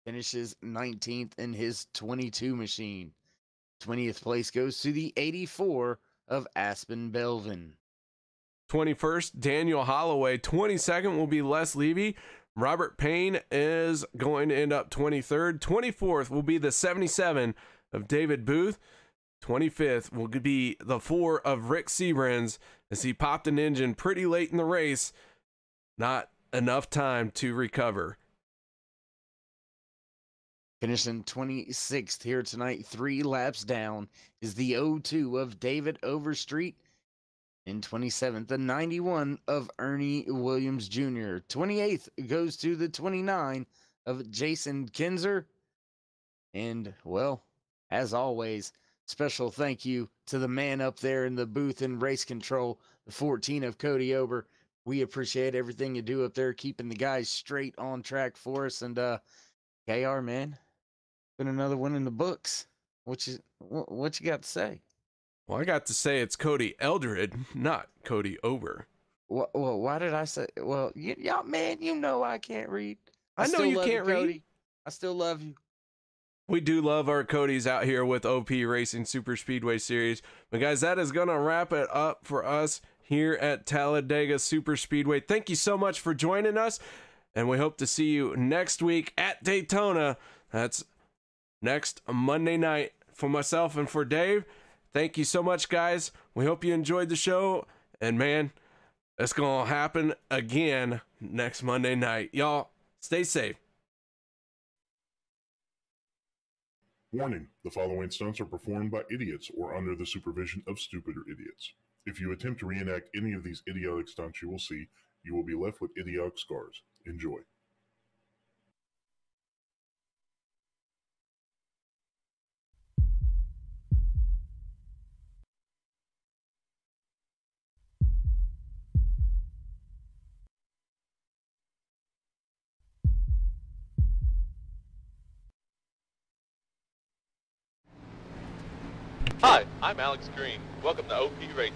finishes 19th in his 22 machine. 20th place goes to the 84 of Aspen Belvin. 21st, Daniel Holloway. 22nd will be Les Levy. Robert Payne is going to end up 23rd. 24th will be the 77 of David Booth. 25th will be the 4 of Rick Seabrans as he popped an engine pretty late in the race. Not enough time to recover. Finishing 26th here tonight, 3 laps down, is the 02 of David Overstreet. In 27th, the 91 of Ernie Williams Jr. 28th goes to the 29 of Jason Kinzer. And, well, as always, special thank you to the man up there in the booth in race control, the 14 of Cody Ober. We appreciate everything you do up there, keeping the guys straight on track for us. And, KR, man, been another one in the books. What you got to say? Well, I got to say it's Cody Eldred, not Cody Ober. Well, why did I say? Well, y'all, man, you know I can't read. I know you can't read. Cody. I still love you. We do love our Codys out here with OP Racing Super Speedway Series. But guys, that is going to wrap it up for us here at Talladega Super Speedway. Thank you so much for joining us, and we hope to see you next week at Daytona. That's next Monday night. For myself and for Dave, thank you so much, guys. We hope you enjoyed the show, and man, it's going to happen again next Monday night. Y'all, stay safe. Warning, the following stunts are performed by idiots or under the supervision of stupider idiots. If you attempt to reenact any of these idiotic stunts you will see, you will be left with idiotic scars. Enjoy. Hi, I'm Alex Green. Welcome to OP Racing.